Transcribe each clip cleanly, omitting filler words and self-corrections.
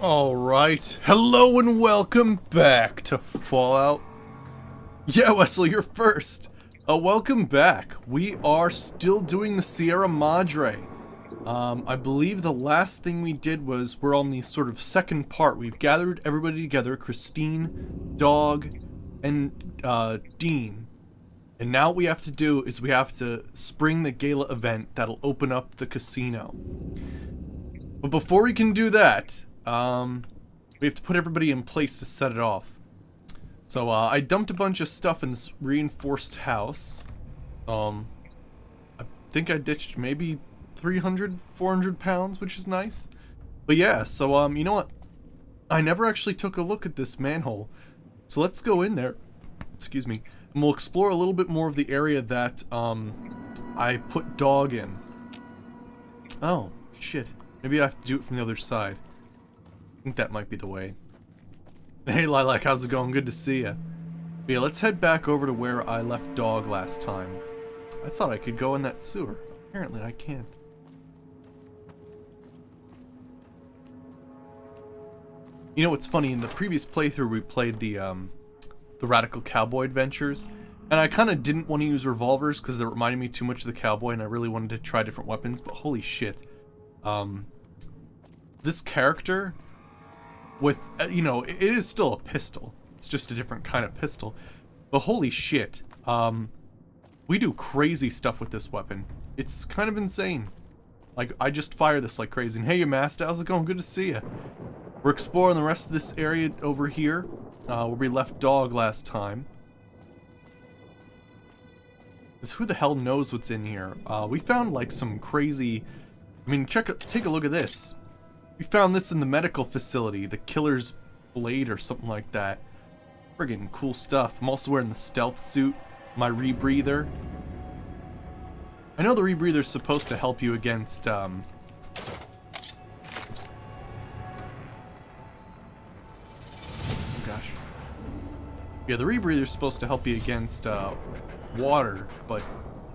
Alright, hello and welcome back to Fallout. Yeah, Wesley, you're first. Welcome back. We are still doing the Sierra Madre. I believe the last thing we did was we're on the sort of second part. We've gathered everybody together, Christine, Dog, and Dean. And now what we have to do is we have to spring the gala event that'll open up the casino. But before we can do that, we have to put everybody in place to set it off. So, I dumped a bunch of stuff in this reinforced house. I think I ditched maybe 300, 400 pounds, which is nice. But yeah, so, you know what? I never actually took a look at this manhole. So let's go in there, excuse me, and we'll explore a little bit more of the area that, I put Dog in. Oh, shit. Maybe I have to do it from the other side. I think that might be the way. Hey Lilac, how's it going? Good to see ya. But yeah, let's head back over to where I left Dog last time. I thought I could go in that sewer. Apparently I can't. You know what's funny? In the previous playthrough we played the Radical Cowboy Adventures. And I kind of didn't want to use revolvers because they reminded me too much of the cowboy and I really wanted to try different weapons, but holy shit. This character... with, you know, it is still a pistol. It's just a different kind of pistol. But holy shit, we do crazy stuff with this weapon. It's kind of insane. Like, I just fire this like crazy. And hey, your master, how's it going? Good to see ya. We're exploring the rest of this area over here, where we left Dog last time. Because who the hell knows what's in here? We found, like, some crazy... I mean, take a look at this. We found this in the medical facility, the killer's blade or something like that. Friggin' cool stuff. I'm also wearing the stealth suit, my rebreather. I know the rebreather's supposed to help you against, oops. Oh gosh. Yeah, the rebreather's supposed to help you against, water, but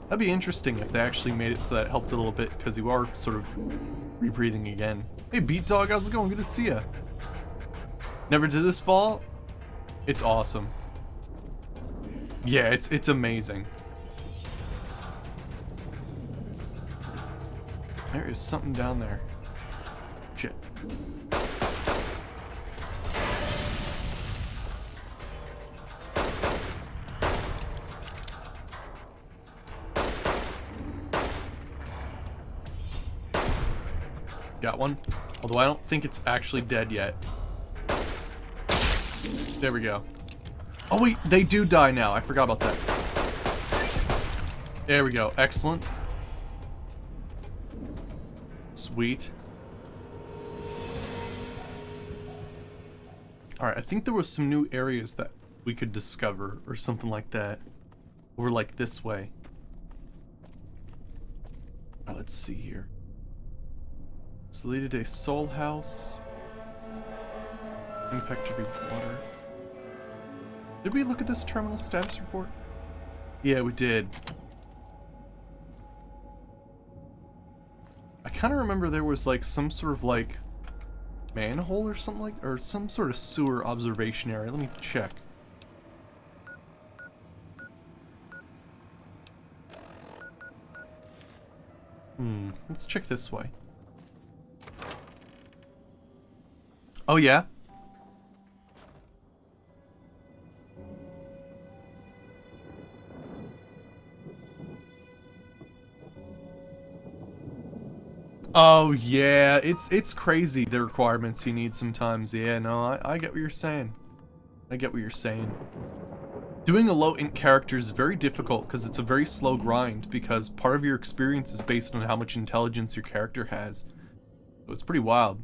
that'd be interesting if they actually made it so that it helped a little bit, because you are sort of rebreathing again. Hey, Beat Dog, how's it going? Good to see ya. Never did this fall? It's awesome. Yeah, it's amazing. There is something down there. Shit. Got one. Although I don't think it's actually dead yet. There we go. Oh wait, they do die now. I forgot about that. There we go. Excellent. Sweet. Alright, I think there was some new areas that we could discover or something like that. Over like this way. Alright, let's see here. Deleted a soul house. Impact to be water. Did we look at this terminal status report? Yeah, we did. I kind of remember there was like some sort of like manhole or something like, or some sort of sewer observation area. Let me check. Let's check this way. Oh yeah? Oh yeah, it's crazy the requirements you need sometimes. Yeah, no, I get what you're saying. I get what you're saying. Doing a low int character is very difficult because it's a very slow grind because part of your experience is based on how much intelligence your character has. So it's pretty wild.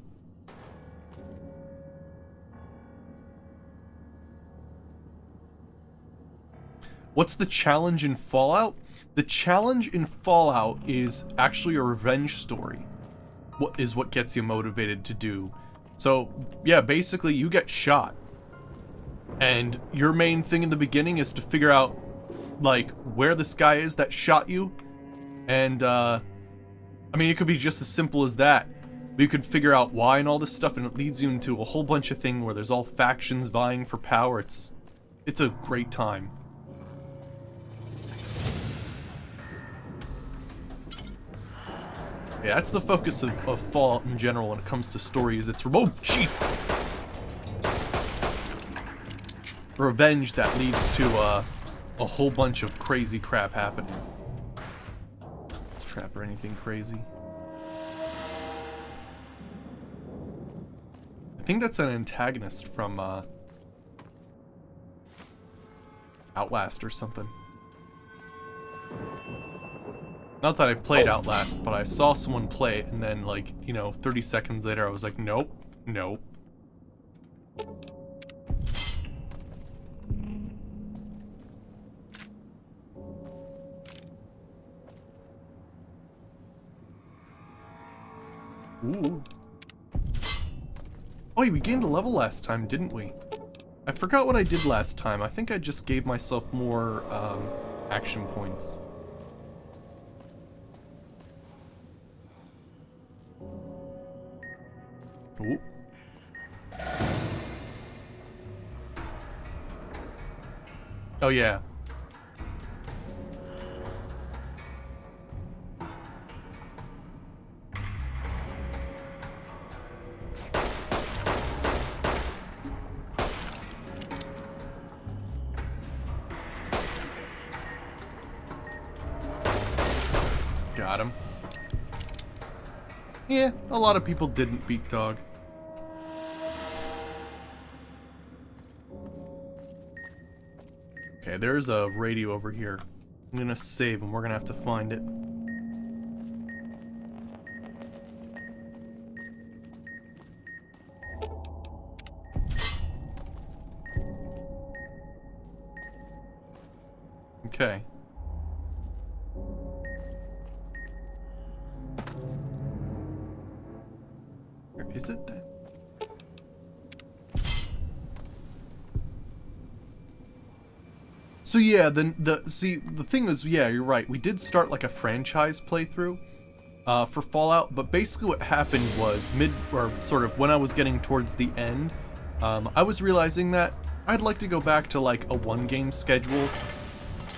What's the challenge in Fallout? The challenge in Fallout is actually a revenge story. What gets you motivated to do. So, yeah, basically you get shot. And your main thing in the beginning is to figure out, like, where this guy is that shot you. And, I mean, it could be just as simple as that. But you could figure out why and all this stuff, and it leads you into a whole bunch of things where there's all factions vying for power. It's a great time. Yeah, that's the focus of Fallout in general when it comes to stories. It's revenge that leads to a whole bunch of crazy crap happening. Trap or anything crazy. I think that's an antagonist from Outlast or something. Not that I played Outlast, but I saw someone play it, and then, like, you know, 30 seconds later I was like, nope, nope. Ooh. Oh, we gained a level last time, didn't we? I forgot what I did last time. I think I just gave myself more action points. Ooh. Oh yeah. Got him. Yeah, a lot of people didn't beat Dog. Okay, there's a radio over here. I'm gonna save and we're gonna have to find it. Okay. Where is it then? So yeah, the thing was, yeah, you're right. We did start like a franchise playthrough for Fallout, but basically what happened was sort of when I was getting towards the end, I was realizing that I'd like to go back to like a one-game schedule,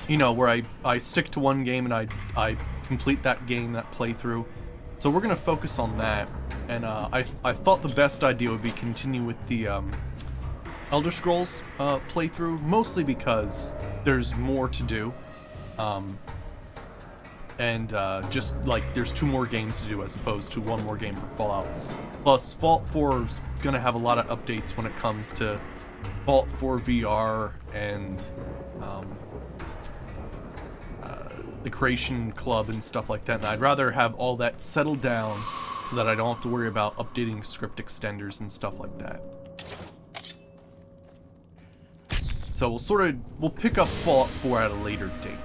you know, where I stick to one game and I complete that game, that playthrough. So we're gonna focus on that, and I thought the best idea would be continue with the Elder Scrolls playthrough, mostly because there's more to do, and just like there's 2 more games to do as opposed to 1 more game for Fallout. Plus, Fallout 4 is gonna have a lot of updates when it comes to Fallout 4 VR and the Creation Club and stuff like that. And I'd rather have all that settled down so that I don't have to worry about updating script extenders and stuff like that. So we'll pick up Fallout 4 at a later date.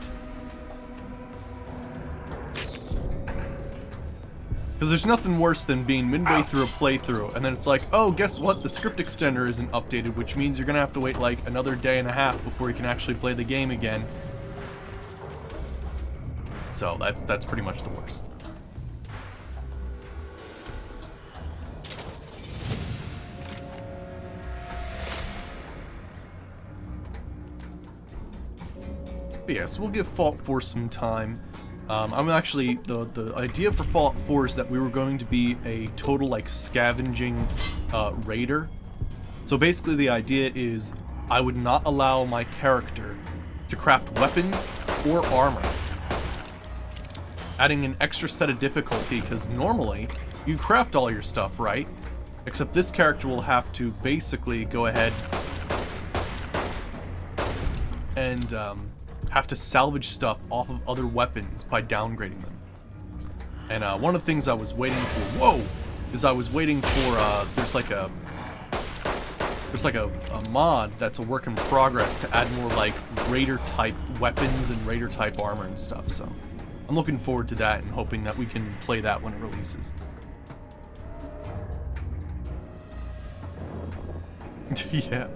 Because there's nothing worse than being midway through a playthrough, and then it's like, oh, guess what? The script extender isn't updated, which means you're gonna have to wait like another day and a half before you can actually play the game again. So that's pretty much the worst. But yeah, so we'll give Fallout 4 some time. I'm actually, the idea for Fallout 4 is that we were going to be a total, like, scavenging raider. So basically the idea is I would not allow my character to craft weapons or armor, adding an extra set of difficulty, because normally you craft all your stuff, right? Except this character will have to basically go ahead and have to salvage stuff off of other weapons by downgrading them. And one of the things I was waiting for, is I was waiting for, there's like a mod that's a work in progress to add more like raider type weapons and raider type armor and stuff. So I'm looking forward to that and hoping that we can play that when it releases. Yeah.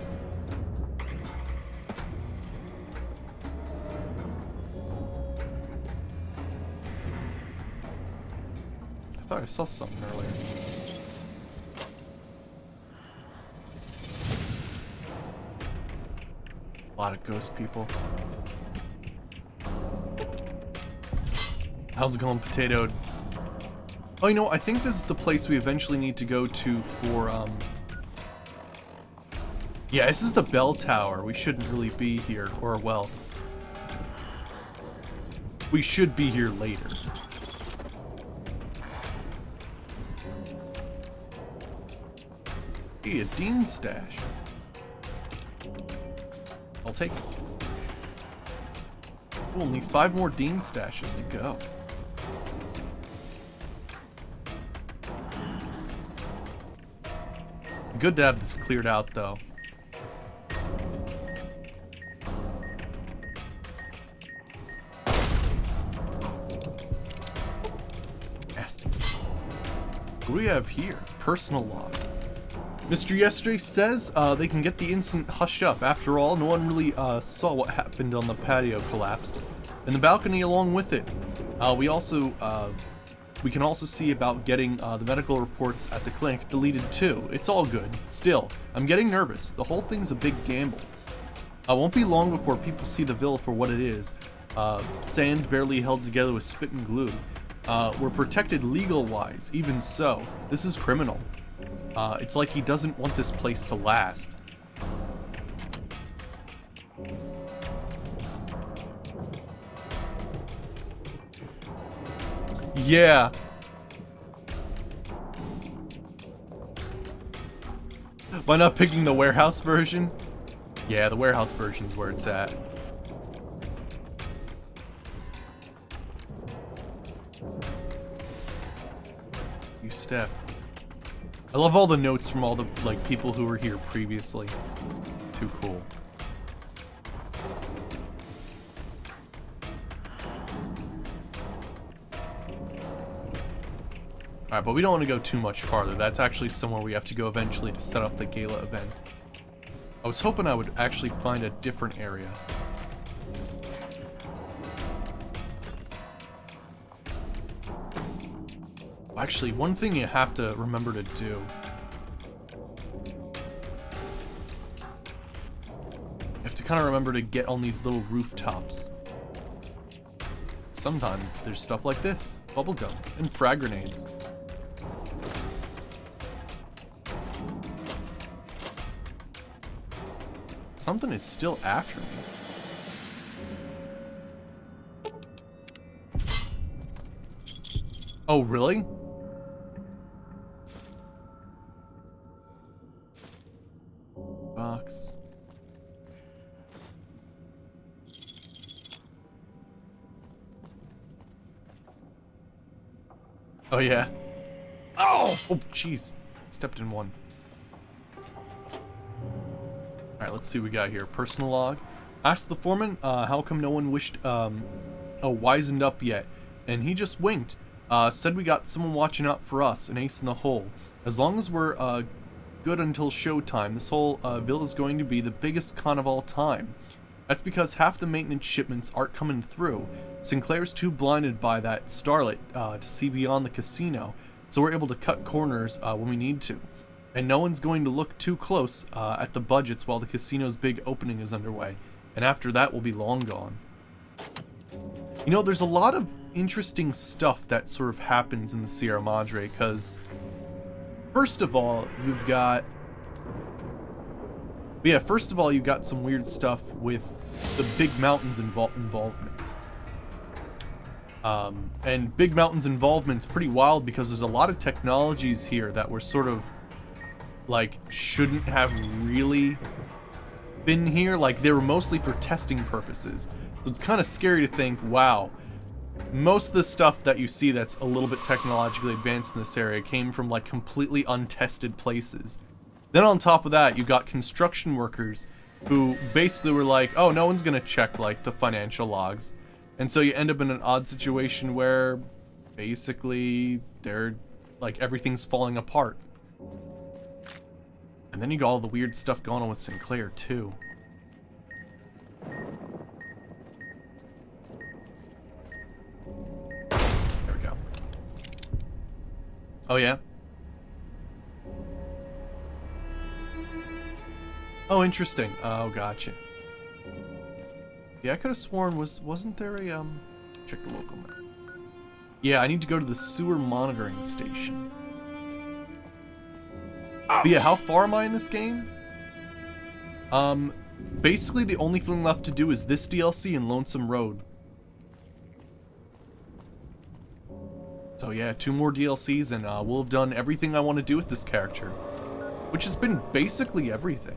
I thought I saw something earlier. A lot of ghost people. How's it going, Potato? Oh, you know, I think this is the place we eventually need to go to for, yeah, this is the bell tower. We shouldn't really be here, or, well, we should be here later. Hey, a Dean stash. I'll take it. Only 5 more Dean stashes to go. Good to have this cleared out, though. Yes. What do we have here? Personal log. Mr. Yesterday says they can get the instant hush up. After all, no one really saw what happened on the patio collapsed. And the balcony along with it. We can also see about getting the medical reports at the clinic deleted too. It's all good. Still, I'm getting nervous. The whole thing's a big gamble. It won't be long before people see the villa for what it is. Sand barely held together with spit and glue. We're protected legal-wise. Even so, this is criminal. It's like he doesn't want this place to last. Yeah. Why not picking the warehouse version? Yeah, the warehouse version's where it's at. You step. I love all the notes from all the like people who were here previously. Too cool. Alright, but we don't want to go too much farther. That's actually somewhere we have to go eventually to set off the gala event. I was hoping I would actually find a different area. Actually, one thing you have to remember to do. You have to kind of remember to get on these little rooftops. Sometimes there's stuff like this. Bubblegum and frag grenades. Something is still after me. Oh, really? Box. Oh, yeah. Oh! Oh, jeez. Stepped in one. Alright, let's see what we got here. Personal log. Asked the foreman, how come no one wisened up yet? And he just winked. Said we got someone watching out for us, an ace in the hole. As long as we're, good until showtime, this whole, villa's going to be the biggest con of all time. That's because half the maintenance shipments aren't coming through. Sinclair's too blinded by that starlet, to see beyond the casino, so we're able to cut corners, when we need to. And no one's going to look too close at the budgets while the casino's big opening is underway. And after that, we'll be long gone. You know, there's a lot of interesting stuff that sort of happens in the Sierra Madre, because first of all, you've got some weird stuff with the Big Mountain's involvement. And Big Mountain's involvement's pretty wild because there's a lot of technologies here that were sort of like shouldn't have really been here. Like they were mostly for testing purposes. So it's kind of scary to think, wow, most of the stuff that you see that's a little bit technologically advanced in this area came from like completely untested places. Then on top of that, you got construction workers who basically were like, oh, no one's gonna check like the financial logs. And so you end up in an odd situation where basically they're like everything's falling apart. And then you got all the weird stuff going on with Sinclair too. There we go. Oh yeah? Oh, interesting. Oh, gotcha. Yeah, I could have sworn wasn't there a check the local map. Yeah, I need to go to the sewer monitoring station. But yeah, how far am I in this game? Basically the only thing left to do is this DLC and Lonesome Road. So yeah, 2 more DLCs and we'll have done everything I want to do with this character. Which has been basically everything.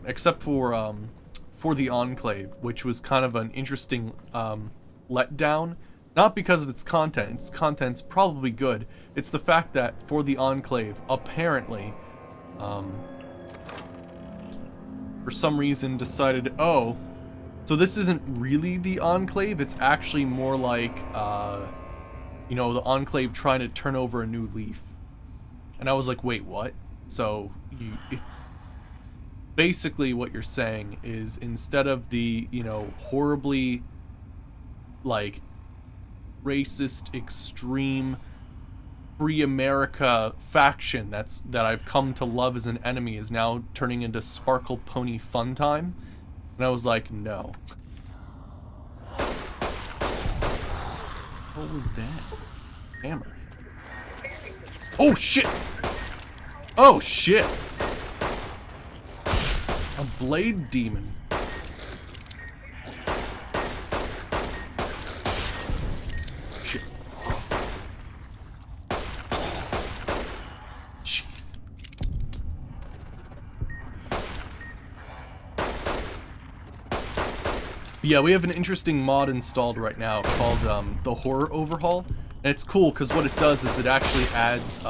Except for the Enclave, which was kind of an interesting letdown. Not because of its content. Its content's probably good. It's the fact that for the Enclave, apparently, for some reason decided, oh, so this isn't really the Enclave, it's actually more like, you know, the Enclave trying to turn over a new leaf. And I was like, wait, what? So, basically what you're saying is instead of the, you know, horribly, like, racist, extreme, free America faction that I've come to love as an enemy is now turning into Sparkle Pony Fun Time. And I was like, no. What was that? Hammer. Oh shit! Oh shit! A blade demon. Shit. Jeez. Yeah, we have an interesting mod installed right now called the Horror Overhaul. And it's cool because what it does is it actually adds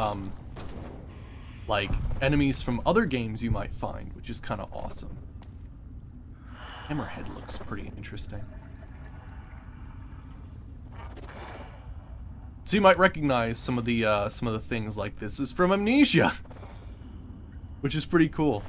like enemies from other games you might find, which is kind of awesome. Hammerhead looks pretty interesting. So you might recognize some of the things like this is from Amnesia, which is pretty cool.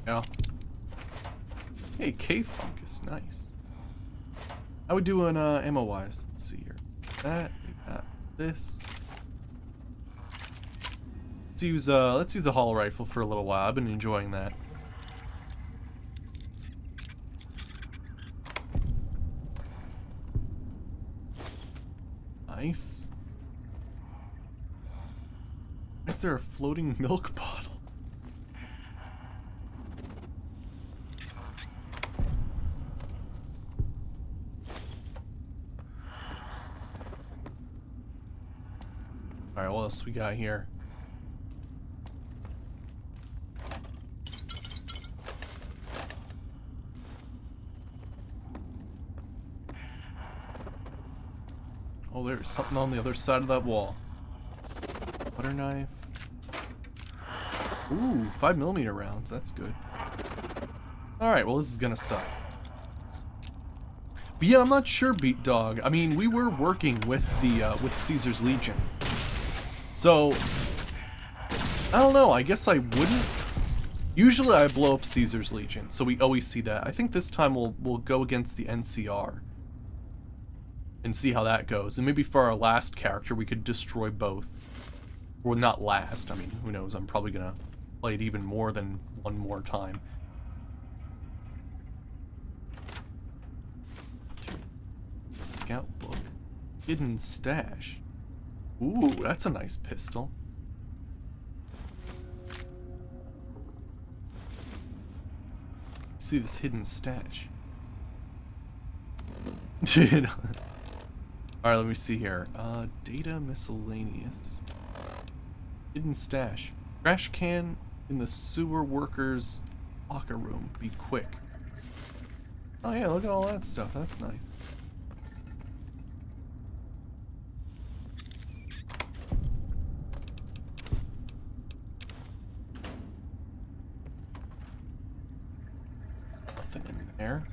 Yeah. Hey, cave fungus, nice. How we doing ammo wise? Let's see here. That, we got this. Let's use the hollow rifle for a little while. I've been enjoying that. Nice. Is there a floating milk bottle? Alright, what else we got here? Oh, there's something on the other side of that wall. Butter knife. Ooh, 5mm rounds. That's good. Alright, well, this is gonna suck. But yeah, I'm not sure, Beat Dog. I mean, we were working with the with Caesar's Legion. So, I don't know, I guess I wouldn't. Usually I blow up Caesar's Legion, so we always see that. I think this time we'll go against the NCR. And see how that goes. And maybe for our last character we could destroy both. Well, not last, I mean, who knows, I'm probably gonna play it even more than one more time. Scout book. Hidden stash. Ooh, that's a nice pistol. See this hidden stash. Alright, let me see here. Data miscellaneous. Hidden stash. Trash can in the sewer workers' locker room. Be quick. Oh yeah, look at all that stuff. That's nice. Nothing in there.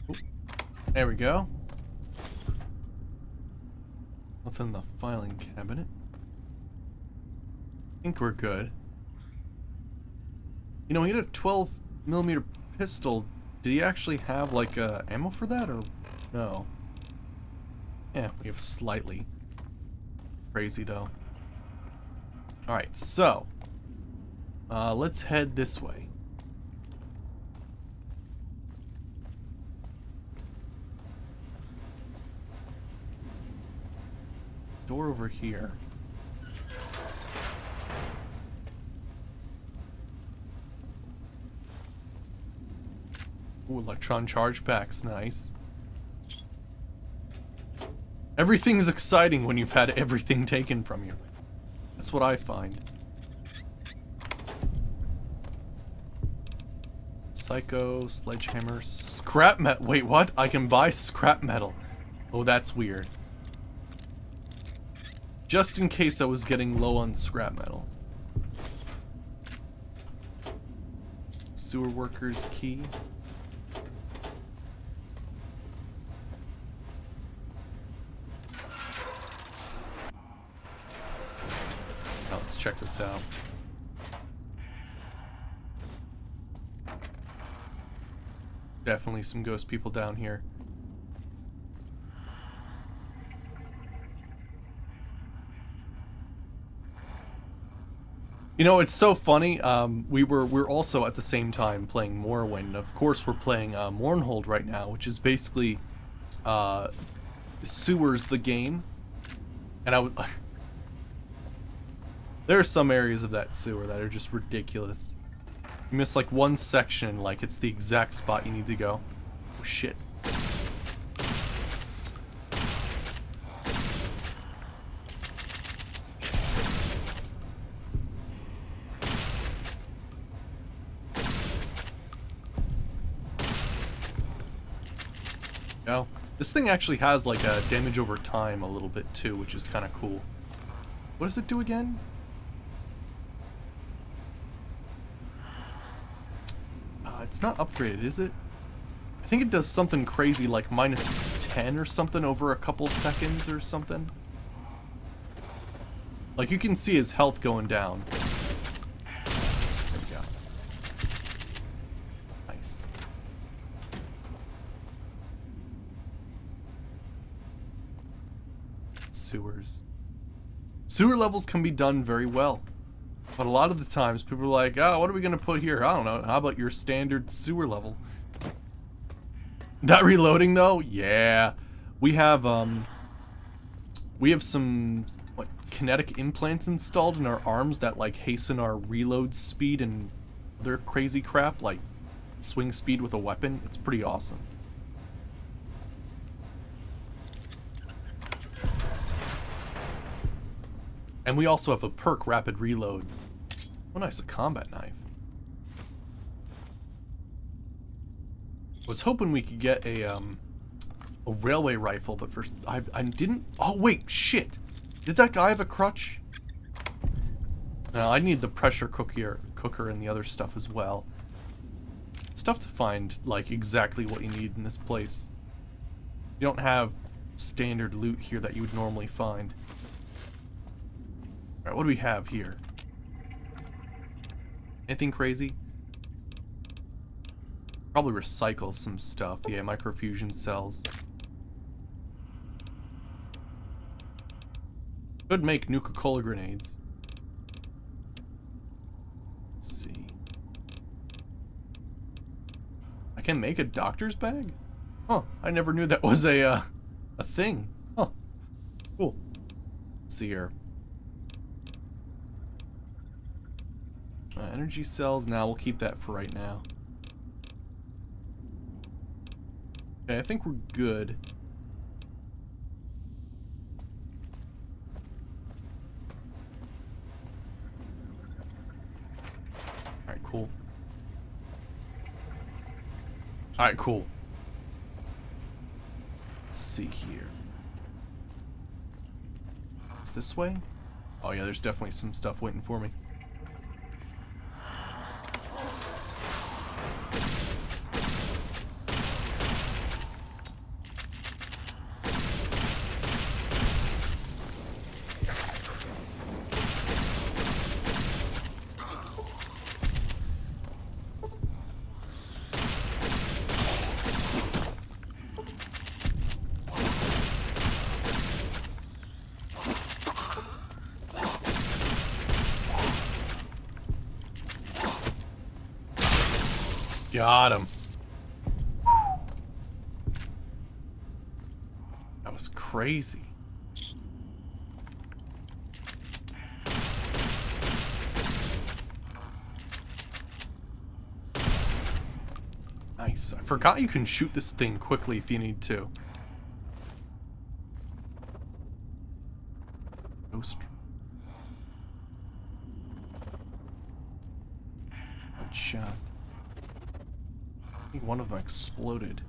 Oop. There we go. Nothing in the filing cabinet. think we're good. You know, he had a 12mm pistol. Did he actually have, like, ammo for that, or no? Yeah, we have slightly. Crazy, though. Alright, so. Let's head this way. Door over here. Ooh, electron charge packs, nice. Everything's exciting when you've had everything taken from you. That's what I find. Psycho, sledgehammer, scrap metal. Wait, what? I can buy scrap metal. Oh, that's weird. Just in case I was getting low on scrap metal. Sewer workers key. Oh, let's check this out. Definitely some ghost people down here. You know, it's so funny. We're also at the same time playing Morrowind. Of course, we're playing Mournhold right now, which is basically Sewers the game. And there are some areas of that sewer that are just ridiculous. You miss like one section, like it's the exact spot you need to go. Oh shit. Oh, this thing actually has like a damage over time a little bit too, which is kind of cool. What does it do again? It's not upgraded, is it? I think it does something crazy like -10 or something over a couple seconds or something. Like you can see his health going down. There we go. Nice. Sewers. Sewer levels can be done very well. But a lot of the times, people are like, oh, what are we going to put here? I don't know. How about your standard sewer level? Not reloading, though? Yeah. We have some, what, kinetic implants installed in our arms that, like, hasten our reload speed and other crazy crap, like swing speed with a weapon. It's pretty awesome. And we also have a perk, Rapid Reload. Oh, nice, a combat knife. Was hoping we could get a railway rifle, but first I didn't. Oh wait, shit! Did that guy have a crutch? No, I need the pressure cooker and the other stuff as well. It's tough to find like exactly what you need in this place. You don't have standard loot here that you would normally find. All right, what do we have here? Anything crazy? Probably recycle some stuff. Yeah, microfusion cells. Could make Nuka-Cola grenades. Let's see. I can make a doctor's bag? Huh, I never knew that was a thing. Huh, cool. Let's see here. Energy cells, now we'll keep that for right now. Okay, I think we're good. Alright, cool. Alright, cool. Let's see here. It's this way? Oh yeah, there's definitely some stuff waiting for me. Got him. That was crazy. Nice. I forgot you can shoot this thing quickly if you need to. Ghost. Good shot. I think one of them exploded.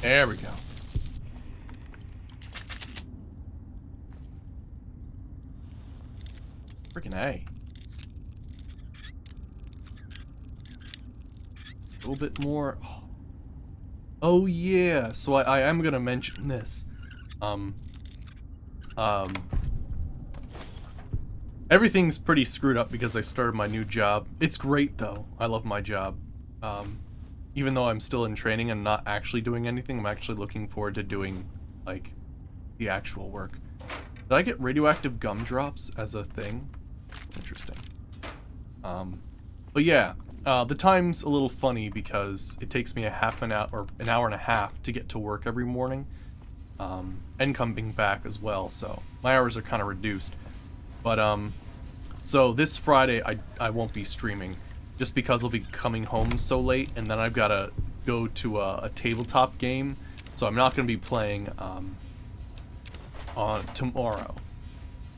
There we go. Freaking A. A little bit more. Oh yeah. So I am gonna mention this. Everything's pretty screwed up because I started my new job. It's great though. I love my job. Even though I'm still in training and not actually doing anything, I'm actually looking forward to doing, like, the actual work. Did I get radioactive gumdrops as a thing? It's interesting. But yeah, the time's a little funny because it takes me an hour or an hour and a half to get to work every morning. And coming back as well, so my hours are kind of reduced. But, so this Friday I won't be streaming. Just because I'll be coming home so late, and then I've got to go to a tabletop game, so I'm not going to be playing on tomorrow.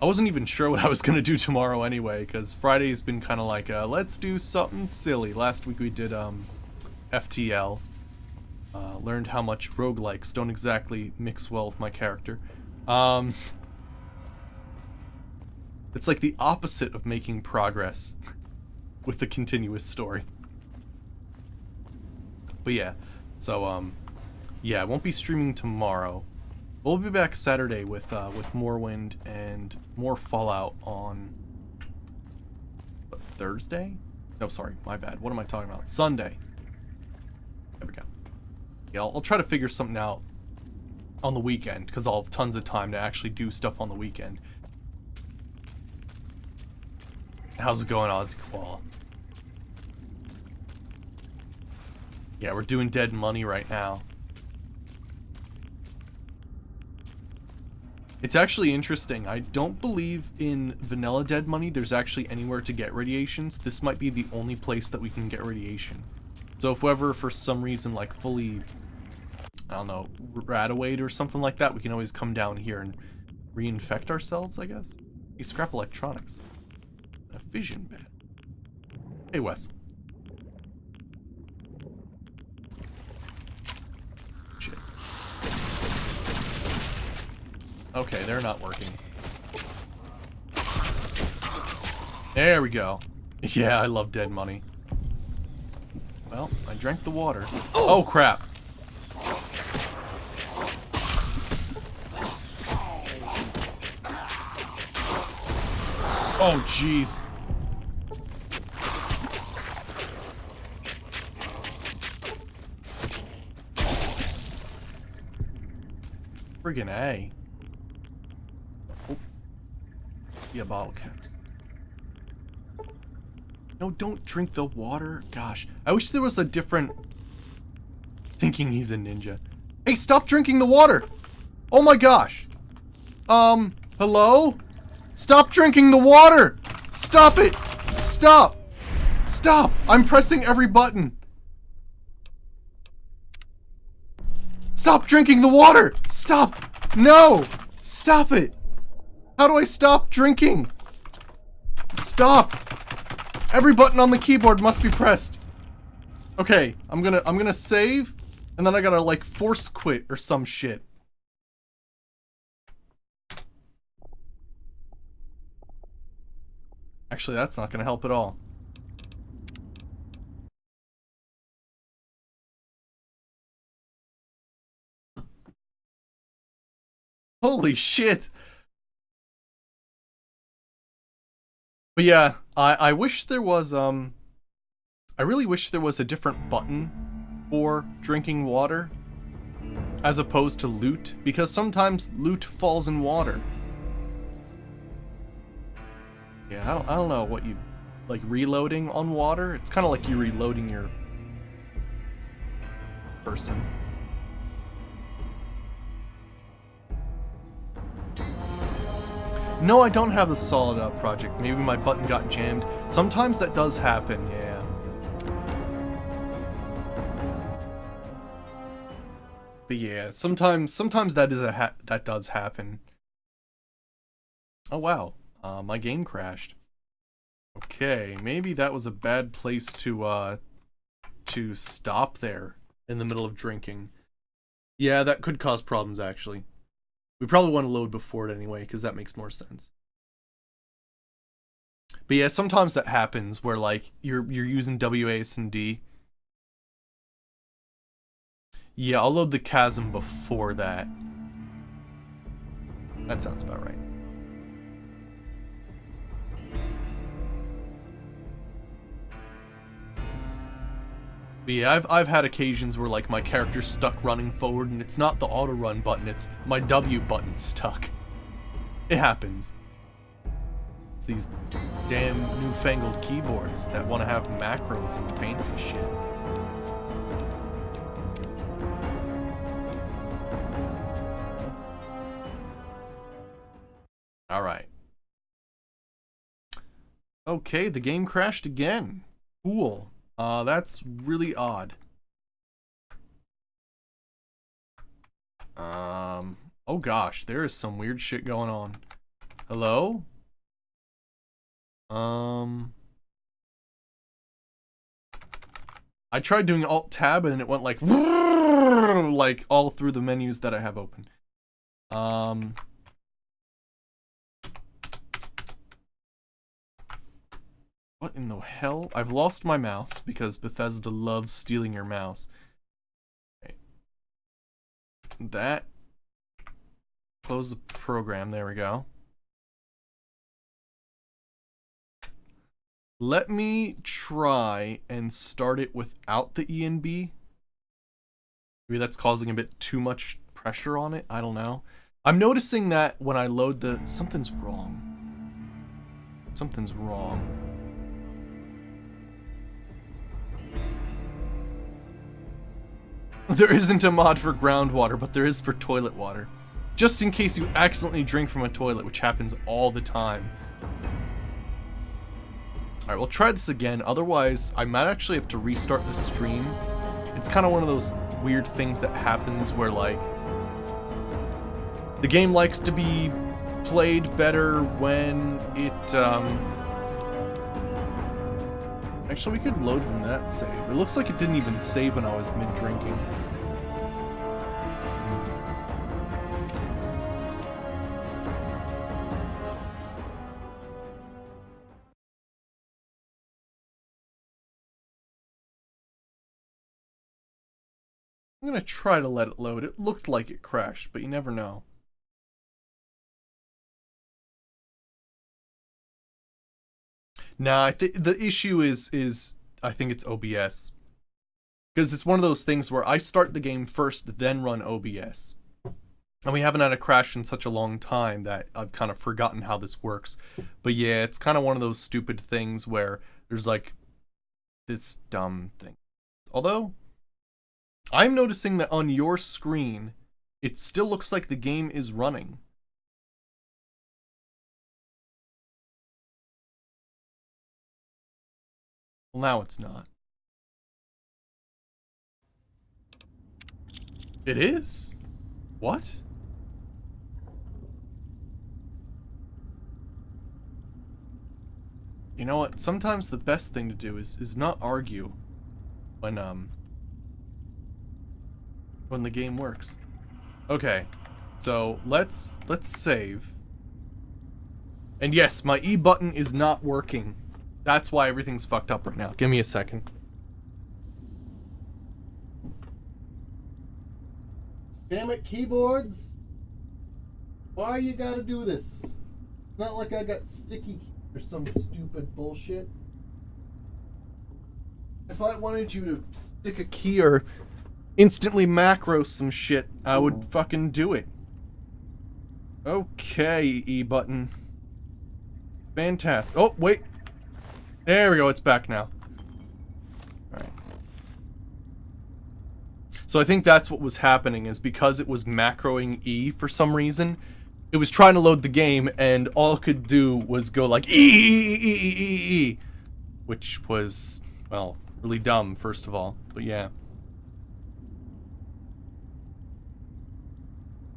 I wasn't even sure what I was going to do tomorrow anyway, because Friday's been kind of like, let's do something silly. Last week we did FTL. Learned how much roguelikes don't exactly mix well with my character. It's like the opposite of making progress. With the continuous story. But yeah, so yeah, I won't be streaming tomorrow. We'll be back Saturday with Morrowind and more Fallout on Thursday? No, sorry, my bad. What am I talking about? Sunday. There we go. Yeah, I'll try to figure something out on the weekend because I'll have tons of time to actually do stuff on the weekend. How's it going, Ozzy Koala? Yeah, we're doing Dead Money right now. It's actually interesting. I don't believe in vanilla Dead Money there's actually anywhere to get radiations. This might be the only place that we can get radiation. So if ever for some reason like fully, I don't know, radawayed or something like that, we can always come down here and reinfect ourselves, I guess. Hey, scrap electronics. A fission bed. Hey, Wes. Shit. Okay, they're not working. There we go. Yeah, I love Dead Money. Well, I drank the water. Oh, crap. Oh, jeez. Friggin' A. Oh. Yeah, bottle caps. No, don't drink the water. Gosh, I wish there was a different... Thinking he's a ninja. Hey, stop drinking the water! Oh my gosh. Hello? Stop drinking the water! Stop it! Stop! Stop! I'm pressing every button. Stop drinking the water! Stop! No! Stop it! How do I stop drinking? Stop! Every button on the keyboard must be pressed. Okay, I'm gonna save, and then I gotta like force quit or some shit. Actually, that's not gonna help at all. Holy shit! But yeah, I wish there was, I really wish there was a different button for drinking water as opposed to loot, because sometimes loot falls in water. Yeah, I don't know what you, like reloading on water? It's kind of like you're reloading your person. No, I don't have the solid up project. Maybe my button got jammed. Sometimes that does happen, yeah. But yeah, sometimes that is that does happen. Oh wow, my game crashed. Okay, maybe that was a bad place to stop there in the middle of drinking. Yeah, that could cause problems actually. We probably want to load before it anyway, because that makes more sense. But yeah, sometimes that happens where like you're using WASD. Yeah, I'll load the chasm before that. That sounds about right. But yeah, I've had occasions where like my character's stuck running forward and it's not the auto run button, it's my W button stuck. It happens. It's these damn newfangled keyboards that want to have macros and fancy shit. Alright. Okay, the game crashed again. Cool. That's really odd. Oh gosh, there is some weird shit going on. Hello? I tried doing Alt-Tab and it went like all through the menus that I have open. What in the hell? I've lost my mouse because Bethesda loves stealing your mouse. Okay. That. Close the program. There we go. Let me try and start it without the ENB. Maybe that's causing a bit too much pressure on it. I don't know. I'm noticing that when I load the... Something's wrong. Something's wrong. There isn't a mod for groundwater, but there is for toilet water. Just in case you accidentally drink from a toilet, which happens all the time. Alright, we'll try this again. Otherwise, I might actually have to restart the stream. It's kind of one of those weird things that happens where, like, the game likes to be played better when it, Actually, we could load from that save. It looks like it didn't even save when I was mid-drinking. I'm gonna try to let it load. It looked like it crashed, but you never know. Nah, the issue is I think it's OBS. Because it's one of those things where I start the game first, then run OBS. And we haven't had a crash in such a long time that I've kind of forgotten how this works. But yeah, it's kind of one of those stupid things where there's like this dumb thing. Although, I'm noticing that on your screen, it still looks like the game is running. Well, now it's not. It is? What? You know what? Sometimes the best thing to do is not argue when the game works. Okay. So, let's save. And yes, my E button is not working. That's why everything's fucked up right now. Give me a second. Damn it, keyboards! Why you gotta do this? Not like I got sticky Or some stupid bullshit. If I wanted you to stick a key or instantly macro some shit, I would fucking do it. Okay, E button. Fantastic. Oh, wait. There we go, it's back now. Alright. So I think that's what was happening, is because it was macroing E for some reason, it was trying to load the game, and all it could do was go like E, which was, well, really dumb, first of all, but yeah.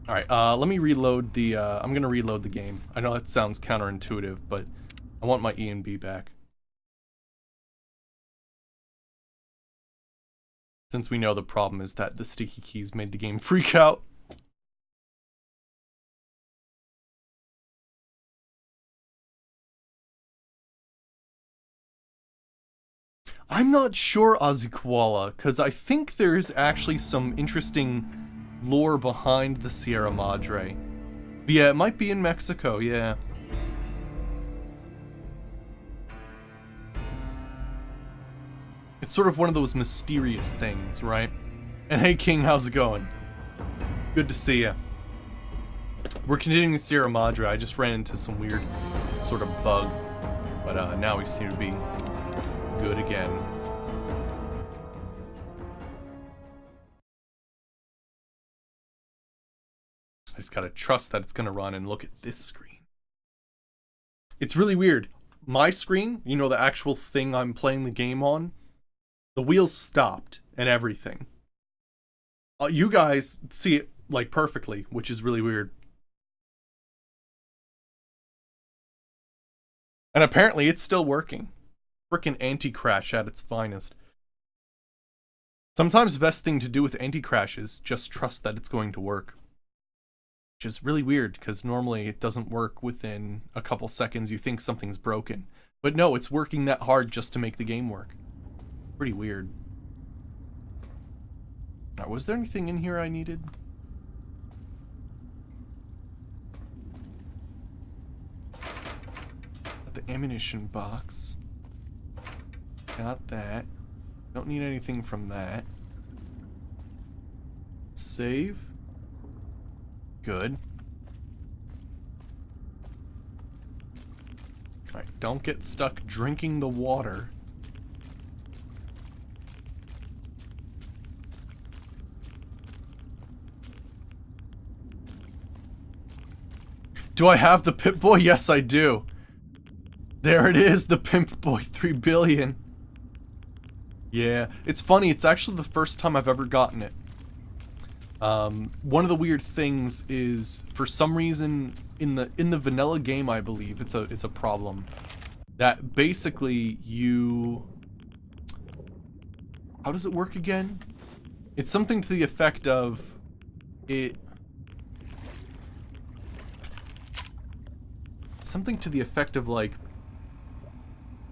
Alright, let me reload the, I'm gonna reload the game. I know that sounds counterintuitive, but I want my E and B back. Since we know the problem is that the sticky keys made the game freak out. I'm not sure, Azikoala, because I think there's actually some interesting lore behind the Sierra Madre. But yeah, it might be in Mexico, yeah. It's sort of one of those mysterious things, right? And hey King, how's it going? Good to see ya. We're continuing the Sierra Madre. I just ran into some weird sort of bug. But now we seem to be good again. I just gotta trust that it's gonna run, and look at this screen. It's really weird. My screen, you know, the actual thing I'm playing the game on, the wheels stopped and everything. You guys see it, like, perfectly, which is really weird. And apparently it's still working. Frickin' anti-crash at its finest. Sometimes the best thing to do with anti-crash is just trust that it's going to work. Which is really weird, because normally it doesn't work within a couple seconds. You think something's broken. But no, it's working that hard just to make the game work. Pretty weird. Now, was there anything in here I needed? Got the ammunition box. Got that. Don't need anything from that. Save. Good. Alright, don't get stuck drinking the water. Do I have the Pip-Boy? Yes, I do. There it is, the Pimp-Boy 3 billion. Yeah, it's funny, it's actually the first time I've ever gotten it. One of the weird things is, for some reason, in the vanilla game, I believe, it's a problem. That basically you... How does it work again? It's something to the effect of... Something to the effect of, like...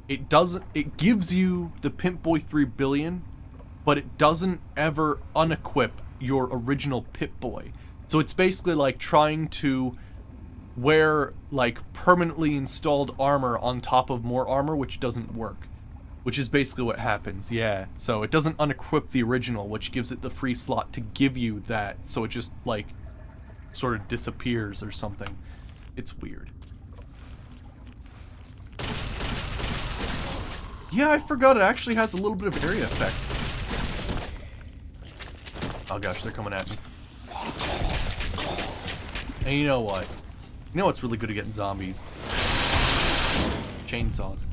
It gives you the Pimp-Boy 3 billion, but it doesn't ever unequip your original Pip-Boy. So it's basically like trying to wear, like, permanently installed armor on top of more armor, which doesn't work. Which is basically what happens, yeah. So it doesn't unequip the original, which gives it the free slot to give you that, so it just, like, sort of disappears or something. It's weird. Yeah, I forgot it actually has a little bit of area effect. Oh gosh, they're coming at me. And you know what? You know what's really good at getting zombies? Chainsaws.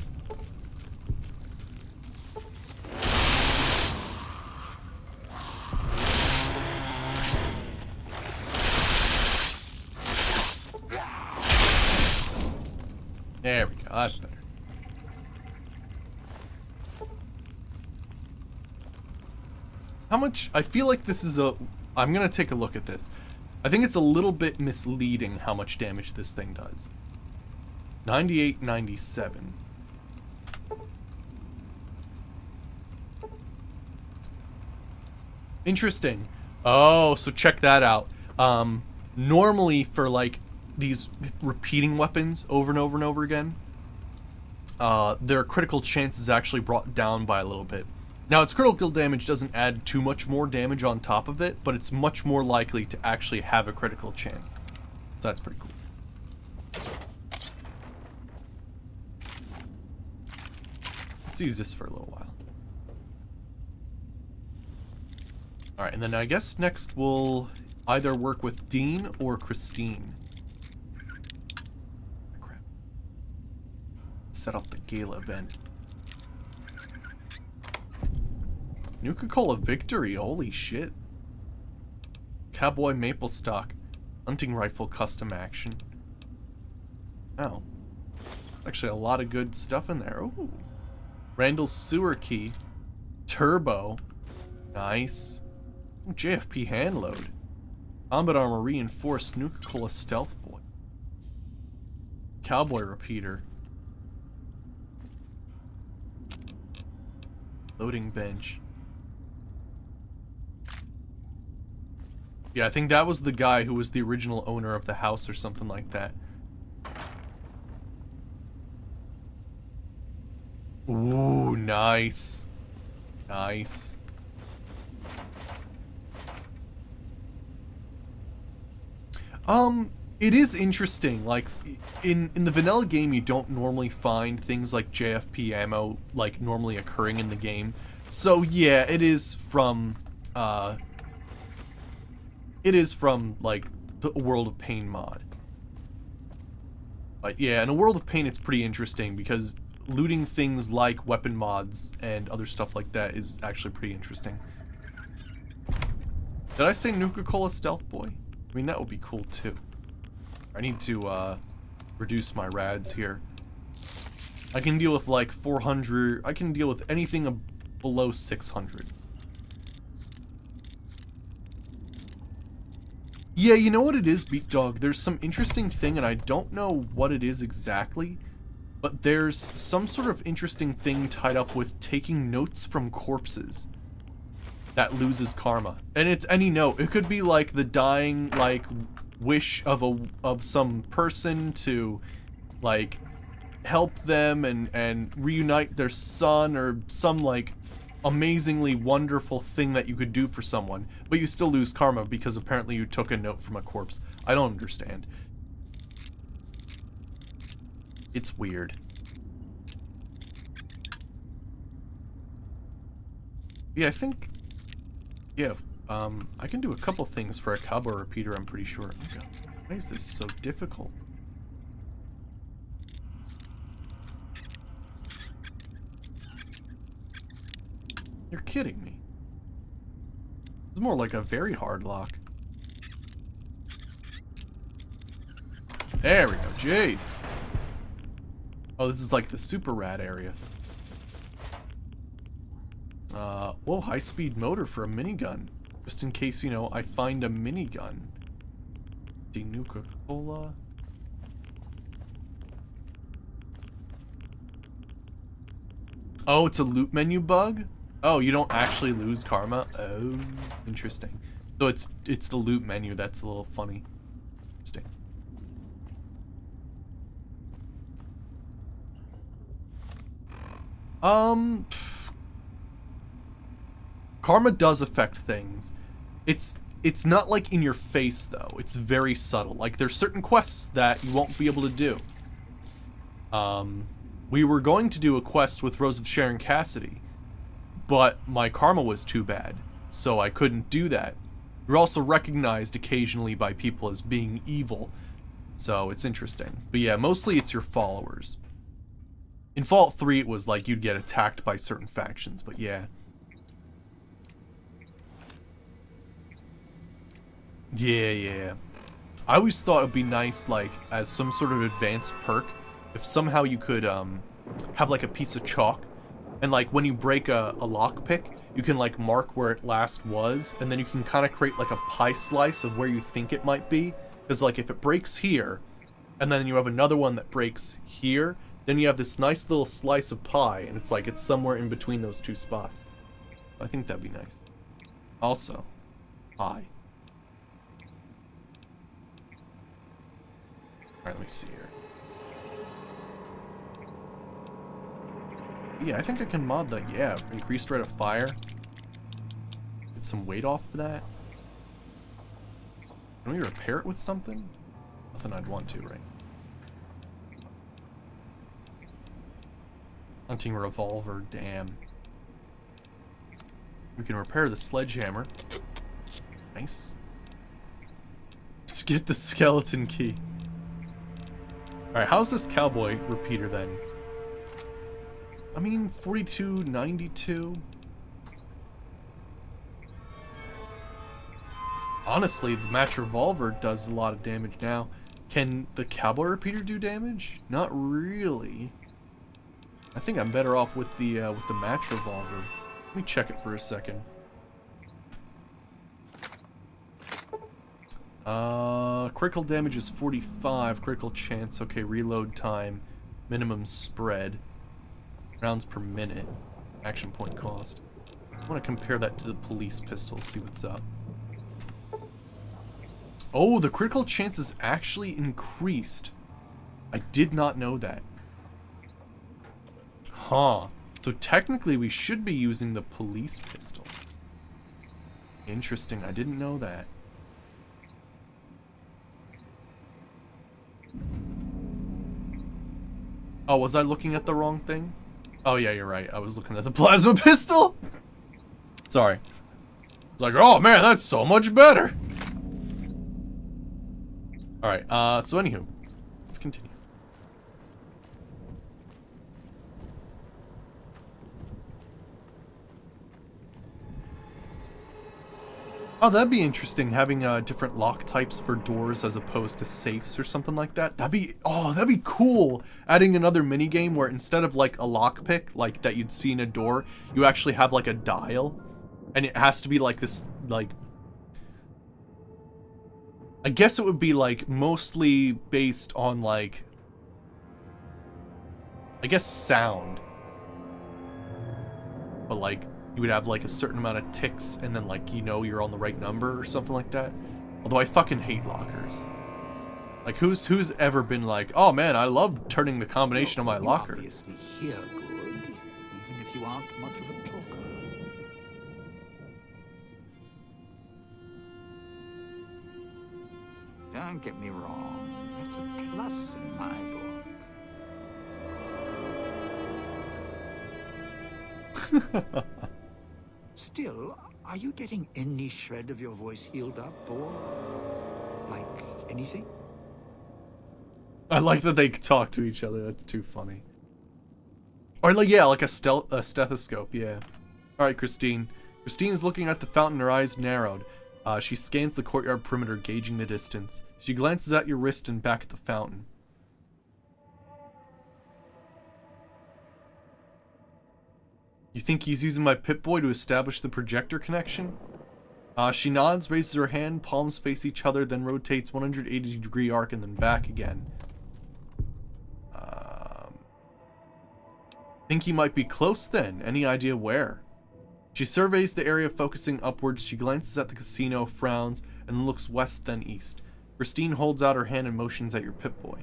There we go, that's better. How much? I feel like this is a... I'm gonna take a look at this. I think it's a little bit misleading how much damage this thing does. 98, 97. Interesting. Oh, so check that out. Normally for, like, these repeating weapons over and over and over again, their critical chance is actually brought down by a little bit. Now, its critical damage doesn't add too much more damage on top of it, but it's much more likely to actually have a critical chance. So that's pretty cool. Let's use this for a little while. Alright, and then I guess next we'll either work with Dean or Christine. Crap. Set up the gala event. Nuka-Cola Victory, holy shit. Cowboy Maple Stock. Hunting Rifle Custom Action. Oh. Actually a lot of good stuff in there. Ooh. Randall's Sewer Key. Turbo. Nice. JFP hand load. Combat Armor Reinforced Nuka-Cola Stealth Boy. Cowboy Repeater. Loading Bench. Yeah, I think that was the guy who was the original owner of the house or something like that. Ooh, nice. Nice. It is interesting, like, in the vanilla game you don't normally find things like JFP ammo, like, normally occurring in the game. So, yeah, it is from, like, the World of Pain mod. But, yeah, in a World of Pain it's pretty interesting, because looting things like weapon mods and other stuff like that is actually pretty interesting. Did I say Nuka-Cola Stealth Boy? I mean, that would be cool, too. I need to, reduce my rads here. I can deal with, like, 400... I can deal with anything below 600. Yeah, you know what it is, Beat Dog? There's some interesting thing, and I don't know what it is exactly, but there's some sort of interesting thing tied up with taking notes from corpses that loses karma. And it's any note. It could be, like, the dying, like, wish of some person to, like, help them and reunite their son, or some, like, amazingly wonderful thing that you could do for someone, but you still lose karma because apparently you took a note from a corpse. I don't understand. It's weird. Yeah, I think... Yeah, I can do a couple things for a cowboy repeater, I'm pretty sure. Oh God, why is this so difficult? You're kidding me. It's more like a very hard lock. There we go, jeez. Oh, this is like the super rad area. Whoa, high-speed motor for a minigun. Just in case, you know, I find a minigun. The Nuka-Cola. Oh, it's a loot menu bug? Oh, you don't actually lose karma? Oh, interesting. So it's the loot menu that's a little funny. Interesting. Karma does affect things. It's not like in your face though. It's very subtle. Like there's certain quests that you won't be able to do. We were going to do a quest with Rose of Sharon Cassidy, but my karma was too bad, so I couldn't do that. You're also recognized occasionally by people as being evil, so it's interesting. But yeah, mostly it's your followers. In Fallout 3 it was like you'd get attacked by certain factions, but yeah. Yeah. I always thought it'd be nice, like, as some sort of advanced perk, if somehow you could, have, like, a piece of chalk, and, like, when you break a lockpick, you can, like, mark where it last was, and then you can kind of create, like, a pie slice of where you think it might be, because, like, if it breaks here, and then you have another one that breaks here, then you have this nice little slice of pie, and it's like, it's somewhere in between those two spots. I think that'd be nice. Also, pie. Alright, let me see here. Yeah, I think I can mod that. Yeah, increased rate of fire. Get some weight off of that. Can we repair it with something? Nothing I'd want to, right? Hunting revolver, damn. We can repair the sledgehammer. Nice. Let's get the skeleton key. Alright, how's this cowboy repeater then? I mean, 4292. Honestly, the match revolver does a lot of damage now. Can the cowboy repeater do damage? Not really. I think I'm better off with the match revolver. Let me check it for a second. Critical damage is 45. Critical chance. Okay, reload time. Minimum spread. Rounds per minute. Action point cost. I want to compare that to the police pistol, see what's up. Oh, the critical chance is actually increased. I did not know that. Huh. So technically we should be using the police pistol. Interesting, I didn't know that. Oh, was I looking at the wrong thing? Oh yeah, you're right. I was looking at the plasma pistol. Sorry. It's like, oh man, that's so much better. Alright, so anywho, let's continue. Oh, that'd be interesting, having different lock types for doors as opposed to safes or something like that. That'd be cool. Adding another minigame where instead of like a lockpick, like that you'd see in a door, you actually have like a dial. And it has to be like this, like... I guess it would be like mostly based on like... I guess sound. But like... you would have like a certain amount of ticks and then like, you know, you're on the right number or something like that. Although I fucking hate lockers. Like who's ever been like, oh man, I love turning the combination of my locker. You obviously hear good, even if you aren't much of a talker. Don't get me wrong, that's a plus in my book. Still, are you getting any shred of your voice healed up, or like anything? I like that they talk to each other. That's too funny. Or like, yeah, like a stethoscope. Yeah. All right, Christine. Christine is looking at the fountain. Her eyes narrowed. She scans the courtyard perimeter, gauging the distance. She glances at your wrist and back at the fountain. You think he's using my Pip-Boy to establish the projector connection? She nods, raises her hand, palms face each other, then rotates 180-degree arc and then back again. Think he might be close then. Any idea where? She surveys the area, focusing upwards. She glances at the casino, frowns, and looks west then east. Christine holds out her hand and motions at your Pip-Boy.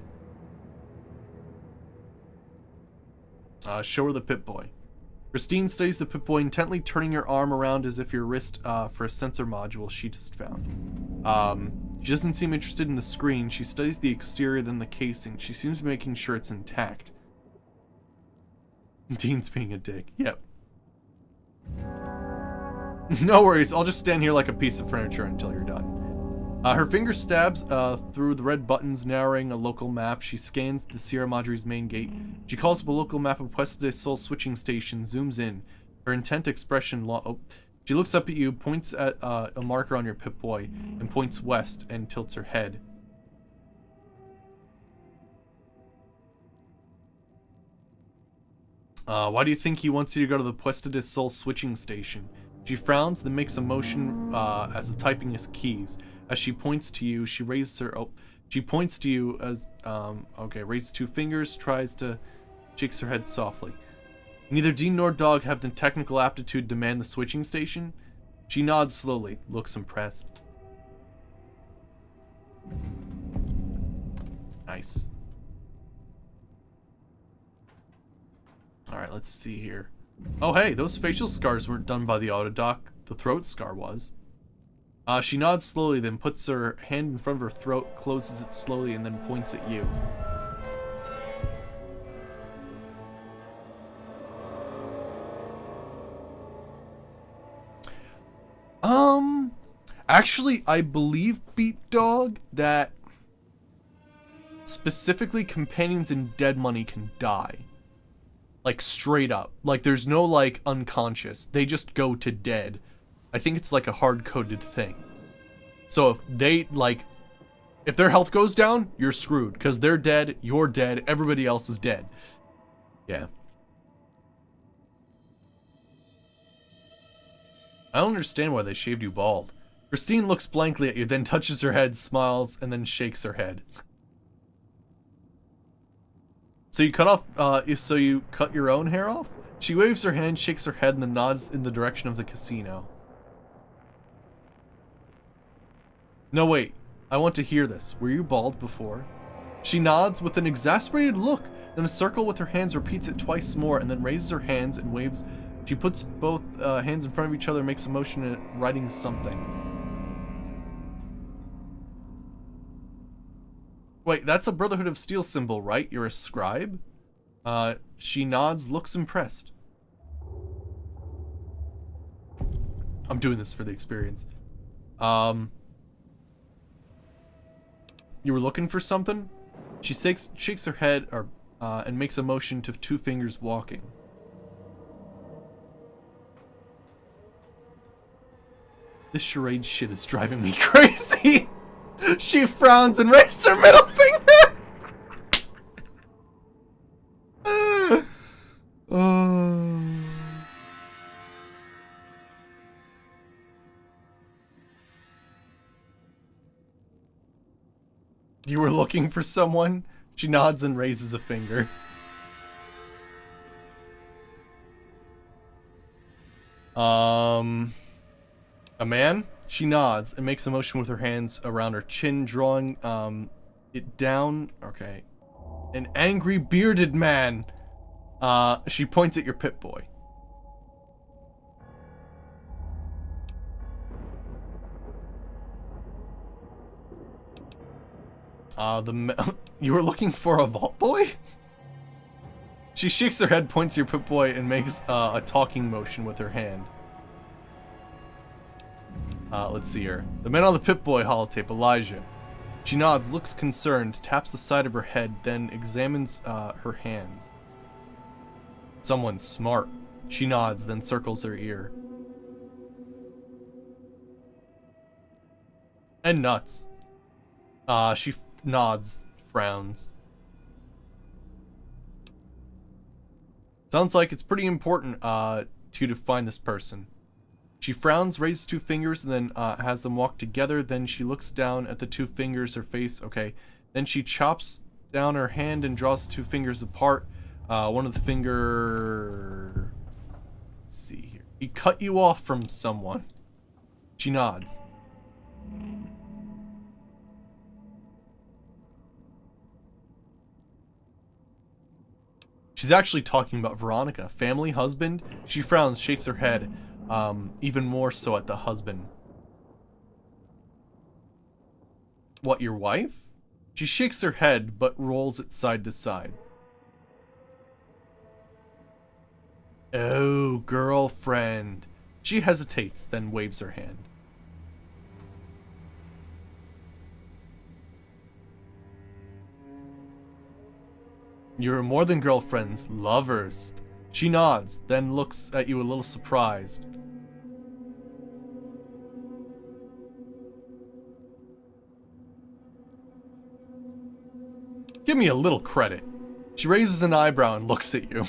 Show her the Pip-Boy. Christine studies the Pip-Boy, intently turning her arm around as if your wrist for a sensor module she just found. She doesn't seem interested in the screen. She studies the exterior, then the casing. She seems to be making sure it's intact. Dean's being a dick. Yep. No worries, I'll just stand here like a piece of furniture until you're done. Her finger stabs through the red buttons, narrowing a local map. She scans the Sierra Madre's main gate. She calls up a local map of Puesta del Sol switching station, zooms in. Her intent expression... She looks up at you, points at a marker on your Pip-Boy, and points west and tilts her head. Why do you think he wants you to go to the Puesta del Sol switching station? She frowns, then makes a motion as the typing is keys. As she points to you, she raises her... she points to you as... okay, raises two fingers, shakes her head softly. Neither Dean nor Dog have the technical aptitude to man the switching station. She nods slowly, looks impressed. Nice. Alright, let's see here. Oh, hey, those facial scars weren't done by the autodoc. The throat scar was. She nods slowly, then puts her hand in front of her throat, closes it slowly, and then points at you. Actually, I believe, Beat Dog, that specifically companions in Dead Money can die. Like, straight up. Like, there's no, like, unconscious. They just go to dead. I think it's like a hard-coded thing. So if they, like, if their health goes down, you're screwed. Because they're dead, you're dead, everybody else is dead. Yeah. I don't understand why they shaved you bald. Christine looks blankly at you, then touches her head, smiles, and then shakes her head. So you cut your own hair off? She waves her hand, shakes her head, and then nods in the direction of the casino. No, wait. I want to hear this. Were you bald before? She nods with an exasperated look, then a circle with her hands repeats it twice more, and then raises her hands and waves. She puts both hands in front of each other, makes a motion at writing something. Wait, that's a Brotherhood of Steel symbol, right? You're a scribe? She nods, looks impressed. I'm doing this for the experience. You were looking for something? She shakes her head and makes a motion to two fingers walking. This charade shit is driving me crazy. She frowns and raises her middle finger. You were looking for someone? She nods and raises a finger. A man? She nods and makes a motion with her hands around her chin, drawing it down. Okay. An angry bearded man. She points at your Pip-Boy. You were looking for a Vault Boy? She shakes her head, points at your Pip-Boy, and makes a talking motion with her hand. Let's see here. The man on the Pip-Boy holotape, Elijah. She nods, looks concerned, taps the side of her head, then examines her hands. Someone smart. She nods, then circles her ear. And nuts. She nods, frowns. Sounds like it's pretty important to you to find this person. She frowns, raises two fingers, and then has them walk together. Then she looks down at the two fingers, her face. Okay. Then she chops down her hand and draws the two fingers apart. One of the finger... Let's see here. He cut you off from someone. She nods. She's actually talking about Veronica. Family, husband? She frowns, shakes her head. Even more so at the husband. What, your wife? She shakes her head, but rolls it side to side. Oh, girlfriend. She hesitates, then waves her hand. You're more than girlfriends, lovers. She nods, then looks at you a little surprised. Give me a little credit. She raises an eyebrow and looks at you.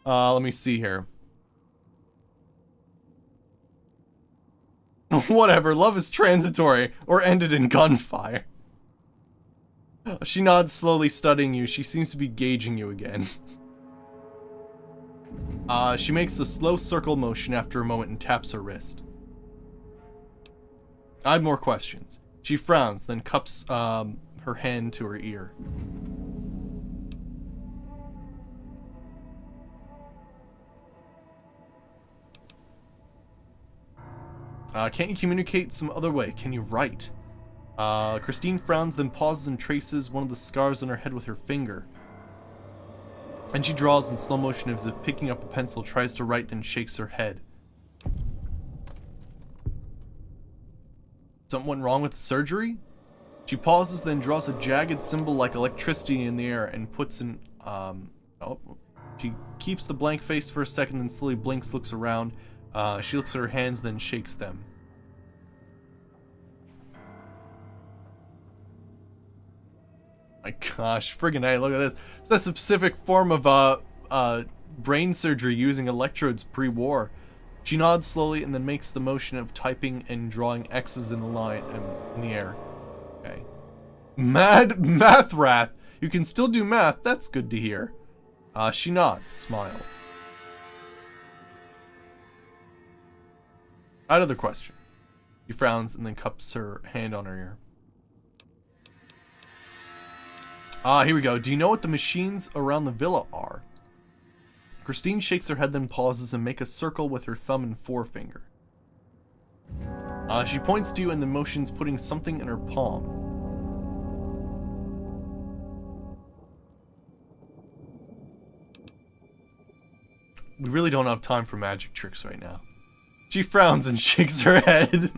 Let me see here. Whatever, love is transitory, or ended in gunfire. She nods slowly, studying you. She seems to be gauging you again. She makes a slow circle motion after a moment and taps her wrist. I have more questions. She frowns, then cups her her hand to her ear. Can't you communicate some other way? Can you write? Christine frowns, then pauses and traces one of the scars on her head with her finger. And she draws in slow motion as if picking up a pencil, tries to write, then shakes her head. Something went wrong with the surgery? She pauses, then draws a jagged symbol like electricity in the air and puts in, she keeps the blank face for a second, then slowly blinks, looks around. She looks at her hands, then shakes them. My gosh, friggin' A, look at this. It's a specific form of, brain surgery using electrodes pre-war. She nods slowly and then makes the motion of typing and drawing X's in the line, in the air. Okay. Mad math rat! You can still do math, that's good to hear. She nods, smiles. I had other questions. She frowns and then cups her hand on her ear. Here we go. Do you know what the machines around the villa are? Christine shakes her head, then pauses and makes a circle with her thumb and forefinger. She points to you and then motions putting something in her palm. We really don't have time for magic tricks right now. She frowns and shakes her head.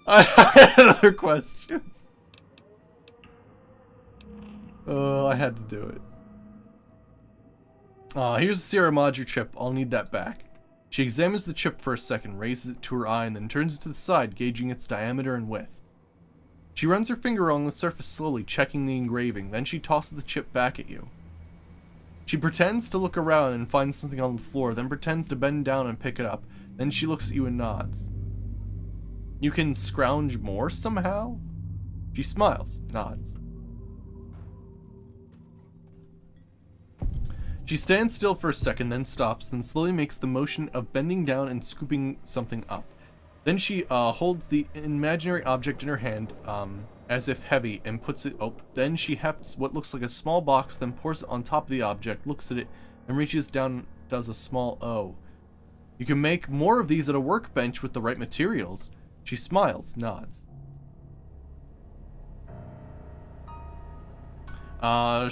I had other questions. I had to do it. Here's the Sierra Madre chip. I'll need that back. She examines the chip for a second, raises it to her eye, and then turns it to the side, gauging its diameter and width. She runs her finger along the surface slowly, checking the engraving. Then she tosses the chip back at you. She pretends to look around and finds something on the floor, then pretends to bend down and pick it up. Then she looks at you and nods. You can scrounge more somehow? She smiles, nods. She stands still for a second, then stops, then slowly makes the motion of bending down and scooping something up. Then she holds the imaginary object in her hand, as if heavy, and puts it... then she hefts what looks like a small box, then pours it on top of the object, looks at it, and reaches down and does a small O. You can make more of these at a workbench with the right materials. She smiles, nods.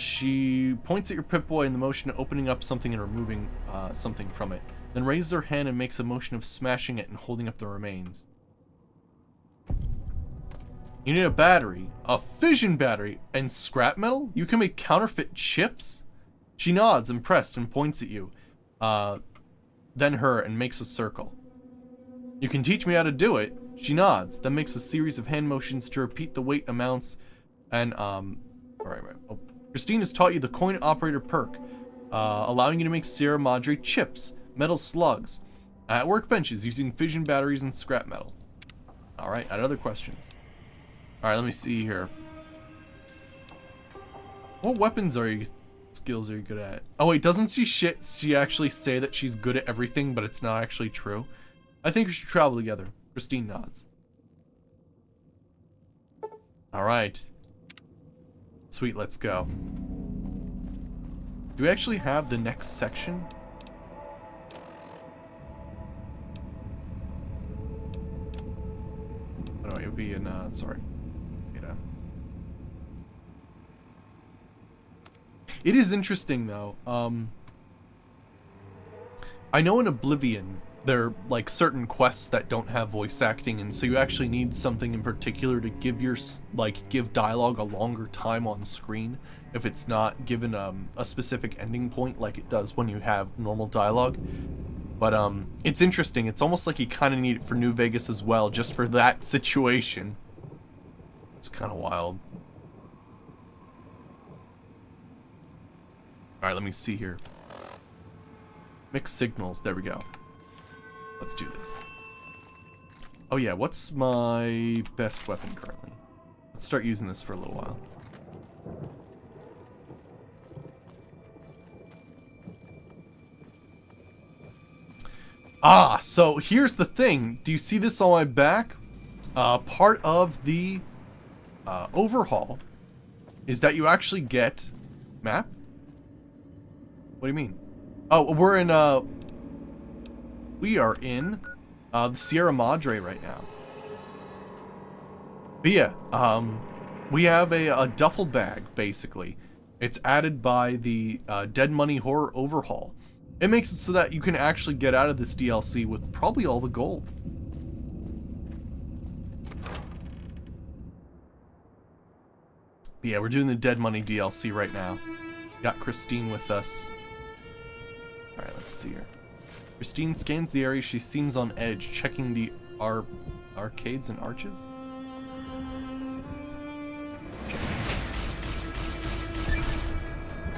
She points at your Pip-Boy in the motion of opening up something and removing something from it. Then raises her hand and makes a motion of smashing it and holding up the remains. You need a battery, a fission battery, and scrap metal? You can make counterfeit chips? She nods, impressed, and points at you. Then her, and makes a circle. You can teach me how to do it. She nods, then makes a series of hand motions to repeat the weight amounts, and, alright. Oh, Christine has taught you the coin operator perk, allowing you to make Sierra Madre chips, metal slugs, at workbenches using fission batteries and scrap metal. Alright, I had other questions. Alright, let me see here. What weapons skills are you good at? Oh wait, doesn't she actually say that she's good at everything, but it's not actually true? I think we should travel together. Christine nods. Alright. Sweet, let's go. Do we actually have the next section? Oh no, it would be in, sorry. It is interesting, though. I know in Oblivion, there are, like, certain quests that don't have voice acting, and so you actually need something in particular to give give dialogue a longer time on screen if it's not given a specific ending point like it does when you have normal dialogue. But it's interesting. It's almost like you kind of need it for New Vegas as well, just for that situation. It's kind of wild. Alright, let me see here. Mixed signals. There we go. Let's do this. Oh yeah, what's my best weapon currently? Let's start using this for a little while. So here's the thing. Do you see this on my back? part of the overhaul is that you actually get map. What do you mean? Oh, we are in the Sierra Madre right now. But yeah, we have a duffel bag, basically. It's added by the Dead Money Horror overhaul. It makes it so that you can actually get out of this DLC with probably all the gold. But yeah, we're doing the Dead Money DLC right now. Got Christine with us. Alright, let's see her. Christine scans the area. She seems on edge, checking the arcades and arches.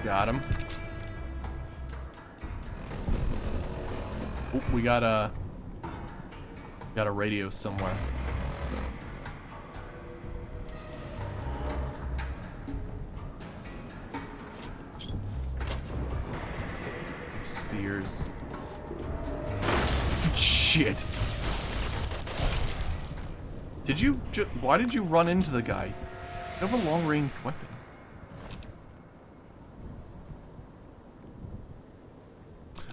Got him. Oh, we got a radio somewhere. Spears. Shit. Why did you run into the guy? You have a long-range weapon.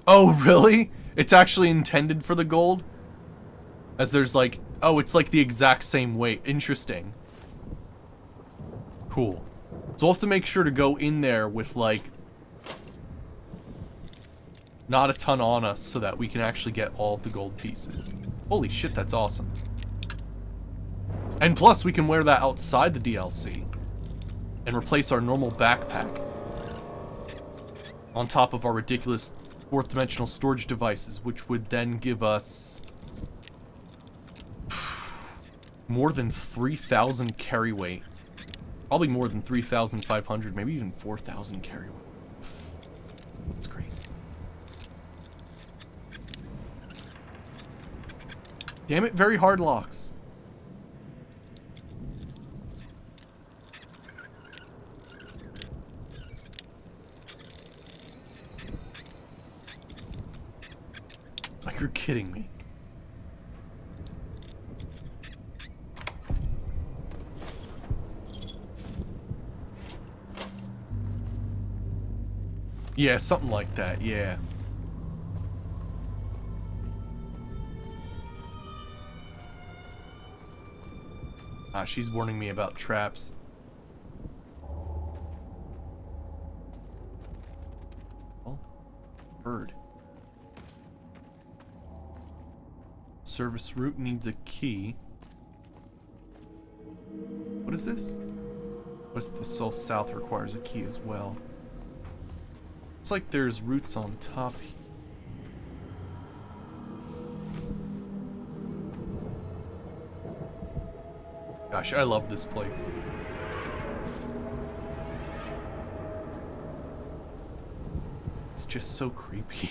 Oh, really? It's actually intended for the gold? As there's like, oh, it's like the exact same weight. Interesting. Cool. So we'll have to make sure to go in there with like not a ton on us so that we can actually get all of the gold pieces. Holy shit, that's awesome. And plus, we can wear that outside the DLC and replace our normal backpack on top of our ridiculous fourth dimensional storage devices, which would then give us more than 3,000 carry weight. Probably more than 3,500, maybe even 4,000 carry weight. It's crazy. Damn it, very hard locks. Like you're kidding me. Yeah, something like that, yeah. Ah, she's warning me about traps. Oh, bird. Service route needs a key. What is this? West to Soul South requires a key as well. Looks like there's routes on top here. Gosh, I love this place. It's just so creepy.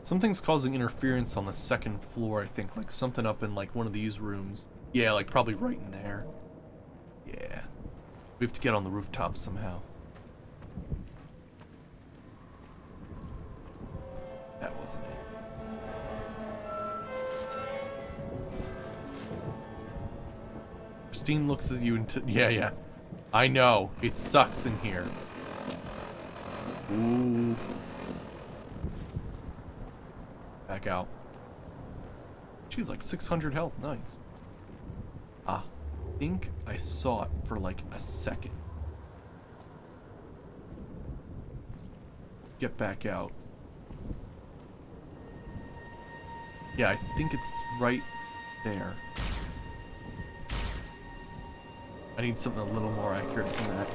Something's causing interference on the second floor, I think. Like something up in like one of these rooms. Yeah, like probably right in there. Yeah. We have to get on the rooftop somehow. That wasn't it. Christine looks at you and yeah. I know. It sucks in here. Ooh. Back out. She's like 600 health. Nice. Ah. I think I saw it for like a second. Get back out. Yeah, I think it's right there. I need something a little more accurate than that.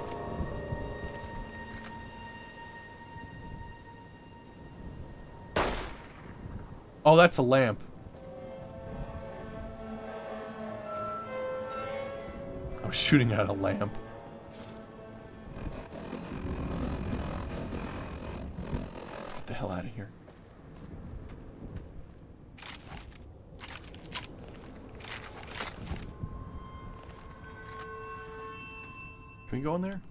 Oh, that's a lamp. I was shooting at a lamp. Let's get the hell out of here. Can we go in there?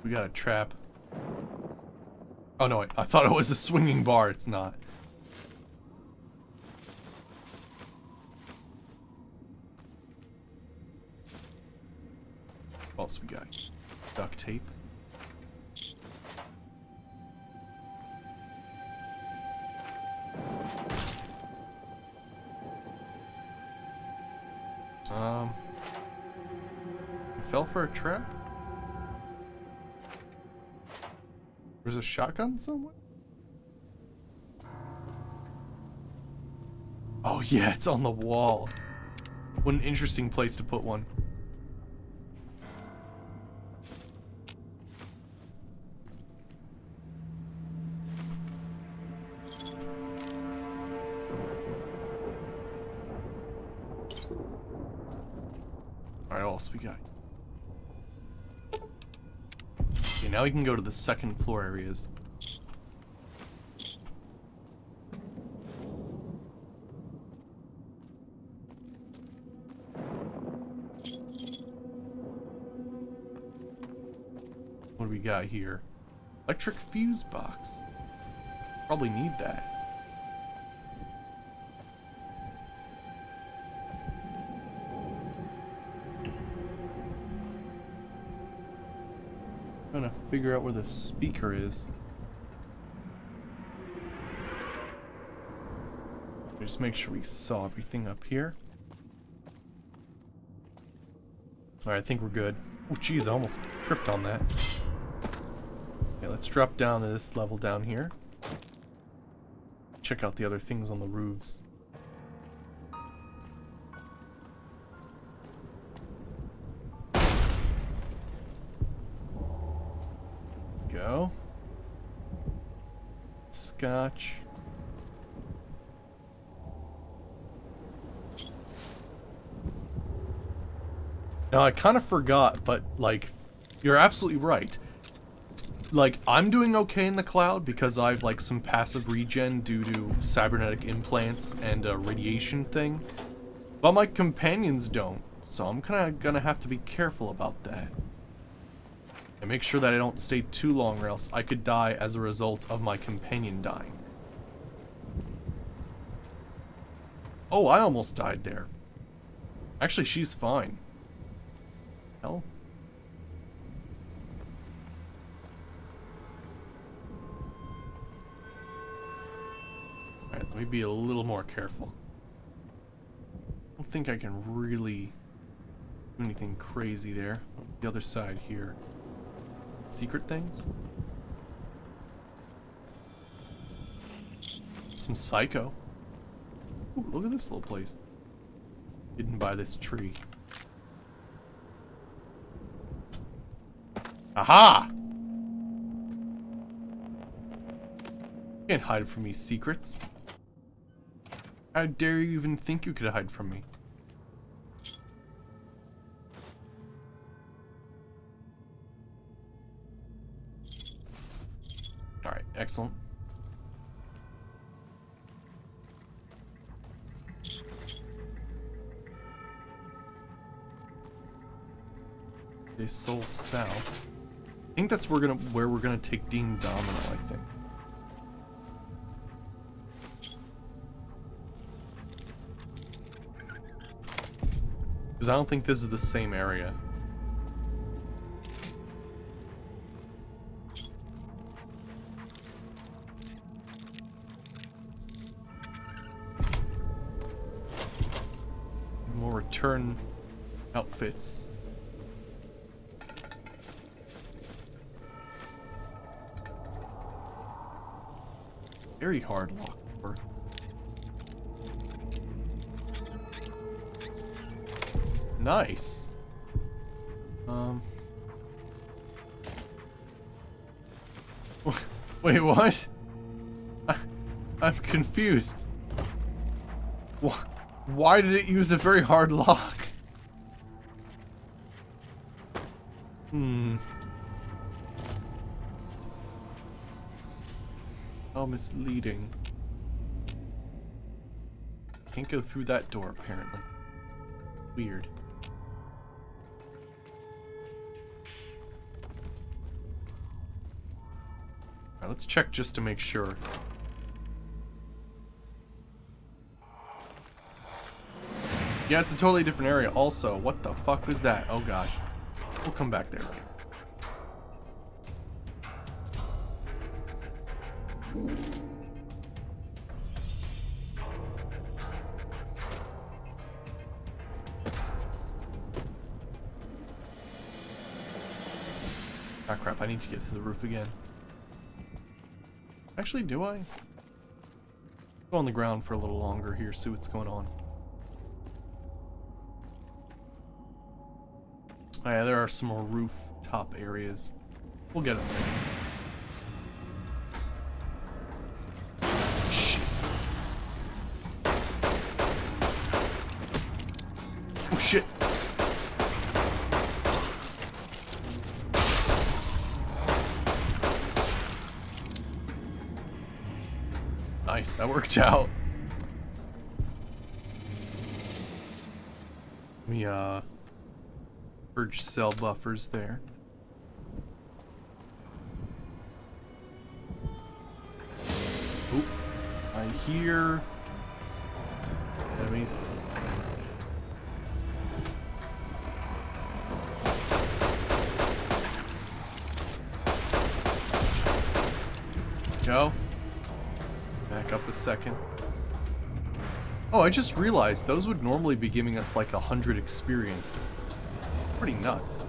We got a trap. Oh no, wait, I thought it was a swinging bar. It's not. What else we got? Duct tape. I fell for a trap? There's a shotgun somewhere? Oh yeah, it's on the wall. What an interesting place to put one. Alright, what else we got? Okay, now we can go to the second floor areas. What do we got here? Electric fuse box. Probably need that. Trying to figure out where the speaker is. Just make sure we saw everything up here. Alright, I think we're good. Oh jeez, I almost tripped on that. Okay, let's drop down to this level down here. Check out the other things on the roofs. Go. Scotch. Now I kind of forgot, but like, you're absolutely right. Like, I'm doing okay in the cloud because I've like some passive regen due to cybernetic implants and a radiation thing. But my companions don't, so I'm kind of gonna have to be careful about that. And make sure that I don't stay too long or else I could die as a result of my companion dying. Oh, I almost died there. Actually, she's fine. Hell. Alright, let me be a little more careful. I don't think I can really do anything crazy there. The other side here. Secret things? Some psycho. Ooh, look at this little place. Hidden by this tree. Aha! You can't hide from me, secrets. How dare you even think you could hide from me? Alright, excellent. They soul south. I think that's where we're gonna take Dean Domino, I think. Because I don't think this is the same area. And we'll return outfits. Very hard lock door. Nice. Wait, what? I'm confused. Why did it use a very hard lock? How misleading. Can't go through that door, apparently. Weird. Alright, let's check just to make sure. Yeah, it's a totally different area. Also, what the fuck was that? Oh gosh. We'll come back there. Ah, crap, I need to get to the roof again. Actually, do I? Go on the ground for a little longer here, see what's going on. Oh yeah, there are some more rooftop areas. We'll get them. Shit. Oh shit. Nice, that worked out. We purge cell buffers there. Oop. I hear enemies. Go. Back up a second. Oh, I just realized those would normally be giving us like 100 experience. Pretty nuts.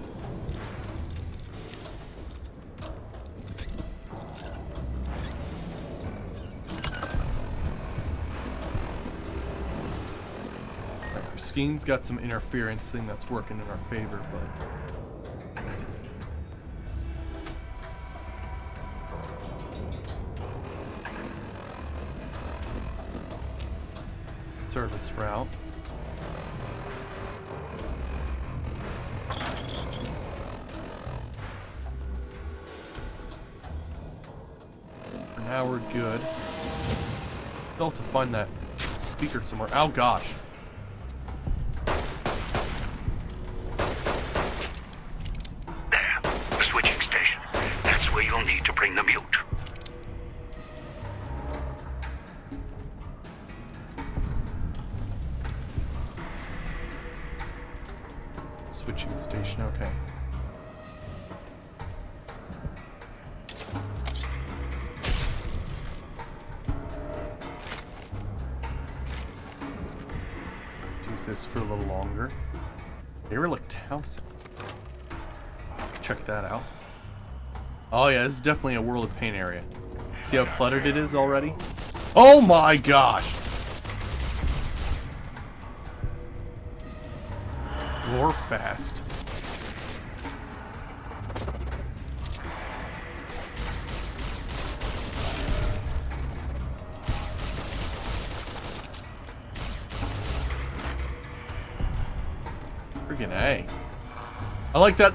Christine's got some interference thing that's working in our favor, but let's see. Service route. For now we're good. Still have to find that speaker somewhere. Oh gosh. There, the switching station. That's where you'll need to bring the mute. Switching station, okay. Use this for a little longer. Derelict house. Check that out. Oh yeah, this is definitely a World of Pain area. See how cluttered it is already? Oh my gosh! Gore fast. Friggin' A. I like that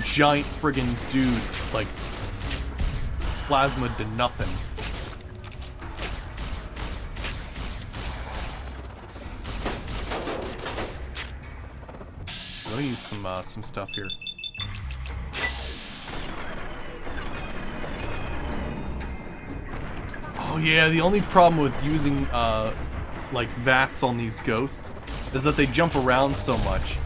giant friggin' dude, like, plasma to nothing. Let me use some stuff here. Oh yeah, the only problem with using like VATS on these ghosts is that they jump around so much.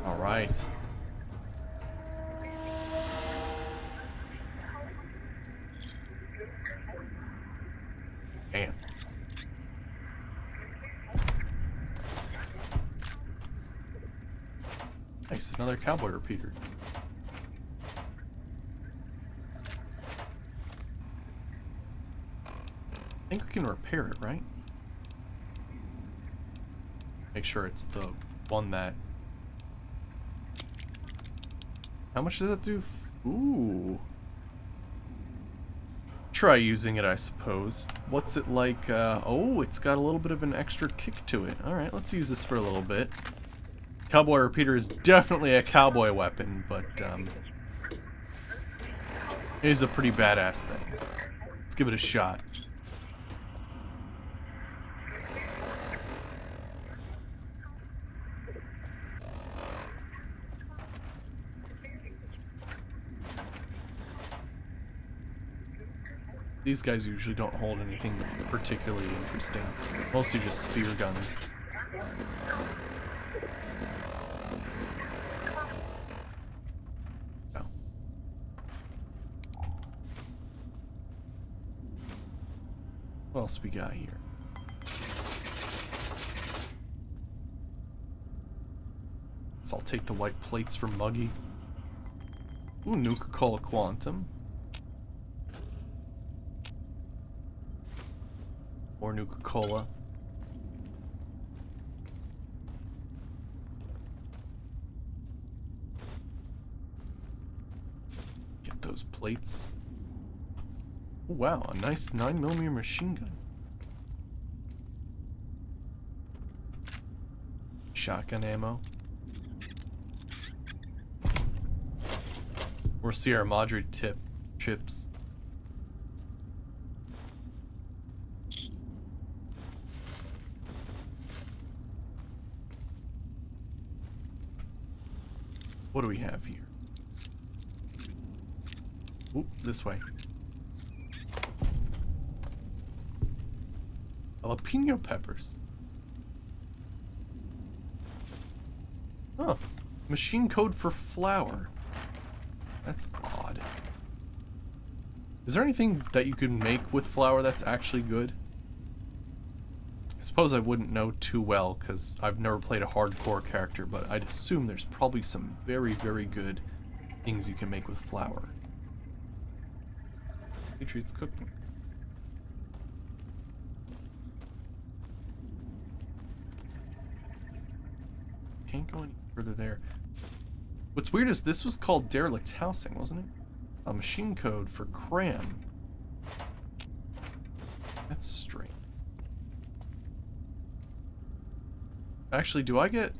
All right. Damn. Nice, another cowboy repeater. I think we can repair it, right? Make sure it's the one that... How much does that do? Ooh. Try using it, I suppose. What's it like? Oh, it's got a little bit of an extra kick to it. Alright, let's use this for a little bit. Cowboy repeater is definitely a cowboy weapon, but it is a pretty badass thing. Let's give it a shot. These guys usually don't hold anything particularly interesting. Mostly just spear guns. Oh. What else we got here? So I'll take the white plates for Muggy. Ooh, Nuka-Cola Quantum. More Nuka-Cola. Get those plates. Oh, wow, a nice 9mm machine gun. Shotgun ammo. Or Sierra Madre chips. What do we have here? Oop, this way. Jalapeno peppers. Huh. Machine code for flour. That's odd. Is there anything that you can make with flour that's actually good? I suppose I wouldn't know too well because I've never played a hardcore character, but I'd assume there's probably some very, very good things you can make with flour. Patriots cooking. Can't go any further there. What's weird is this was called derelict housing, wasn't it? A machine code for cram. That's strange. Actually, do I get...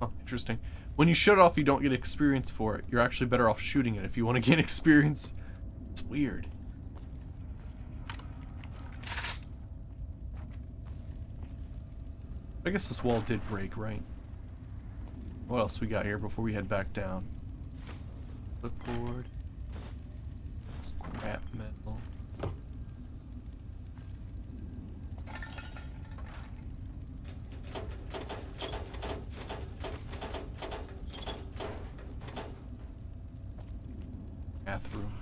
Oh, interesting. When you shut it off, you don't get experience for it. You're actually better off shooting it if you want to gain experience. It's weird. I guess this wall did break, right? What else we got here before we head back down? Clipboard. Scrap metal. Bathroom.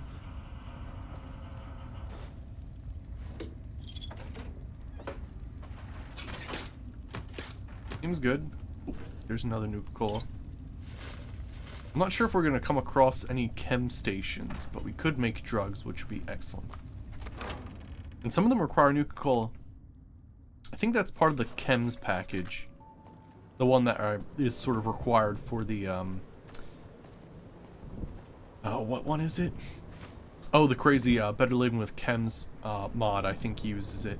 Seems good. Ooh, there's another Nuka-Cola. I'm not sure if we're going to come across any chem stations, but we could make drugs, which would be excellent. And some of them require Nuka-Cola. I think that's part of the chems package. The one that is sort of required for the, oh, what one is it? Oh, the crazy Better Living with Chems mod, I think, uses it.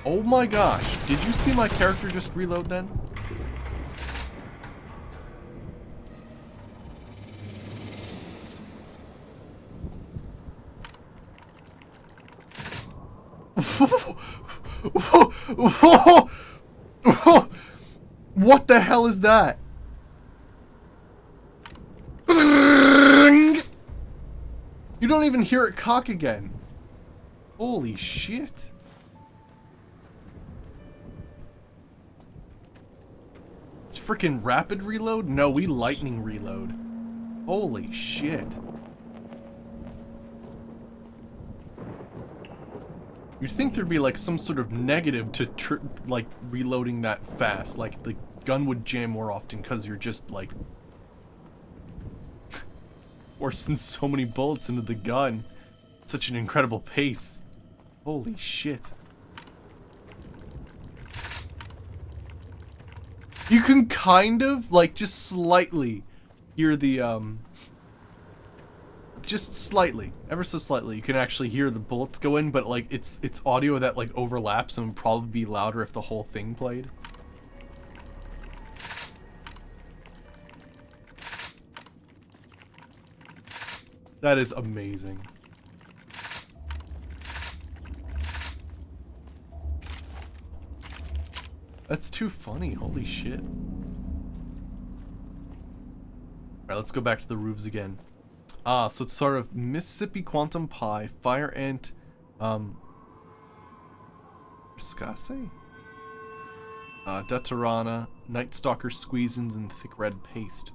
Oh my gosh, did you see my character just reload then? What the hell is that? You don't even hear it cock again. Holy shit. It's freaking rapid reload? No, we lightning reload. Holy shit. You'd think there'd be like some sort of negative to like reloading that fast. Like the gun would jam more often because you're just like forcing so many bullets into the gun. It's such an incredible pace. Holy shit. You can kind of, like, just slightly hear the, just slightly, ever so slightly, you can actually hear the bullets go in, but, like, it's audio that, like, overlaps and would probably be louder if the whole thing played. That is amazing. That's too funny. Holy shit. Alright, let's go back to the roofs again. So it's sort of Mississippi Quantum Pie, Fire Ant, Friscasse? Datarana, Night Stalker Squeezins, and Thick Red Paste.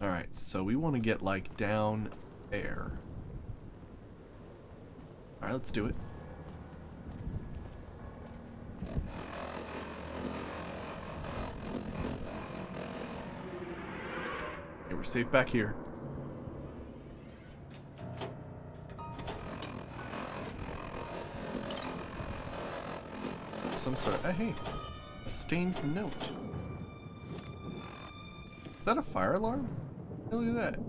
Alright, so we want to get, like, down there. Alright, let's do it. Okay, we're safe back here. Some sort of... hey, a stained note. Is that a fire alarm? Hey, look at that.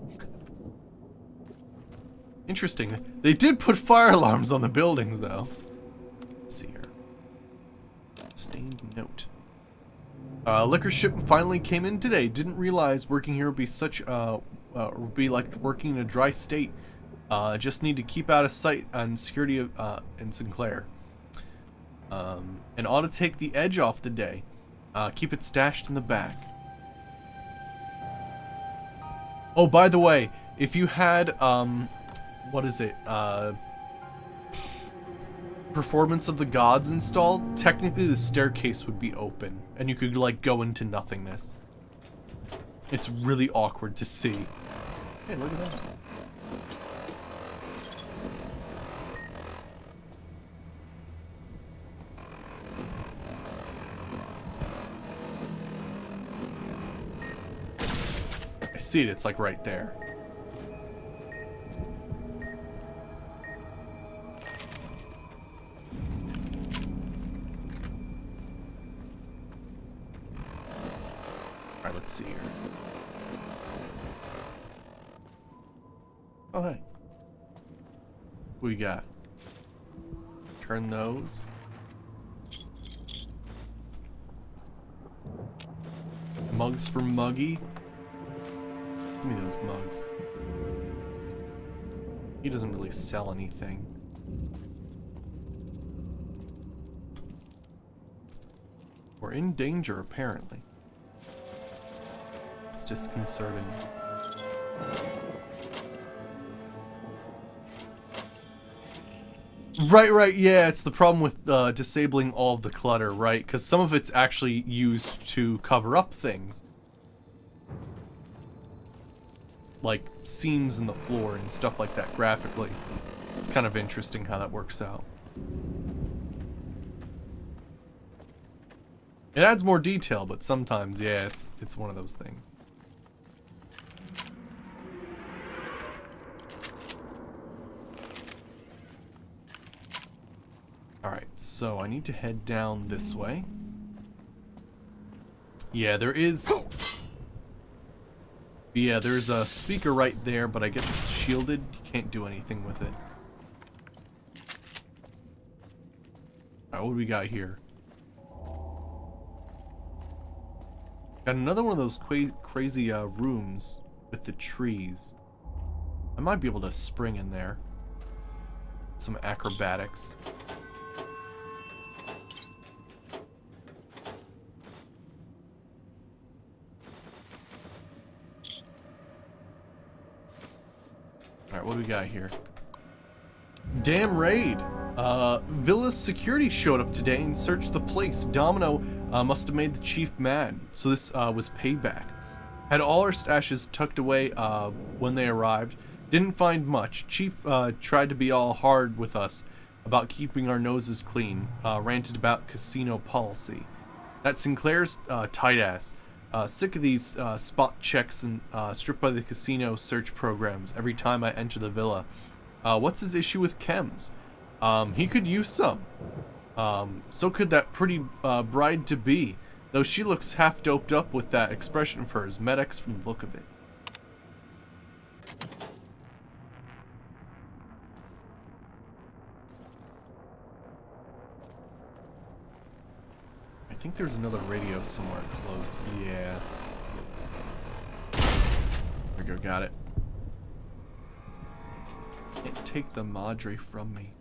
Interesting. They did put fire alarms on the buildings, though. Let's see here. Stained note. Liquor shipment finally came in today. Didn't realize working here would be such would be like working in a dry state. Just need to keep out of sight on security in Sinclair. And ought to take the edge off the day. Keep it stashed in the back. Oh, by the way, if you had what is it? Performance of the Gods installed, technically the staircase would be open and you could like go into nothingness. It's really awkward to see. Hey, look at that. I see it, it's like right there. Alright, let's see here. Oh, hey. What we got? Turn those. Mugs for Muggy. Give me those mugs. He doesn't really sell anything. We're in danger, apparently. It's disconcerting. Right, yeah, it's the problem with disabling all of the clutter, right? Because some of it's actually used to cover up things. Like seams in the floor and stuff like that graphically. It's kind of interesting how that works out. It adds more detail, but sometimes, yeah, it's one of those things. Alright, so I need to head down this way. Yeah, there is... yeah, there's a speaker right there, but I guess it's shielded. You can't do anything with it. Alright, what do we got here? Got another one of those crazy rooms with the trees. I might be able to spring in there. Some acrobatics. Alright, what do we got here? Damn raid! Villa's security showed up today and searched the place. Domino must have made the chief mad, so this was payback. Had all our stashes tucked away when they arrived. Didn't find much. Chief tried to be all hard with us about keeping our noses clean. Ranted about casino policy. That Sinclair's tight ass. Sick of these spot checks and stripped by the casino search programs every time I enter the villa. What's his issue with chems? He could use some. So could that pretty bride-to-be, though she looks half doped up with that expression of hers. Med-X from the look of it. I think there's another radio somewhere close. Yeah. There we go, got it. Can't take the Madre from me.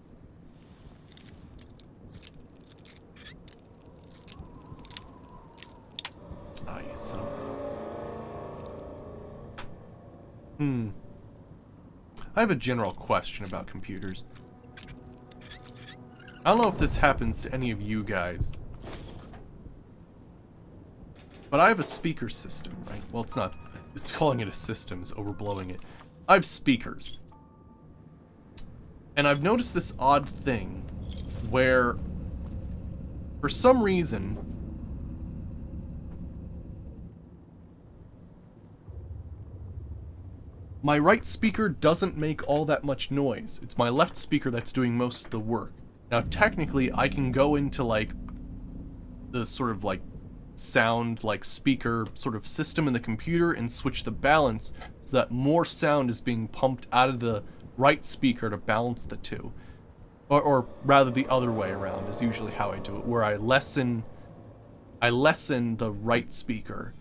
Ah, you son of a... I have a general question about computers. I don't know if this happens to any of you guys. But I have a speaker system, right? Well, it's not... It's calling it a system is overblowing it. I have speakers. And I've noticed this odd thing where, for some reason, my right speaker doesn't make all that much noise. It's my left speaker that's doing most of the work. Now, technically, I can go into, like, the sort of, like, sound, like, speaker sort of system in the computer and switch the balance so that more sound is being pumped out of the right speaker to balance the two. Or rather, the other way around is usually how I do it, where I lessen the right speaker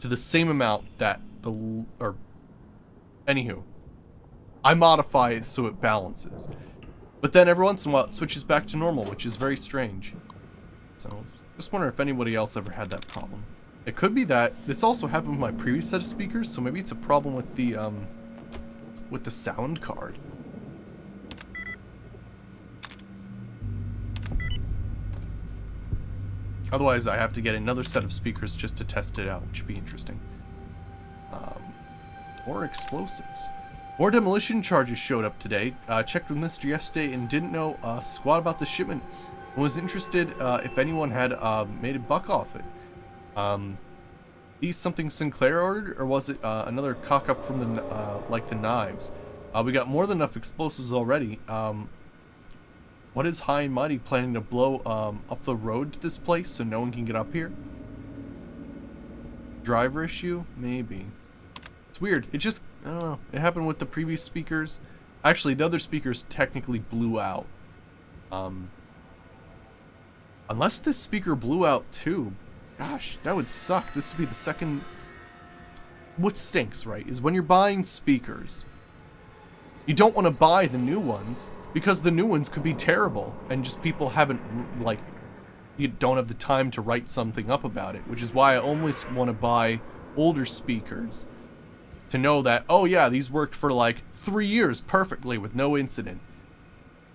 to the same amount that anywho, I modify it so it balances. But then every once in a while it switches back to normal, which is very strange. So, just wondering if anybody else ever had that problem. It could be that this also happened with my previous set of speakers, so maybe it's a problem with the sound card. Otherwise, I have to get another set of speakers just to test it out, which would be interesting. More explosives. More demolition charges showed up today. Checked with Mr. yesterday and didn't know squat about the shipment. And was interested if anyone had made a buck off it. These something Sinclair ordered, or was it another cock up from the like the knives? We got more than enough explosives already. What is High and Mighty planning to blow up the road to this place so no one can get up here? Driver issue? Maybe. It's weird. It just, I don't know. It happened with the previous speakers. Actually, the other speakers technically blew out. Unless this speaker blew out too. Gosh, that would suck. This would be the second... What stinks, right, is when you're buying speakers, you don't want to buy the new ones because the new ones could be terrible and just people haven't, like, you don't have the time to write something up about it, which is why I almost want to buy older speakers to know that, oh yeah, these worked for like 3 years perfectly with no incident.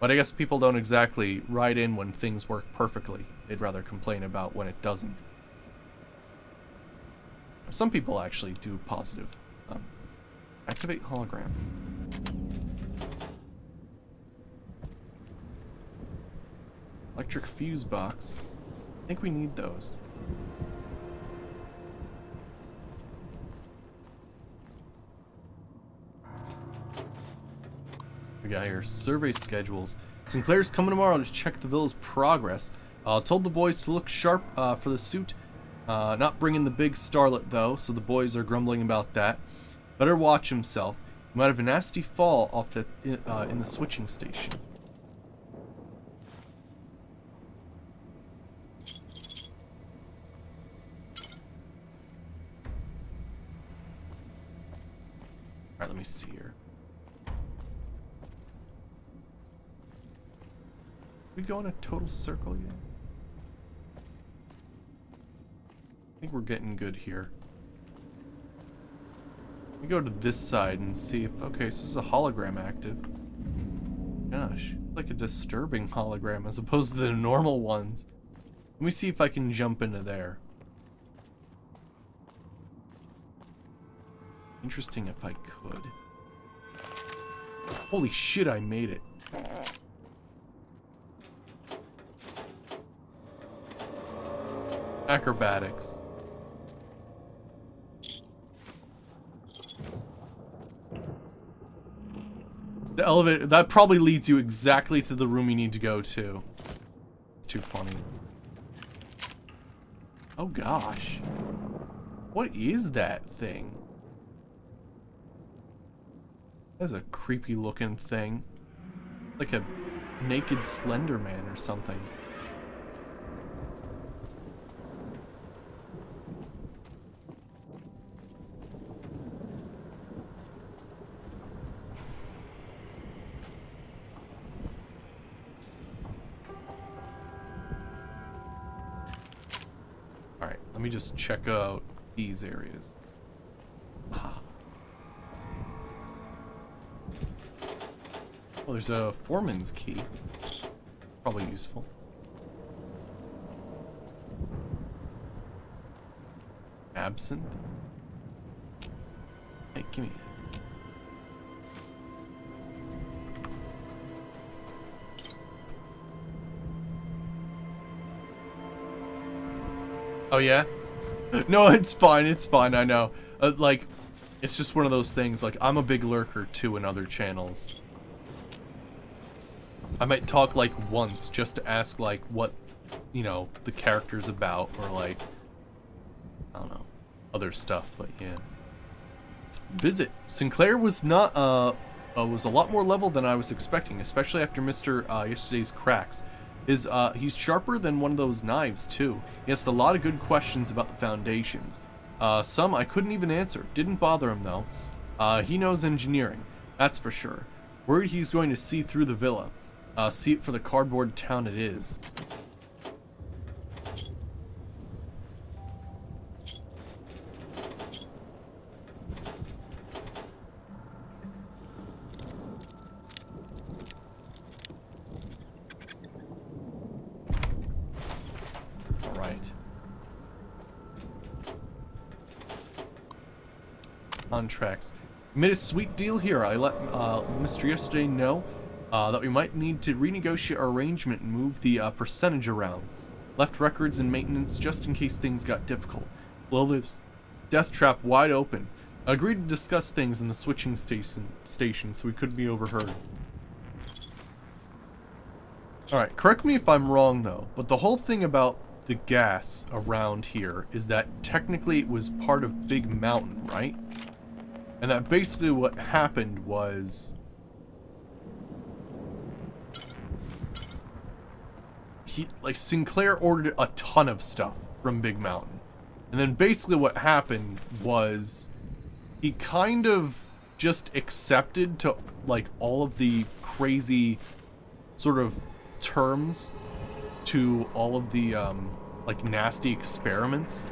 But I guess people don't exactly write in when things work perfectly. They'd rather complain about when it doesn't. Some people actually do positive. Activate hologram. Electric fuse box. I think we need those. We got here survey schedules. Sinclair's coming tomorrow to check the villa's progress. Told the boys to look sharp for the suit. Not bringing the big starlet though, so the boys are grumbling about that. Better watch himself. He might have a nasty fall off the in the switching station. Alright, let me see here. We go in a total circle yet? I think we're getting good here. We go to this side and see if... Okay, so this is a hologram active. Gosh, like a disturbing hologram as opposed to the normal ones. Let me see if I can jump into there. Interesting if I could. Holy shit, I made it. Acrobatics. The elevator, that probably leads you exactly to the room you need to go to. It's too funny. Oh gosh. What is that thing? That's a creepy looking thing. Like a naked Slender Man or something. let me just check out these areas. Ah. Well, there's a foreman's key. Probably useful. Absinthe. Hey, give me. Oh yeah? No, it's fine, I know. Like, it's just one of those things, like, I'm a big lurker too in other channels. I might talk, like, once just to ask, like, what, you know, the character's about, or, like, I don't know, other stuff, but yeah. Visit. Sinclair was not, was a lot more level than I was expecting, especially after yesterday's cracks. He's sharper than one of those knives, too. He asked a lot of good questions about the foundations. Some I couldn't even answer. Didn't bother him, though. He knows engineering, that's for sure. Worried he's going to see through the villa. See it for the cardboard town it is. Contracts. Made a sweet deal here. I let Mr. Yesterday know that we might need to renegotiate our arrangement and move the percentage around. Left records and maintenance just in case things got difficult. Lives death trap wide open. I agreed to discuss things in the switching station so we couldn't be overheard. Alright, correct me if I'm wrong though, but the whole thing about the gas around here is that technically it was part of Big Mountain, right? And that basically what happened was Sinclair ordered a ton of stuff from Big Mountain. And then basically what happened was he kind of just accepted to like all of the crazy sort of terms to all of the like nasty experiments,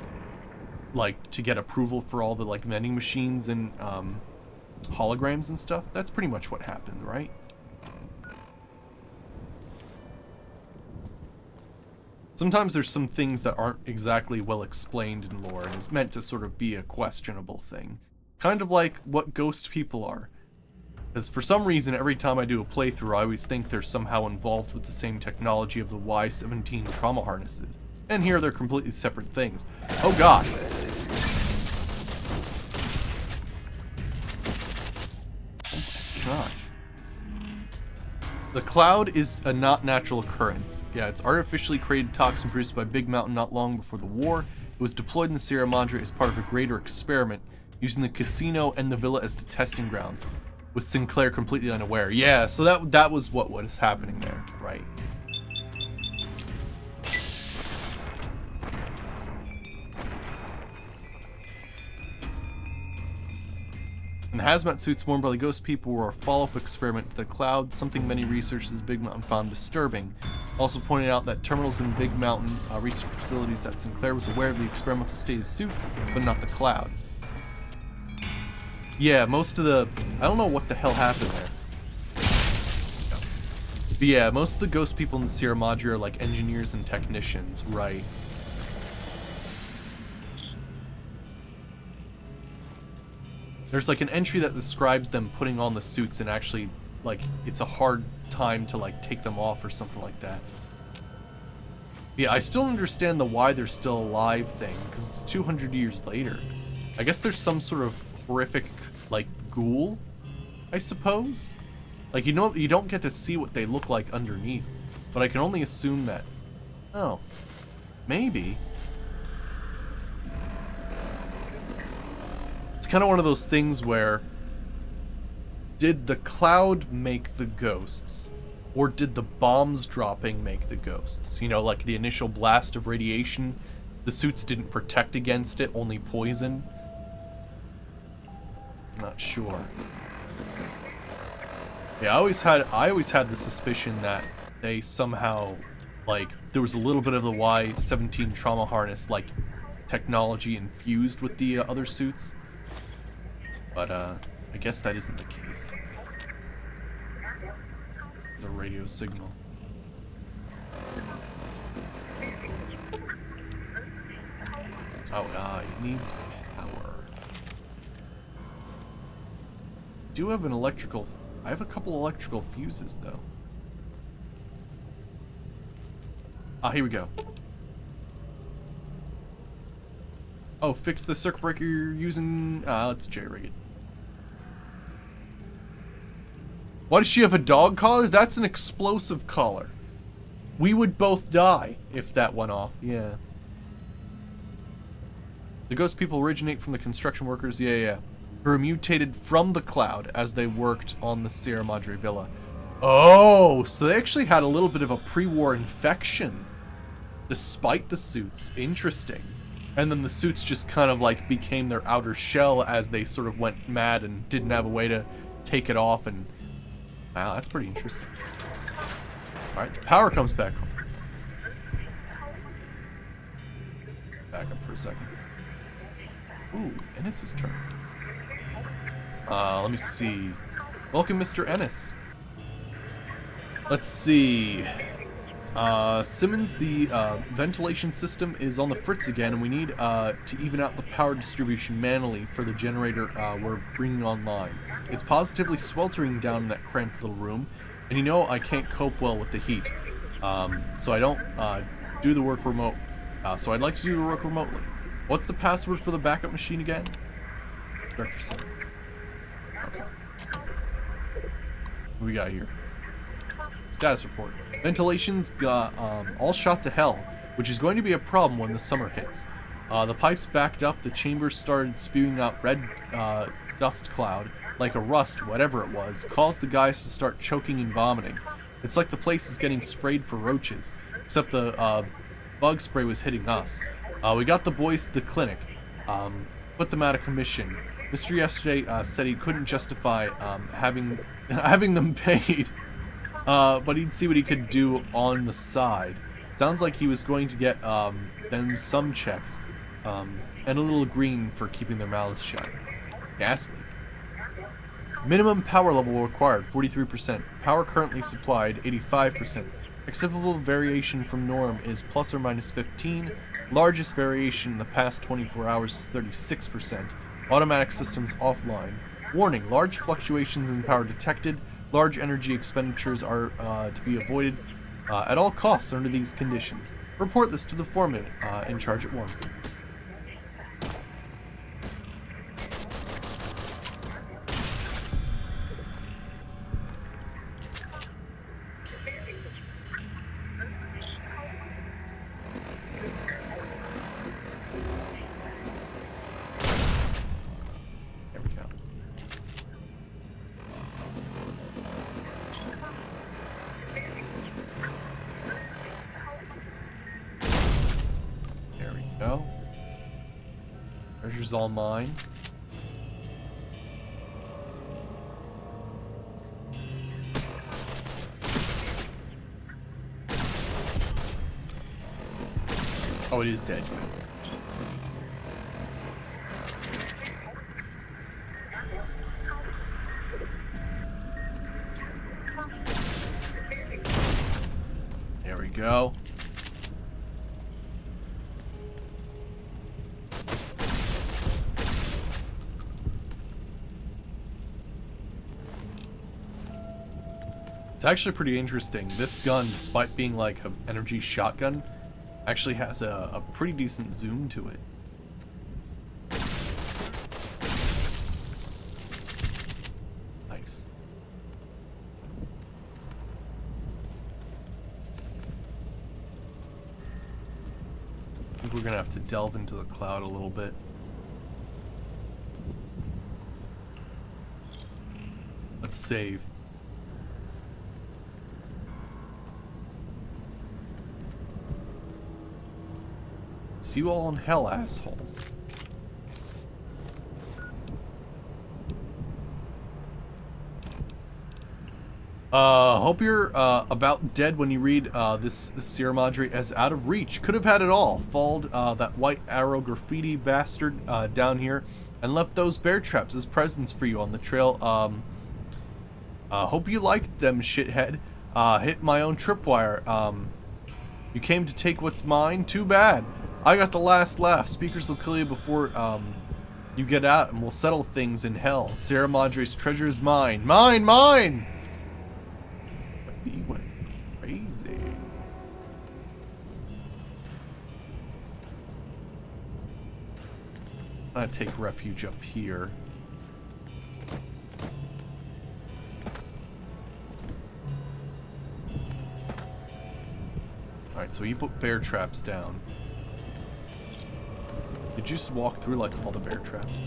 like to get approval for all the like vending machines and holograms and stuff. That's pretty much what happened, right? Sometimes there's some things that aren't exactly well explained in lore and is meant to sort of be a questionable thing. Kind of like what ghost people are. Because for some reason, every time I do a playthrough, I always think they're somehow involved with the same technology of the Y-17 trauma harnesses. And here they're completely separate things. Oh god! Oh my gosh. The cloud is a not natural occurrence. Yeah, it's artificially created toxin produced by Big Mountain not long before the war. It was deployed in the Sierra Madre as part of a greater experiment, using the casino and the villa as the testing grounds, with Sinclair completely unaware. Yeah, so that was what was happening there, right? And the hazmat suits worn by the ghost people were a follow-up experiment to the cloud, something many researchers at Big Mountain found disturbing. Also pointed out that terminals in Big Mountain research facilities that Sinclair was aware of the experimental state of suits, but not the cloud. Yeah, most of the... I don't know what the hell happened there. But yeah, most of the ghost people in the Sierra Madre are like engineers and technicians, right? There's like an entry that describes them putting on the suits and actually, like, it's a hard time to like take them off or something like that. Yeah, I still don't understand the why they're still alive thing, because it's 200 years later. I guess there's some sort of horrific, like, ghoul, I suppose? Like, you know, you don't get to see what they look like underneath, but I can only assume that... Oh. Maybe. It's kind of one of those things where... Did the cloud make the ghosts? Or did the bombs dropping make the ghosts? You know, like the initial blast of radiation, the suits didn't protect against it, only poison. Not sure. Yeah, I always had the suspicion that they somehow, like, there was a little bit of the Y-17 trauma harness, like, technology infused with the other suits. But I guess that isn't the case. The radio signal. Oh, it needs power. Do have an electrical... I have a couple electrical fuses, though. Ah, here we go. Oh, fix the circuit breaker you're using... let's J-rig it. Why does she have a dog collar? That's an explosive collar. We would both die if that went off. Yeah. The ghost people originate from the construction workers. Yeah. Who were mutated from the cloud as they worked on the Sierra Madre Villa. Oh, so they actually had a little bit of a pre-war infection. Despite the suits. Interesting. And then the suits just kind of like became their outer shell as they sort of went mad and didn't have a way to take it off. And wow, that's pretty interesting. Alright, the power comes back on. Back up for a second. Ooh, Ennis's turn. Let me see. Welcome, Mr. Ennis. Let's see. Simmons, the ventilation system is on the fritz again, and we need to even out the power distribution manually for the generator we're bringing online. It's positively sweltering down in that cramped little room, and you know I can't cope well with the heat. So I don't do the work remote. So I'd like to do the work remotely. What's the password for the backup machine again? Director Simmons. Okay. What we got here? Status report. Ventilation's got all shot to hell, which is going to be a problem when the summer hits. The pipes backed up, the chambers started spewing out red dust cloud, like a rust, whatever it was, caused the guys to start choking and vomiting. It's like the place is getting sprayed for roaches, except the bug spray was hitting us. We got the boys to the clinic, put them out of commission. Mr. Yesterday said he couldn't justify having them paid. But he'd see what he could do on the side. Sounds like he was going to get them some checks, and a little green for keeping their mouths shut. Gas leak. Minimum power level required, 43%. Power currently supplied, 85%. Acceptable variation from norm is plus or minus 15. Largest variation in the past 24 hours is 36%. Automatic systems offline. Warning, large fluctuations in power detected. Large energy expenditures are to be avoided at all costs under these conditions. Report this to the foreman in charge at once. There we go. Go. Treasure's all mine. Oh, it is dead. There we go. It's actually pretty interesting. This gun, despite being like an energy shotgun, actually has a pretty decent zoom to it. Nice. I think we're gonna have to delve into the cloud a little bit. Let's save. See you all in hell, assholes. Hope you're about dead when you read this Sierra Madre as out of reach. Could have had it all. Followed that white arrow graffiti bastard down here and left those bear traps as presents for you on the trail. Hope you liked them, shithead. Hit my own tripwire. You came to take what's mine? Too bad. I got the last laugh. Speakers will kill you before you get out, and we'll settle things in hell. Sierra Madre's treasure is mine. Mine! Mine! He went crazy. I'm gonna take refuge up here. Alright, so you put bear traps down. Did you just walk through like all the bear traps? I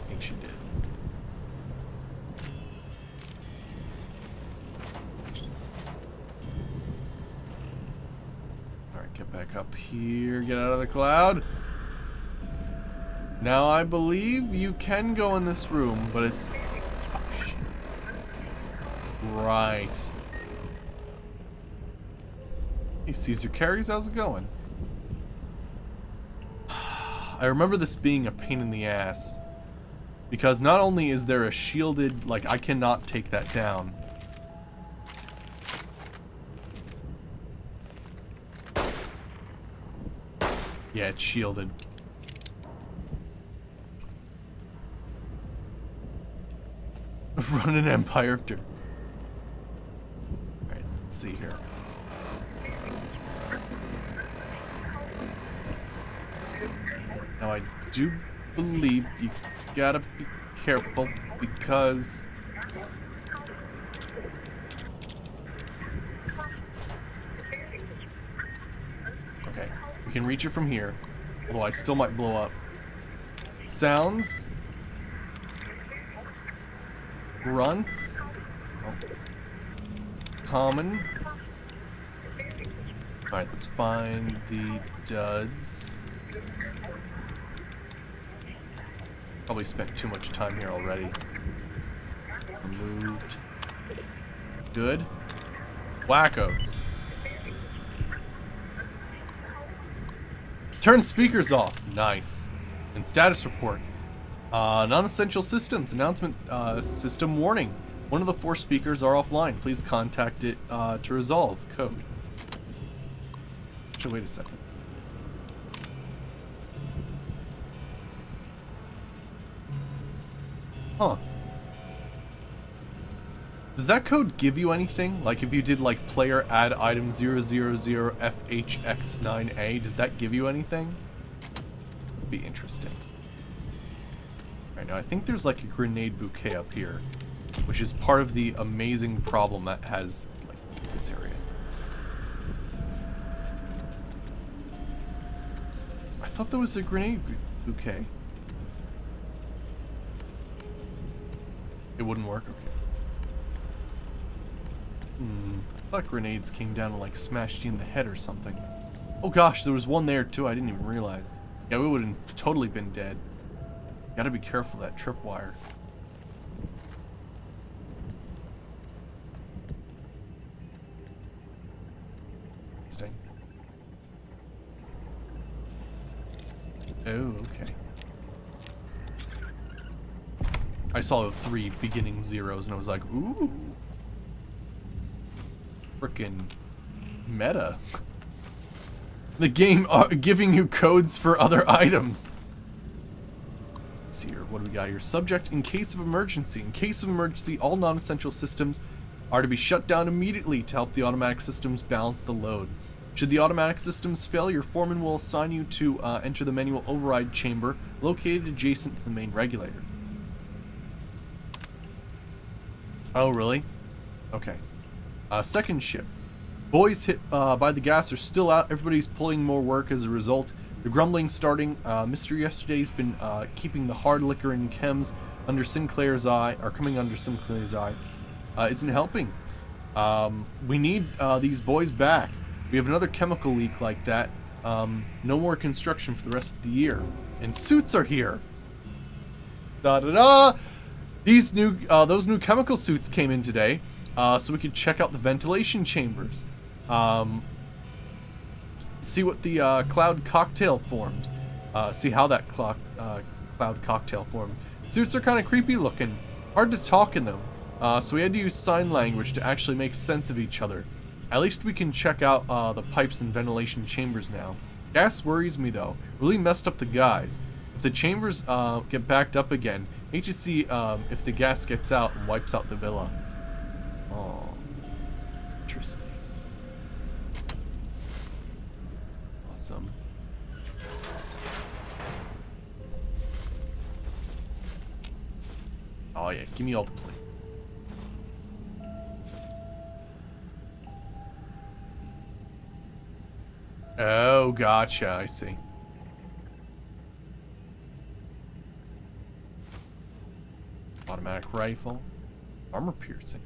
think she did. Alright, get back up here, get out of the cloud. Now I believe you can go in this room, but it's... Oh, shit. Right. Hey, Caesar Carries, how's it going? I remember this being a pain in the ass. Because not only is there a shielded... Like, I cannot take that down. Yeah, it's shielded. Run an empire after. Alright, let's see here. Now I do believe you gotta be careful because... Okay, we can reach it from here. Although I still might blow up. Sounds. Grunts. Oh. Common. Alright, let's find the duds. Probably spent too much time here already. Removed. Good. Wackos. Turn speakers off. Nice. And status report. Non-essential systems. Announcement system warning. One of the 4 speakers are offline. Please contact it to resolve. Code. Actually, wait a second. Huh. Does that code give you anything? Like if you did like player add item 000FHX9A, does that give you anything? Would be interesting. Right now, I think there's like a grenade bouquet up here, which is part of the amazing problem that has like this area. I thought there was a grenade bouquet. It wouldn't work? Okay. I thought grenades came down and like smashed you in the head or something. Oh gosh, there was one there too, I didn't even realize. Yeah, we would have totally been dead. Gotta be careful of that tripwire. Stay. Oh, okay. I saw the 3 beginning zeros and I was like, ooh. Frickin' meta. The game giving you codes for other items. Let's see here, what do we got here? Subject, in case of emergency. In case of emergency, all non-essential systems are to be shut down immediately to help the automatic systems balance the load. Should the automatic systems fail, your foreman will assign you to enter the manual override chamber located adjacent to the main regulator. Oh, really? Okay. Second shifts. Boys hit by the gas are still out. Everybody's pulling more work as a result. The grumbling starting. Mr. Yesterday's been keeping the hard liquor and chems under Sinclair's eye, or coming under Sinclair's eye. Isn't helping. We need these boys back. We have another chemical leak like that. No more construction for the rest of the year. And suits are here. Da da da! These new, those new chemical suits came in today. so we could check out the ventilation chambers. See what the cloud cocktail formed. See how that cloud cocktail formed. Suits are kind of creepy looking. Hard to talk in them. So we had to use sign language to actually make sense of each other. At least we can check out the pipes and ventilation chambers now. Gas worries me though. Really messed up the guys. If the chambers get backed up again, hate to see if the gas gets out and wipes out the villa. Oh, interesting. Awesome. Oh yeah, give me all the plate. Oh, gotcha, I see. Automatic rifle. Armor piercing.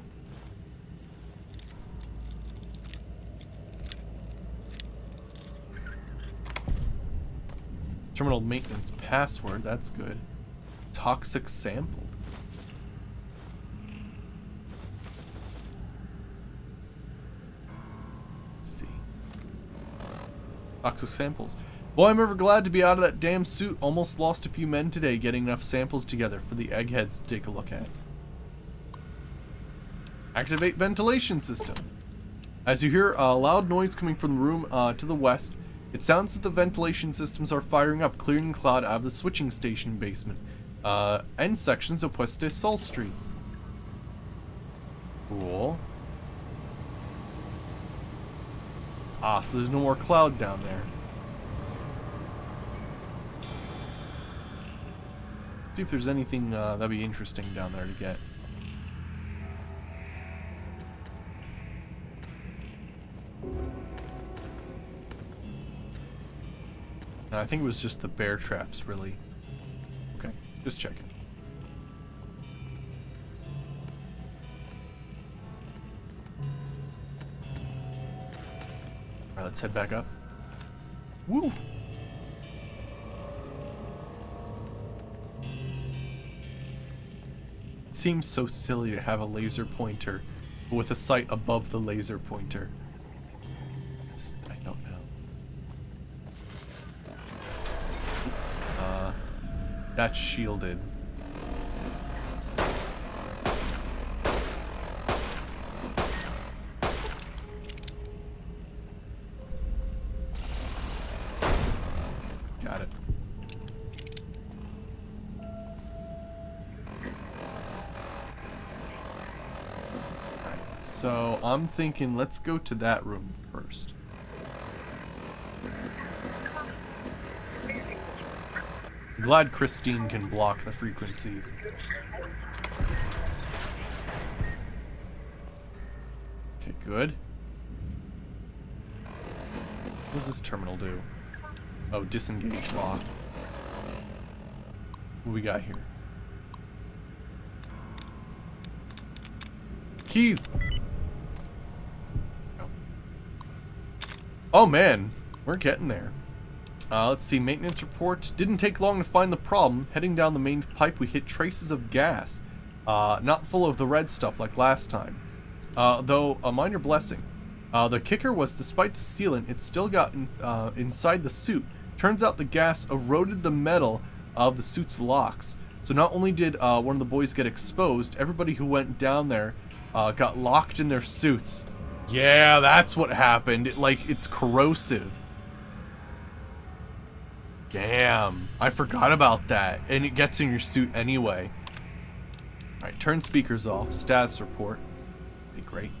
Terminal maintenance password, that's good. Toxic samples. Let's see. Toxic samples. Boy, I'm ever glad to be out of that damn suit. Almost lost a few men today getting enough samples together for the eggheads to take a look at. Activate ventilation system. As you hear a loud noise coming from the room to the west, it sounds that the ventilation systems are firing up, clearing the cloud out of the switching station basement and sections of West de Sol streets. Cool. Ah, so there's no more cloud down there. See if there's anything that'd be interesting down there to get. I think it was just the bear traps, really. Okay, just checking. Alright, let's head back up. Woo! It seems so silly to have a laser pointer with a sight above the laser pointer. I don't know. That's shielded. Got it. Alright, so I'm thinking let's go to that room first. I'm glad Christine can block the frequencies. Okay, good. What does this terminal do? Oh, disengage lock. What we got here? Keys! Oh man, we're getting there. Let's see, maintenance report. Didn't take long to find the problem. Heading down the main pipe, we hit traces of gas. Not full of the red stuff like last time. Though a minor blessing. The kicker was, despite the sealant, it still got inside the suit. Turns out the gas eroded the metal of the suit's locks. So not only did one of the boys get exposed, everybody who went down there got locked in their suits. Yeah, that's what happened. It's corrosive. Damn, I forgot about that. And it gets in your suit anyway. Alright, turn speakers off. Status report. Be great.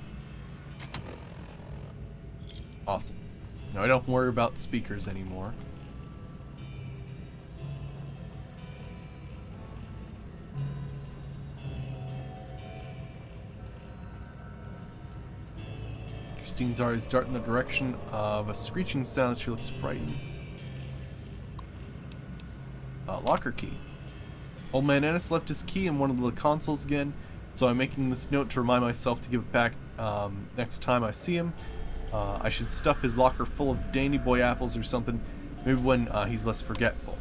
Awesome. Now I don't have to worry about speakers anymore. Christine's always darting in the direction of a screeching sound. She looks frightened. Locker key. Old man Ennis left his key in one of the consoles again, so I'm making this note to remind myself to give it back next time I see him. I should stuff his locker full of Dandy Boy apples or something, maybe when he's less forgetful.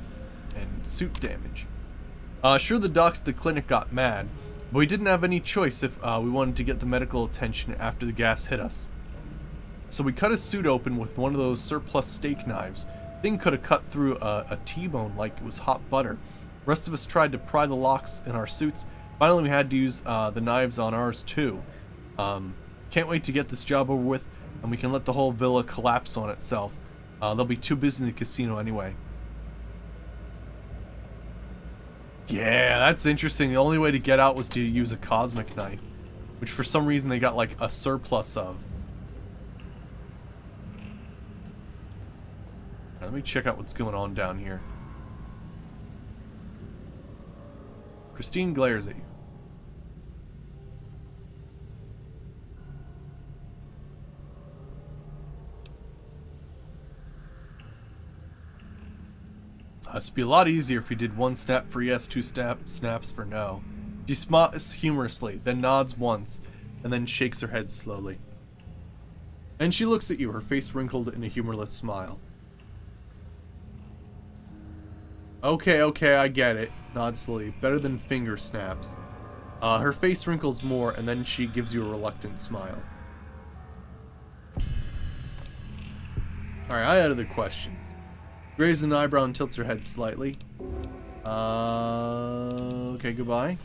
And suit damage. Sure, the docs at the clinic got mad, But we didn't have any choice if we wanted to get the medical attention after the gas hit us. So we cut his suit open with one of those surplus steak knives. Thing could have cut through a T-bone like it was hot butter. The rest of us tried to pry the locks in our suits. Finally, we had to use the knives on ours too. Can't wait to get this job over with, and we can let the whole villa collapse on itself. They'll be too busy in the casino anyway. Yeah, that's interesting. The only way to get out was to use a cosmic knife, which for some reason they got like a surplus of. Let me check out what's going on down here. Christine glares at you. This would be a lot easier if you did one snap for yes, two snaps for no. She smiles humorously, then nods once, and then shakes her head slowly. And she looks at you, her face wrinkled in a humorless smile. Okay, I get it. Nods slowly. Better than finger snaps. Her face wrinkles more, and then she gives you a reluctant smile. Alright, I had other questions. Raises an eyebrow and tilts her head slightly. Okay, goodbye.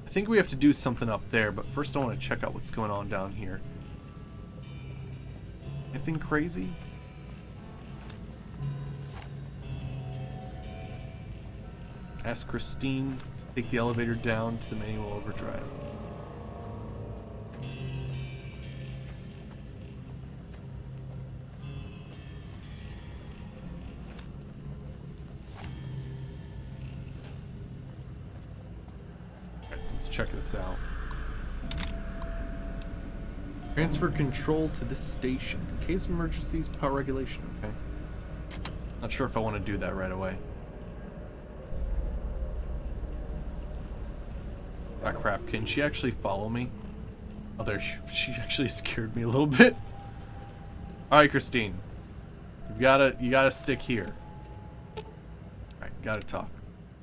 I think we have to do something up there, but first I want to check out what's going on down here. Anything crazy? Ask Christine to take the elevator down to the manual overdrive. Let's check this out. Transfer control to this station. In case of emergencies, power regulation. Okay. Not sure if I want to do that right away. Ah, crap. Can she actually follow me? Oh, there. She actually scared me a little bit. Alright, Christine. You gotta stick here. Alright, gotta talk.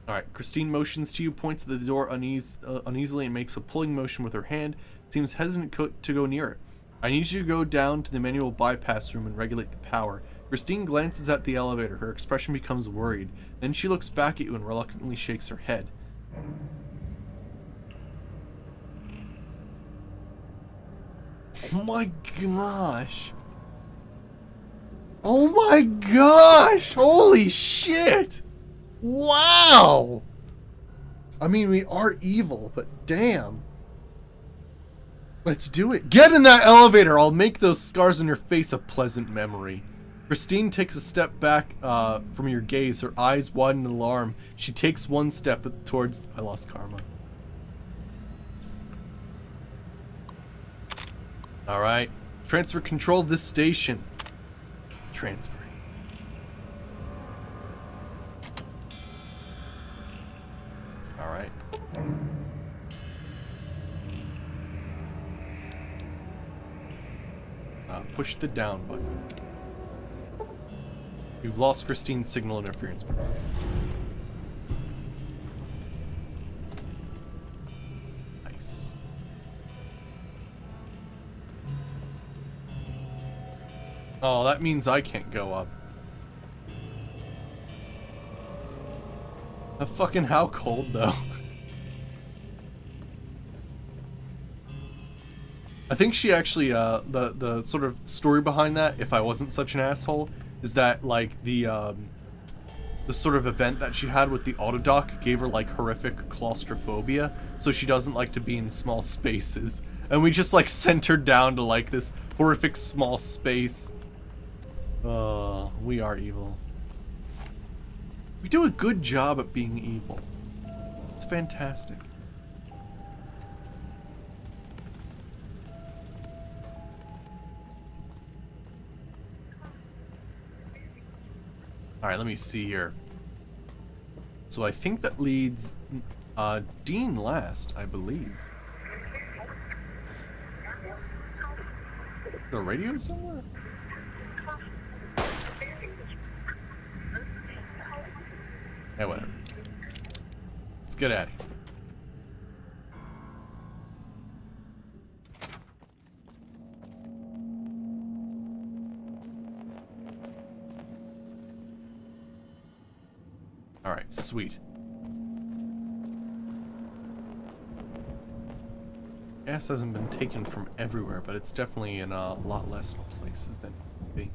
Alright, Christine motions to you, points at the door uneasily, and makes a pulling motion with her hand. Seems hesitant to go near it. I need you to go down to the manual bypass room and regulate the power. Christine glances at the elevator. Her expression becomes worried. Then she looks back at you and reluctantly shakes her head. Oh my gosh. Oh my gosh! Holy shit! Wow! I mean, we are evil, but damn. Let's do it. Get in that elevator! I'll make those scars on your face a pleasant memory. Christine takes a step back from your gaze. Her eyes widen in alarm. She takes one step towards... I lost karma. Alright. Transfer control of this station. Transferring. Alright. Push the down button. You've lost Christine's signal interference. Nice. Oh, that means I can't go up. Fucking how cold though. I think she actually, the sort of story behind that, if I wasn't such an asshole, is that, like, the sort of event that she had with the autodoc gave her, like, horrific claustrophobia, so she doesn't like to be in small spaces. And we just, like, sent her down to, like, this horrific small space. We are evil. We do a good job at being evil. It's fantastic. Alright, let me see here. So I think that leads Dean last, I believe. Is there a radio somewhere? Yeah, whatever. Let's get at it. Alright, sweet. Gas hasn't been taken from everywhere, but it's definitely in a lot less places than it would be.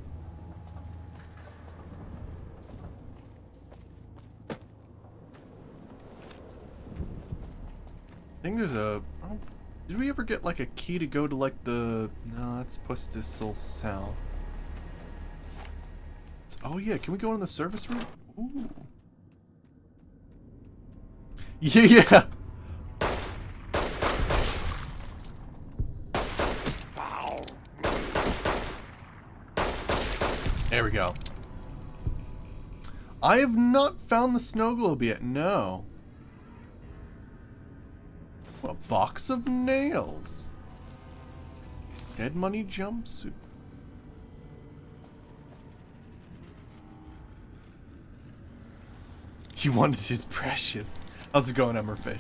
I think there's a... Oh, did we ever get like a key to go to like the... No, that's supposed to still south. Oh yeah, can we go on the service route? Ooh. Yeah! There we go. I have not found the snow globe yet, no. A box of nails. Dead money jumpsuit. He wanted his precious. How's it going, Emmerfish?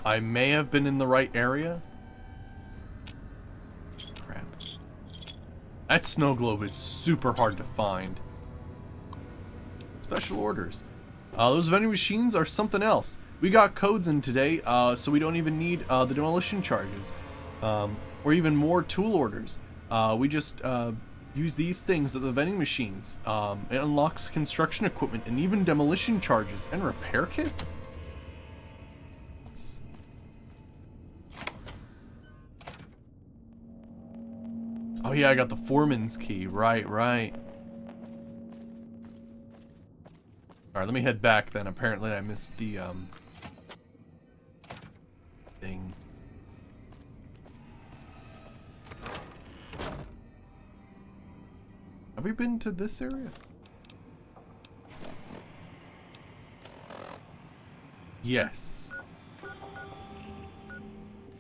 I may have been in the right area. Crap. That snow globe is super hard to find. Special orders. Those vending machines are something else. We got codes in today, so we don't even need the demolition charges. Or even more tool orders. We just use these things at the vending machines. It unlocks construction equipment and even demolition charges and repair kits. Oh yeah, I got the foreman's key. Right, right. Alright, let me head back then. Apparently I missed the thing. Have we been to this area? Yes.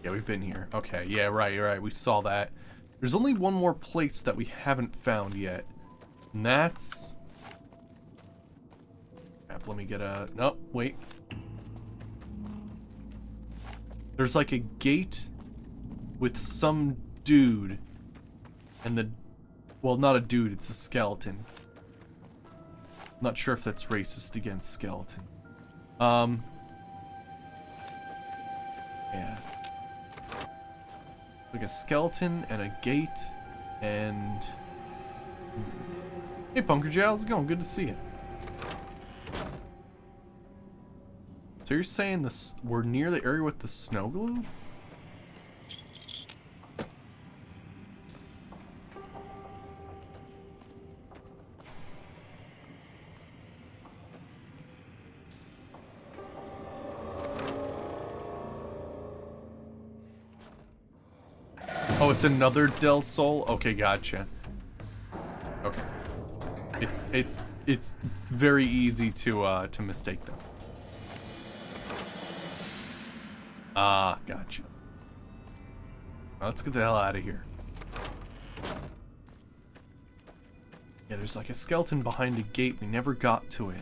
Yeah, we've been here. Okay, yeah, right, right. We saw that. There's only one more place that we haven't found yet. And that's... Let me get a... No, wait. There's like a gate with some dude. And the... Well, not a dude, it's a skeleton. Not sure if that's racist against skeleton. Yeah. Like a skeleton and a gate and... Hey, Punker J, how's it going? Good to see you. So you're saying this we're near the area with the snow globe? Oh, it's another Del Sol? Okay, gotcha. Okay. It's very easy to mistake them. Ah, gotcha. Well, let's get the hell out of here. Yeah, there's like a skeleton behind a gate. We never got to it.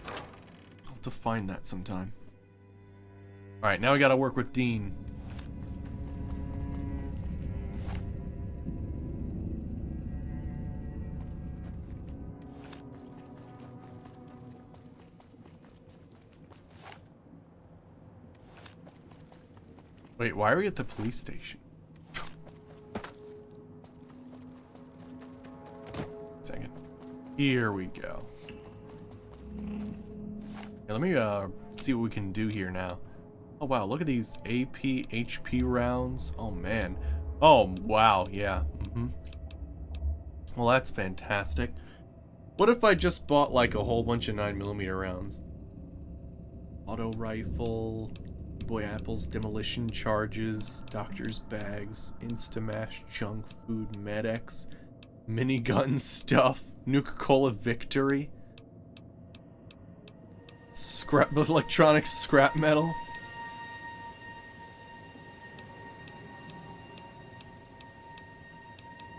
I'll have to find that sometime. Alright, now we gotta work with Dean. Wait, why are we at the police station? Second. Here we go. Yeah, let me see what we can do here now. Oh wow, look at these AP, HP rounds. Oh man. Oh wow, yeah. Well, that's fantastic. What if I just bought like a whole bunch of 9mm rounds? Auto rifle, Boy Apples, demolition charges, doctor's bags, Instamash, junk food, Med-X, minigun stuff, Nuka-Cola Victory, scrap electronic scrap metal.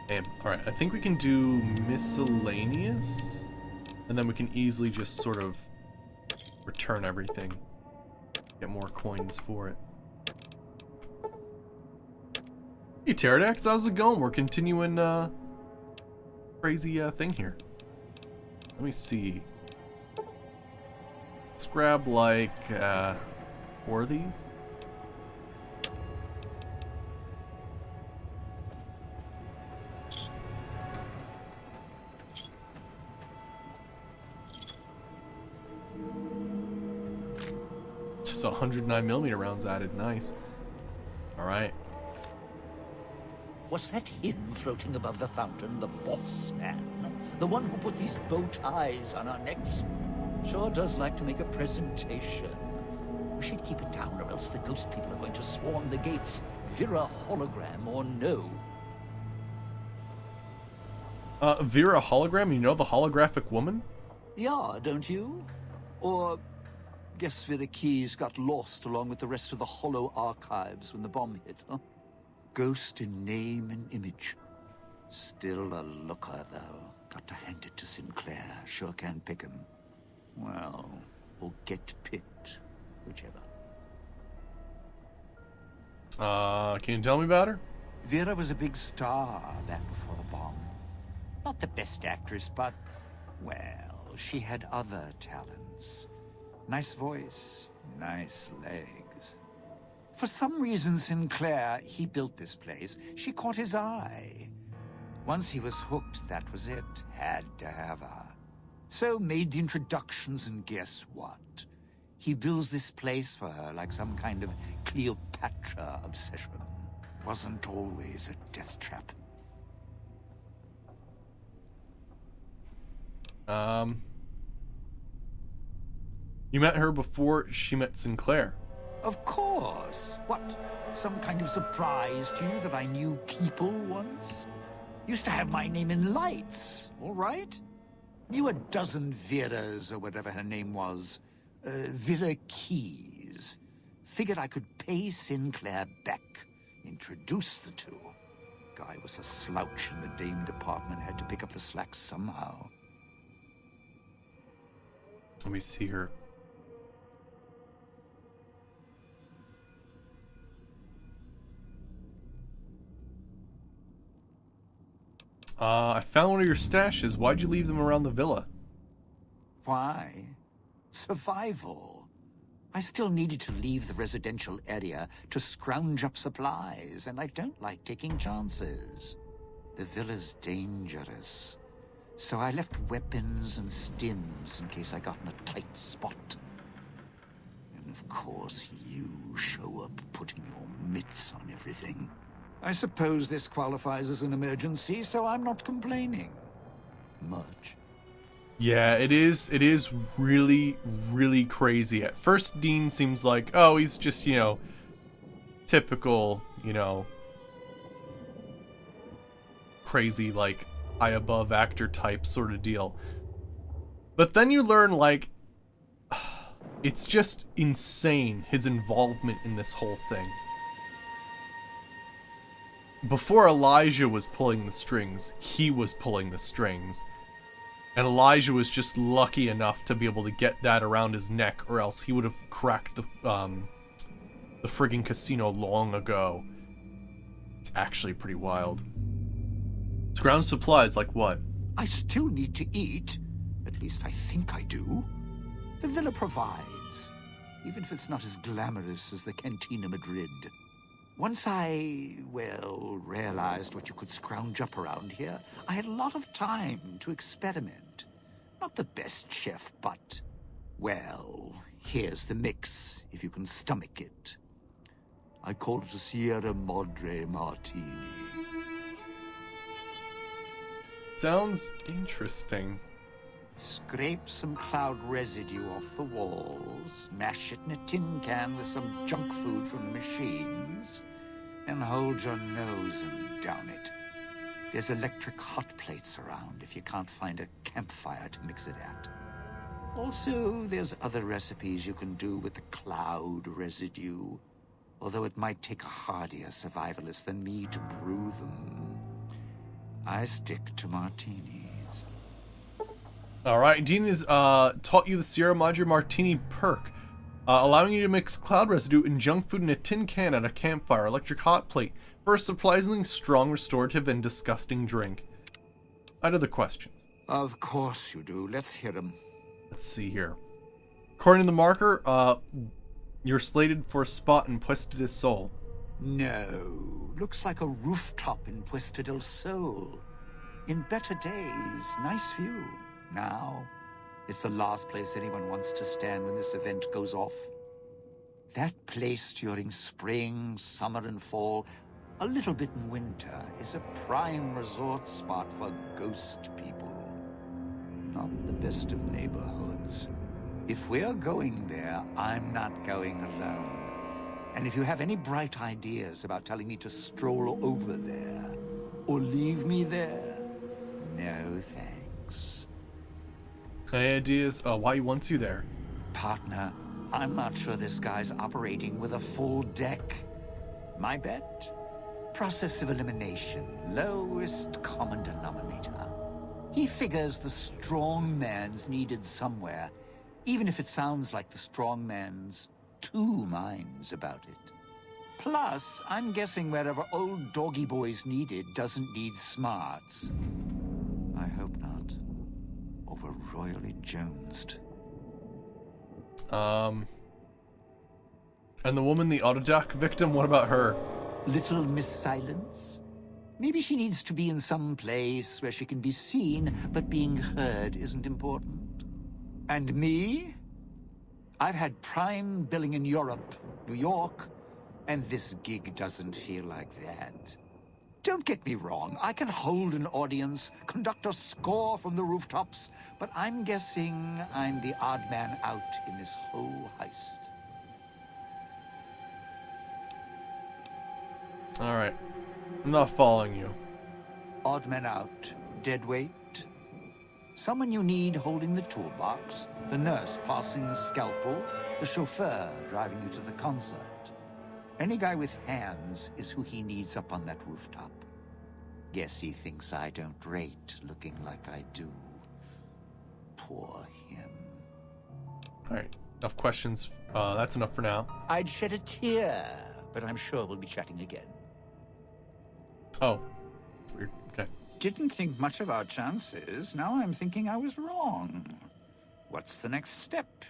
Damn. Alright, I think we can do miscellaneous, and then we can easily just sort of return everything. Get more coins for it. Hey Pterodax, how's it going? We're continuing crazy thing here. Let me see. Let's grab like 4 of these. Just 109mm rounds added. Nice. All right. Was that him floating above the fountain, the boss man? The one who put these bow ties on our necks? Sure does like to make a presentation. We should keep it down, or else the ghost people are going to swarm the gates. Vera hologram or no. Vera hologram? You know the holographic woman? Yeah, don't you? Or guess Vera Keys got lost along with the rest of the holo archives when the bomb hit, huh? Ghost in name and image. Still a looker, though. Got to hand it to Sinclair. Sure can pick him. Well, or get picked. Whichever. Can you tell me about her? Vera was a big star back before the bomb. Not the best actress, but, well, she had other talents. Nice voice, nice legs. For some reason, Sinclair, he built this place. She caught his eye. Once he was hooked, that was it. Had to have her. So made the introductions, and guess what? He builds this place for her like some kind of Cleopatra obsession. Wasn't always a death trap. You met her before she met Sinclair. Of course. What? Some kind of surprise to you that I knew people once? Used to have my name in lights, all right? Knew a dozen Veras, or whatever her name was. Vera Keys. Figured I could pay Sinclair back. Introduce the two. Guy was a slouch in the dame department. Had to pick up the slack somehow. Let me see her. I found one of your stashes. Why'd you leave them around the villa? Why? Survival. I still needed to leave the residential area to scrounge up supplies, and I don't like taking chances. The villa's dangerous. So I left weapons and stims in case I got in a tight spot. And of course, you show up putting your mitts on everything. I suppose this qualifies as an emergency, so I'm not complaining. Much. Yeah, it is really, really crazy. At first, Dean seems like, oh, he's just, typical, crazy, like, high above actor type sort of deal. But then you learn, like, it's just insane, his involvement in this whole thing. Before Elijah was pulling the strings, he was pulling the strings. And Elijah was just lucky enough to be able to get that around his neck, or else he would have cracked the friggin' casino long ago. It's actually pretty wild. Ground supplies, like what? I still need to eat. At least I think I do. The villa provides, even if it's not as glamorous as the Cantina Madrid. Once I, realized what you could scrounge up around here, I had a lot of time to experiment. Not the best chef, but, here's the mix, if you can stomach it. I call it a Sierra Madre Martini. Sounds interesting. Scrape some cloud residue off the walls, mash it in a tin can with some junk food from the machines, and hold your nose and down it. There's electric hot plates around if you can't find a campfire to mix it at. Also, there's other recipes you can do with the cloud residue, although it might take a hardier survivalist than me to brew them. I stick to martinis. Alright, Dean has taught you the Sierra Madre Martini perk, allowing you to mix cloud residue and junk food in a tin can at a campfire, electric hot plate, for a surprisingly strong, restorative, and disgusting drink. I have other questions. Of course you do. Let's hear them. Let's see here. According to the marker, you're slated for a spot in Puesta del Sol. No. Looks like a rooftop in Puesta del Sol. In better days, nice view. Now, it's the last place anyone wants to stand when this event goes off. That place during spring, summer, and fall, a little bit in winter, is a prime resort spot for ghost people. Not the best of neighborhoods. If we're going there, I'm not going alone. And if you have any bright ideas about telling me to stroll over there, or leave me there, no thanks. Any ideas why he wants you there? Partner, I'm not sure this guy's operating with a full deck. My bet? Process of elimination, lowest common denominator. He figures the strong man's needed somewhere, even if it sounds like the strong man's two minds about it. Plus, I'm guessing wherever old doggy boy's needed doesn't need smarts. I hope not. Or we're royally jonesed. And the woman, the Autodoc victim, what about her? Little Miss Silence? Maybe she needs to be in some place where she can be seen, but being heard isn't important. And me? I've had prime billing in Europe, New York, and this gig doesn't feel like that. Don't get me wrong, I can hold an audience, conduct a score from the rooftops, but I'm guessing I'm the odd man out in this whole heist. Alright. I'm not following you. Odd man out, dead weight. Someone you need holding the toolbox, the nurse passing the scalpel, the chauffeur driving you to the concert. Any guy with hands is who he needs up on that rooftop. Guess he thinks I don't rate looking like I do. Poor him. Alright, enough questions. That's enough for now. I'd shed a tear, but I'm sure we'll be chatting again. Oh. Weird. Okay. Didn't think much of our chances. Now I'm thinking I was wrong. What's the next step?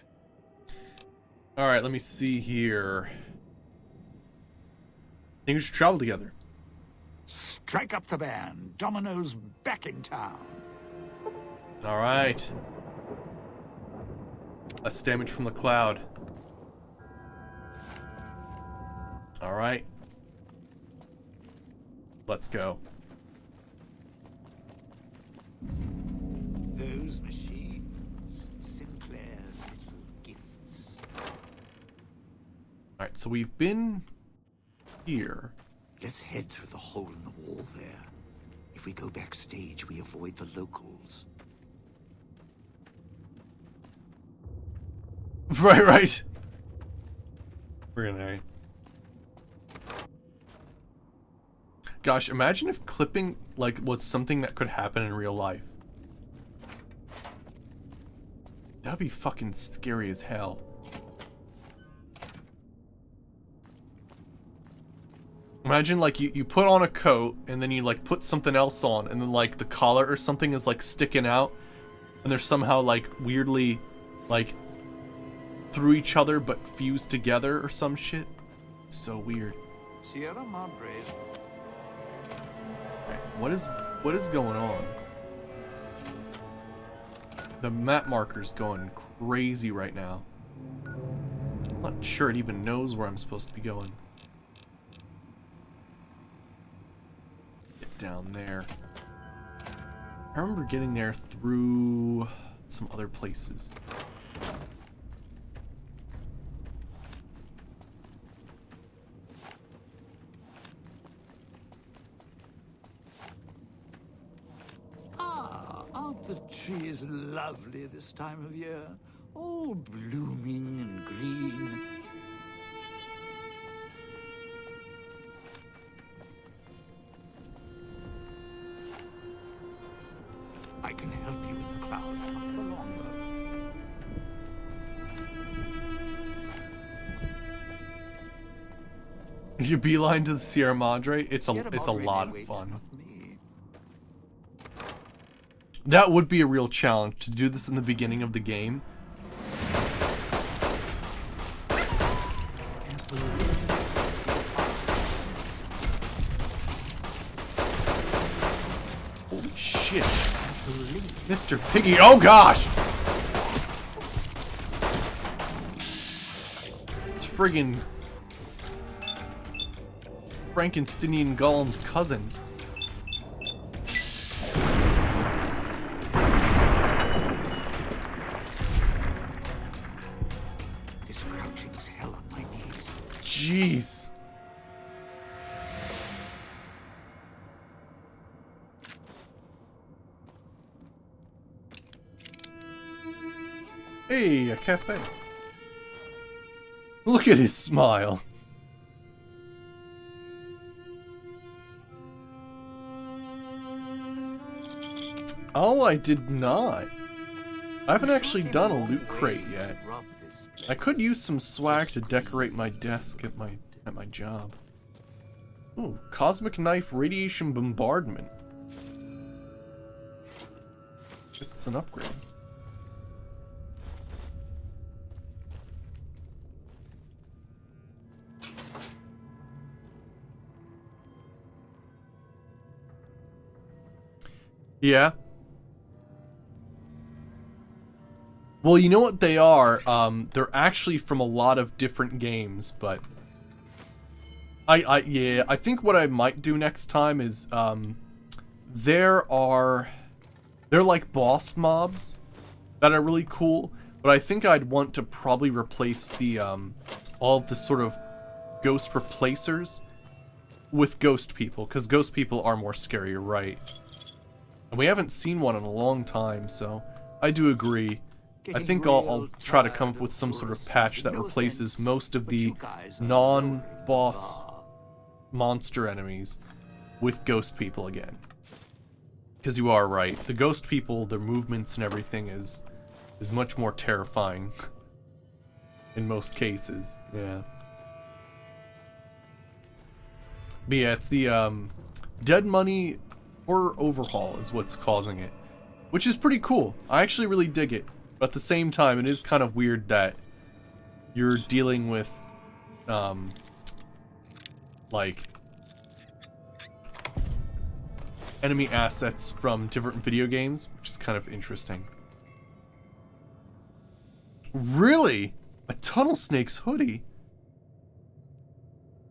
Alright, let me see here. I think we should travel together. Strike up the band. Domino's back in town. Alright. Less damage from the cloud. Alright. Let's go. Those machines, Sinclair's little gifts. Alright, so we've been here. Let's head through the hole in the wall there. If we go backstage, we avoid the locals. Right. We're gonna. Gosh, imagine if clipping was something that could happen in real life. That'd be fucking scary as hell. Imagine you put on a coat and then you put something else on and then the collar or something is sticking out and they're somehow weirdly through each other but fused together or some shit. So weird. Sierra Madre. Right, what is going on? The map marker's going crazy right now. I'm not sure it even knows where I'm supposed to be going. Get down there. I remember getting there through some other places. Aren't the trees lovely this time of year? All blooming and green. I can help you with the cloud, not for You beeline to the Sierra Madre. It's a Sierra it's a Madre lot may of wait, fun. not me. That would be a real challenge to do this in the beginning of the game. Holy shit. Mr. Piggy. Oh gosh! It's friggin' Frankensteinian Gollum's cousin. This crouching's hell on my knees. Jeez. Hey, a cafe. Look at his smile. Oh, I did not. I haven't actually done a loot crate yet. I could use some swag to decorate my desk at my job. Ooh, cosmic knife radiation bombardment. Guess it's an upgrade. Yeah. Well, you know what they are? They're actually from a lot of different games, but yeah, I think what I might do next time is they're like boss mobs that are really cool, but I think I'd want to probably replace the all of the sort of ghost replacers with ghost people, because ghost people are more scary, you're right. And we haven't seen one in a long time, so I do agree. I think I'll try to come up with some sort of patch that replaces most of the non-boss monster enemies with ghost people again. Because you are right, the ghost people, their movements and everything is much more terrifying in most cases. Yeah. But yeah, it's the Dead Money Horror Overhaul is what's causing it, which is pretty cool. I actually really dig it. But at the same time, it is kind of weird that you're dealing with, like, enemy assets from different video games, which is kind of interesting. Really? A Tunnel Snake's hoodie?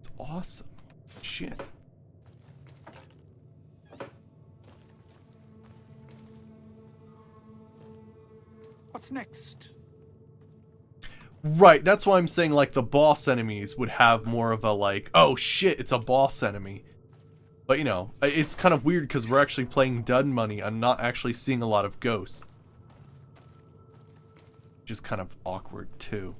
It's awesome. Shit. What's next? Right, that's why I'm saying, like, the boss enemies would have more of a, like, oh shit, it's a boss enemy. But, you know, it's kind of weird because we're actually playing Dead Money. I'm not actually seeing a lot of ghosts. Which is kind of awkward, too.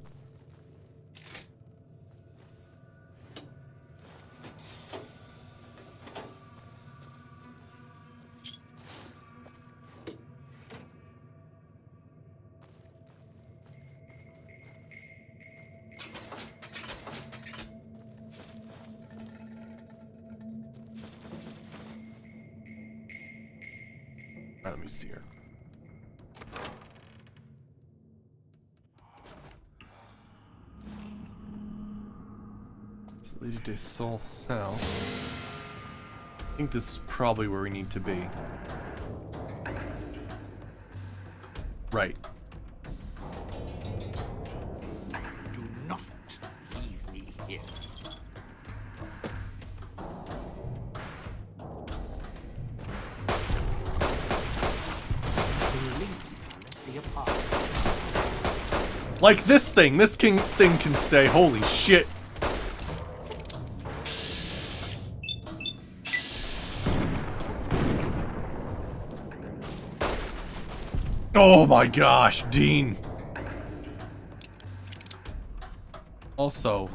Alright, let me see here. It's Lady de Sol South. I think this is probably where we need to be. Right. Do not leave me here. Like this thing! This thing can stay. Holy shit. Oh my gosh, Dean. Also,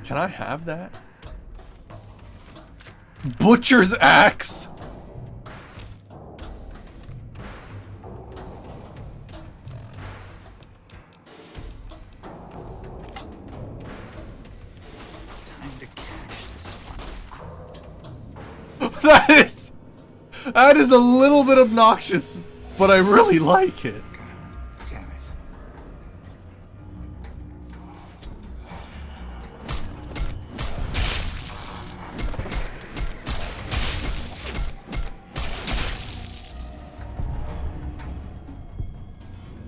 can I have that? Butcher's axe! That is a little bit obnoxious, but I really like it. Damn it.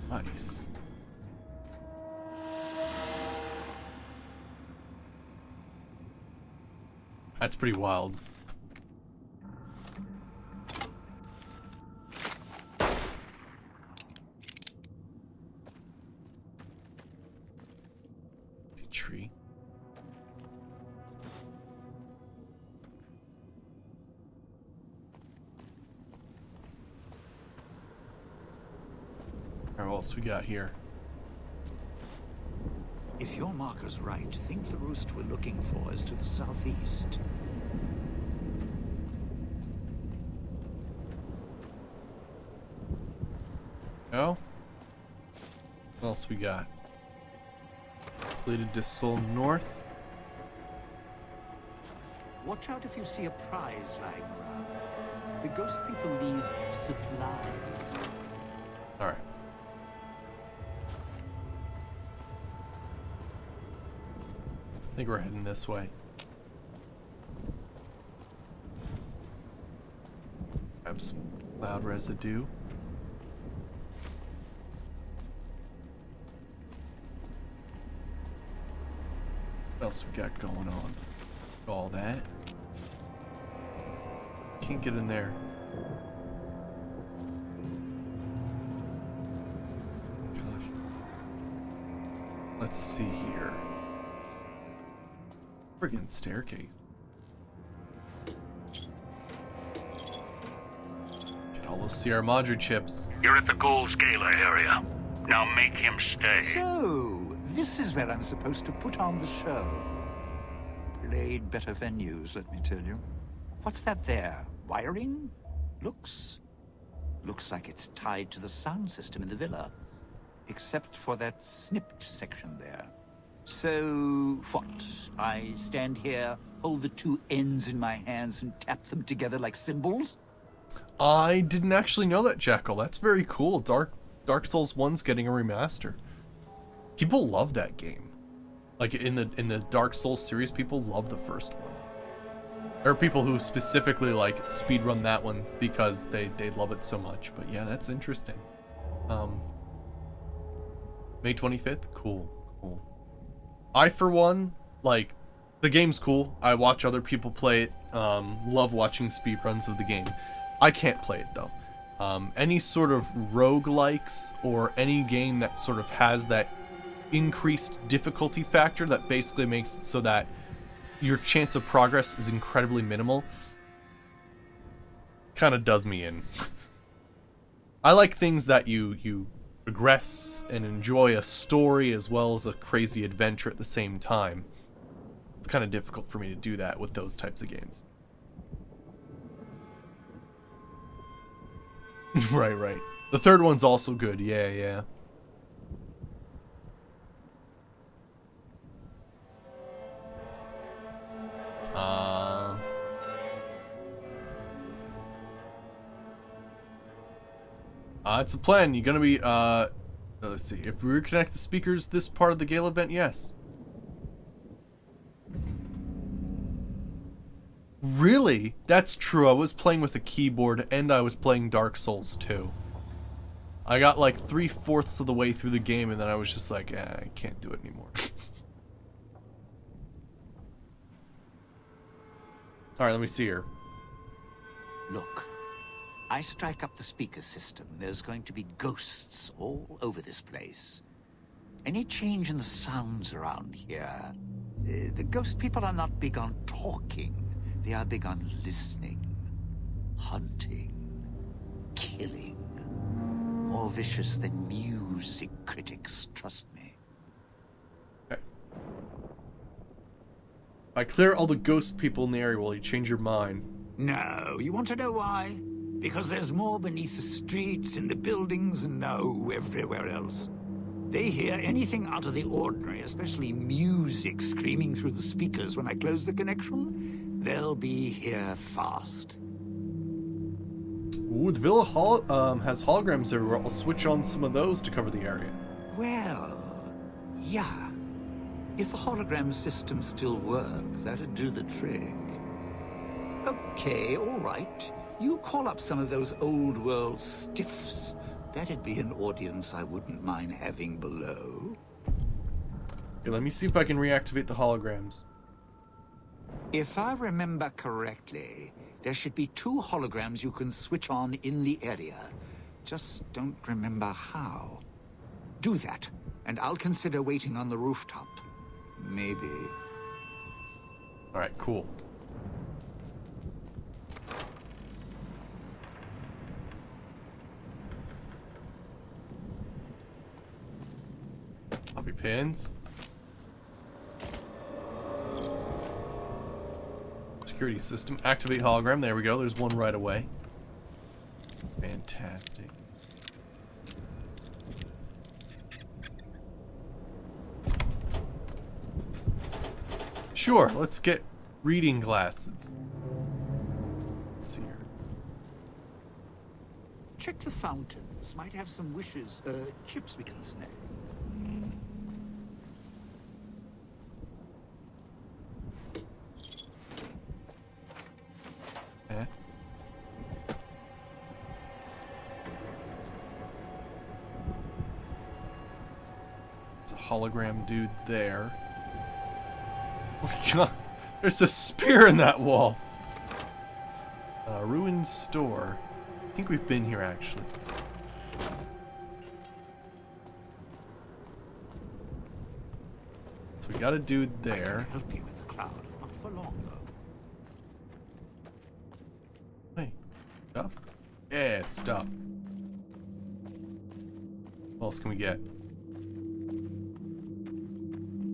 Nice. That's pretty wild. Tree. Alright, what else we got here? If your marker's right, think the roost we're looking for is to the southeast. Oh? What else we got? Slated to Seoul North. Watch out if you see a prize lying around. The ghost people leave supplies. Alright. I think we're heading this way. Grab some cloud residue. What else we got going on? All that. Can't get in there. Gosh. Let's see here. Friggin' staircase. Get all those Sierra Madre chips. You're at the gold scalar area. Now make him stay. So, this is where I'm supposed to put on the show. Played better venues, let me tell you. What's that there? Wiring? Looks like it's tied to the sound system in the villa. Except for that snipped section there. So, what? I stand here, hold the two ends in my hands and tap them together like cymbals? I didn't actually know that, Jackal. That's very cool. Dark Souls 1's getting a remaster. People love that game. Like in the Dark Souls series, people love the first one. There are people who specifically like speedrun that one because they love it so much. But yeah, that's interesting. May 25th? Cool. I, for one, like, the game's cool. I watch other people play it. Love watching speedruns of the game. I can't play it, though. Any sort of roguelikes or any game that sort of has that increased difficulty factor that basically makes it so that your chance of progress is incredibly minimal kind of does me in. I like things that you progress and enjoy a story as well as a crazy adventure at the same time. It's kind of difficult for me to do that with those types of games. Right. The third one's also good. Yeah. It's a plan. You're gonna be, let's see. If we reconnect the speakers this part of the Gale event, yes. Really? That's true. I was playing with a keyboard and I was playing Dark Souls 2. I got like 3/4 of the way through the game and then I was just like, I can't do it anymore. Alright, let me see here. Look, I strike up the speaker system. There's going to be ghosts all over this place. Any change in the sounds around here? The ghost people are not big on talking. They are big on listening, hunting, killing. More vicious than music critics, trust me. Okay. If I clear all the ghost people in the area, will you change your mind? No, you want to know why? Because there's more beneath the streets, in the buildings, and no, everywhere else. They hear anything out of the ordinary, especially music screaming through the speakers when I close the connection. They'll be here fast. Ooh, the villa has holograms everywhere. I'll switch on some of those to cover the area. Well, yeah. If the hologram system still worked, that'd do the trick. Okay, all right. You call up some of those old world stiffs. That'd be an audience I wouldn't mind having below. Okay, let me see if I can reactivate the holograms. If I remember correctly, there should be 2 holograms you can switch on in the area. Just don't remember how. Do that, and I'll consider waiting on the rooftop. Maybe. Alright, cool. Copy pins. Security system. Activate hologram. There we go. There's one right away. Fantastic. Sure, let's get reading glasses. Let's see here. Check the fountains. Might have some wishes, chips we can snag. That's... There's a hologram dude there. Oh my god, there's a spear in that wall. Ruined store. I think we've been here actually. So we got a dude there. Help you with the crowd. Not for long, though. Hey, stuff? Yeah, stuff. What else can we get?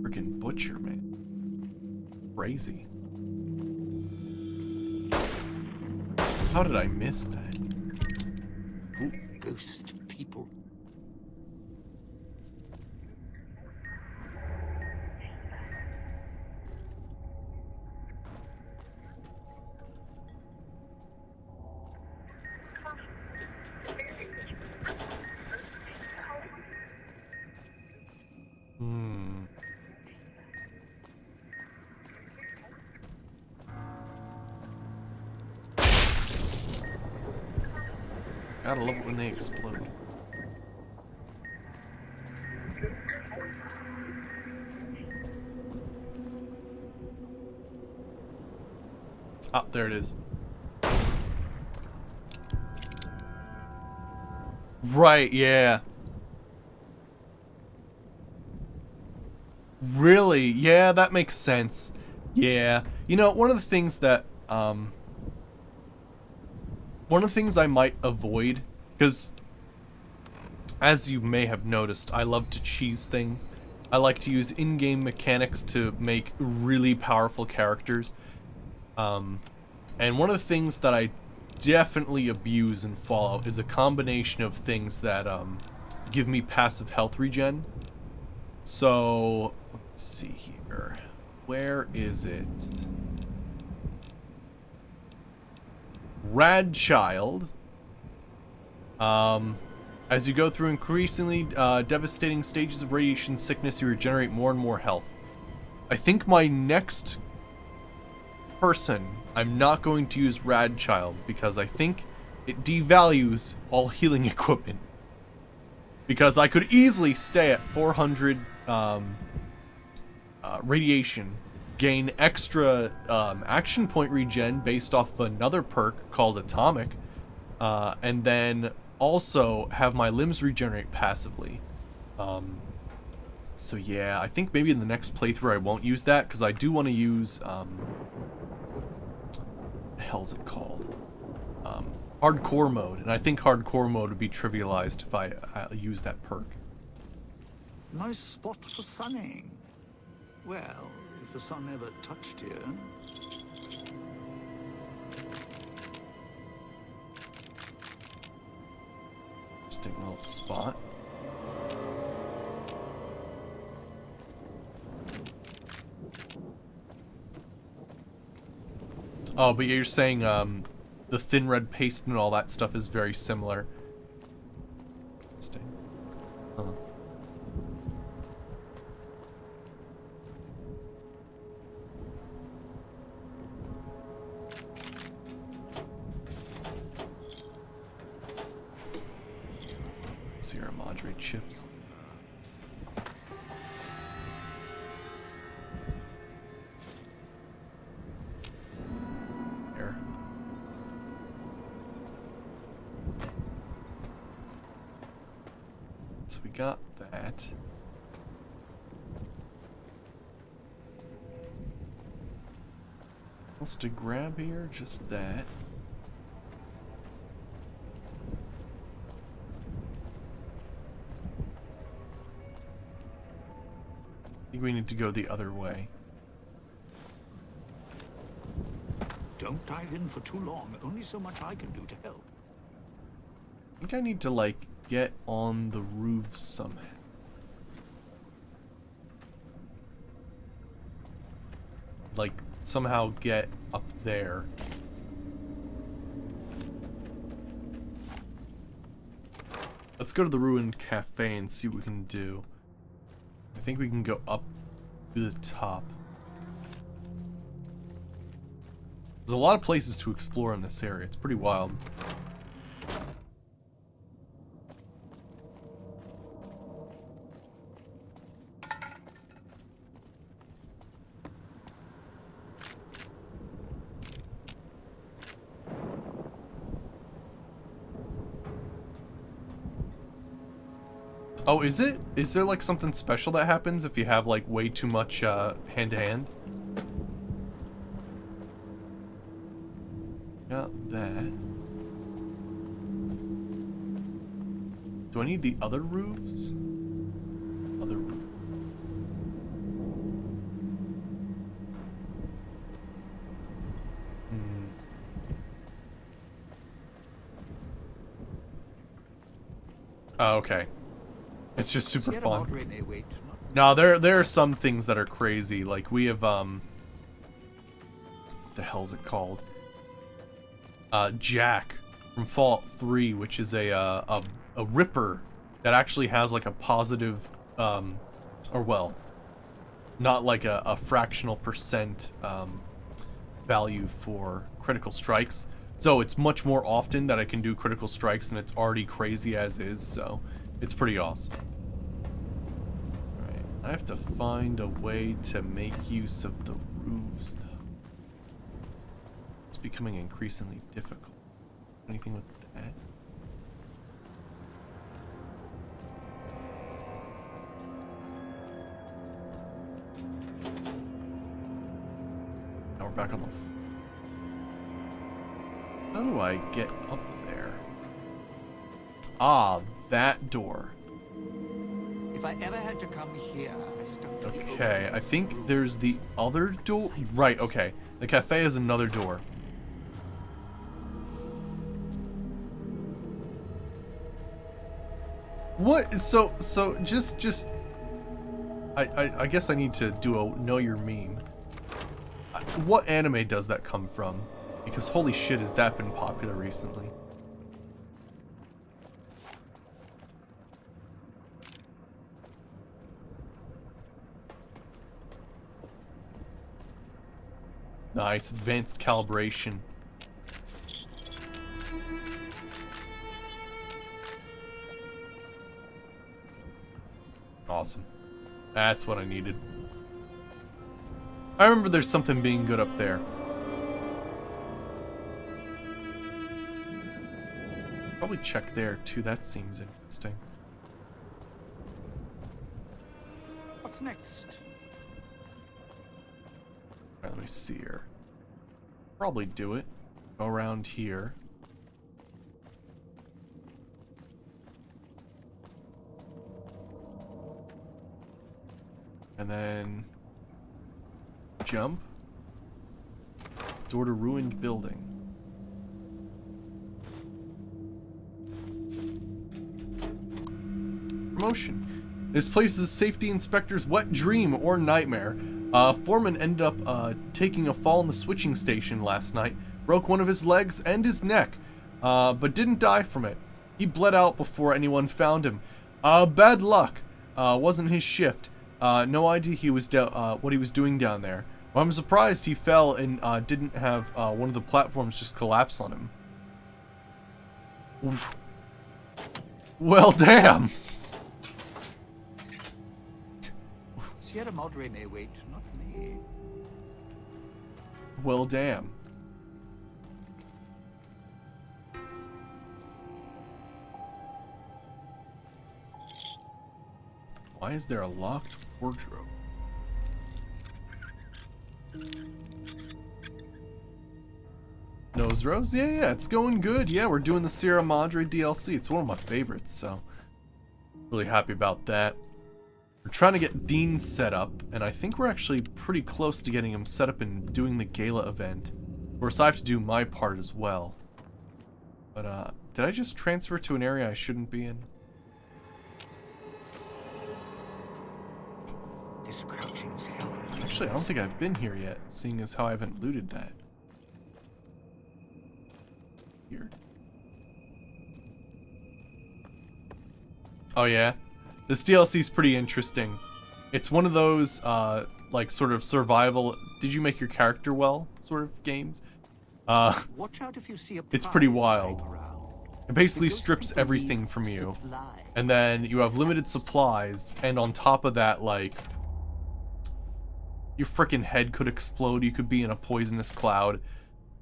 Freaking butcher, man. Crazy. How did I miss that? Ooh. Ghost people. Gotta love it when they explode. Ah, there it is. Right, yeah. Really? Yeah, that makes sense. Yeah. You know, one of the things that, one of the things I might avoid, because as you may have noticed, I love to cheese things. I like to use in-game mechanics to make really powerful characters. And one of the things that I definitely abuse in Fallout is a combination of things that give me passive health regen. So, let's see here. Where is it? Rad Child. As you go through increasingly devastating stages of radiation sickness, you regenerate more and more health. I think my next person, I'm not going to use Rad Child because I think it devalues all healing equipment. Because I could easily stay at 400 radiation, gain extra action point regen based off of another perk called Atomic, and then also have my limbs regenerate passively. So yeah, I think maybe in the next playthrough I won't use that, because I do want to use, what the hell's it called? Hardcore mode, and I think hardcore mode would be trivialized if I use that perk. Nice spot for sunning. Well, if the sun ever touched here. Interesting little spot. Oh, but you're saying the thin red paste and all that stuff is very similar. Interesting. Huh. Sierra Madre chips. There. So we got that. What's to grab here? Just that. I think we need to go the other way. Don't dive in for too long. Only so much I can do to help. I think I need to, like, get on the roof somehow. Like, somehow get up there. Let's go to the ruined cafe and see what we can do. I think we can go up to the top. There's a lot of places to explore in this area. It's pretty wild. Oh, is it? Is there like something special that happens if you have like way too much hand-to-hand? Got that. Do I need the other roofs? Other roof. Oh, okay. It's just super fun. No, there are some things that are crazy. Like we have what the hell's it called? Jack from Fallout 3, which is a ripper that actually has like a positive or well, not like a fractional percent value for critical strikes. So it's much more often that I can do critical strikes, and it's already crazy as is, so it's pretty awesome. Alright, I have to find a way to make use of the roofs, though. It's becoming increasingly difficult. Anything with that? Now we're back on the... How do I get up there? Ah, that door. If I ever had to come here, I stuck to the Okay, I think there's the other door. Right, okay. The cafe is another door. What? So just I guess I need to do a know your meme. What anime does that come from? Because holy shit, has that been popular recently? Nice, advanced calibration. Awesome. That's what I needed. I remember there's something being good up there. Probably check there too, that seems interesting. What's next? Alright, let me see here. Probably do it. Go around here. And then jump. Door to ruined building. Promotion. This place is safety inspector's wet dream or nightmare. Foreman ended up taking a fall in the switching station last night, broke one of his legs and his neck, but didn't die from it. He bled out before anyone found him. Bad luck. Wasn't his shift. No idea he was what he was doing down there. Well, I'm surprised he fell and didn't have one of the platforms just collapse on him. Oof. Well, damn. Sierra Madre may wait, not me. Well, damn. Why is there a locked wardrobe? Nose Rose? Yeah, it's going good. Yeah, we're doing the Sierra Madre DLC. It's one of my favorites, so really happy about that. We're trying to get Dean set up, and I think we're actually pretty close to getting him set up and doing the gala event. Of course, I have to do my part as well. But, did I just transfer to an area I shouldn't be in? This crouching's hell. Actually, I don't think I've been here yet, seeing as how I haven't looted that. Weird. Oh yeah? This DLC is pretty interesting. It's one of those, like, sort of survival, did you make your character well, sort of games. Watch out if you see a It's pretty prize wild. lying around. It basically Those strips people everything leave from you. supplies. And then you have limited supplies, and on top of that, like, your freaking head could explode, you could be in a poisonous cloud.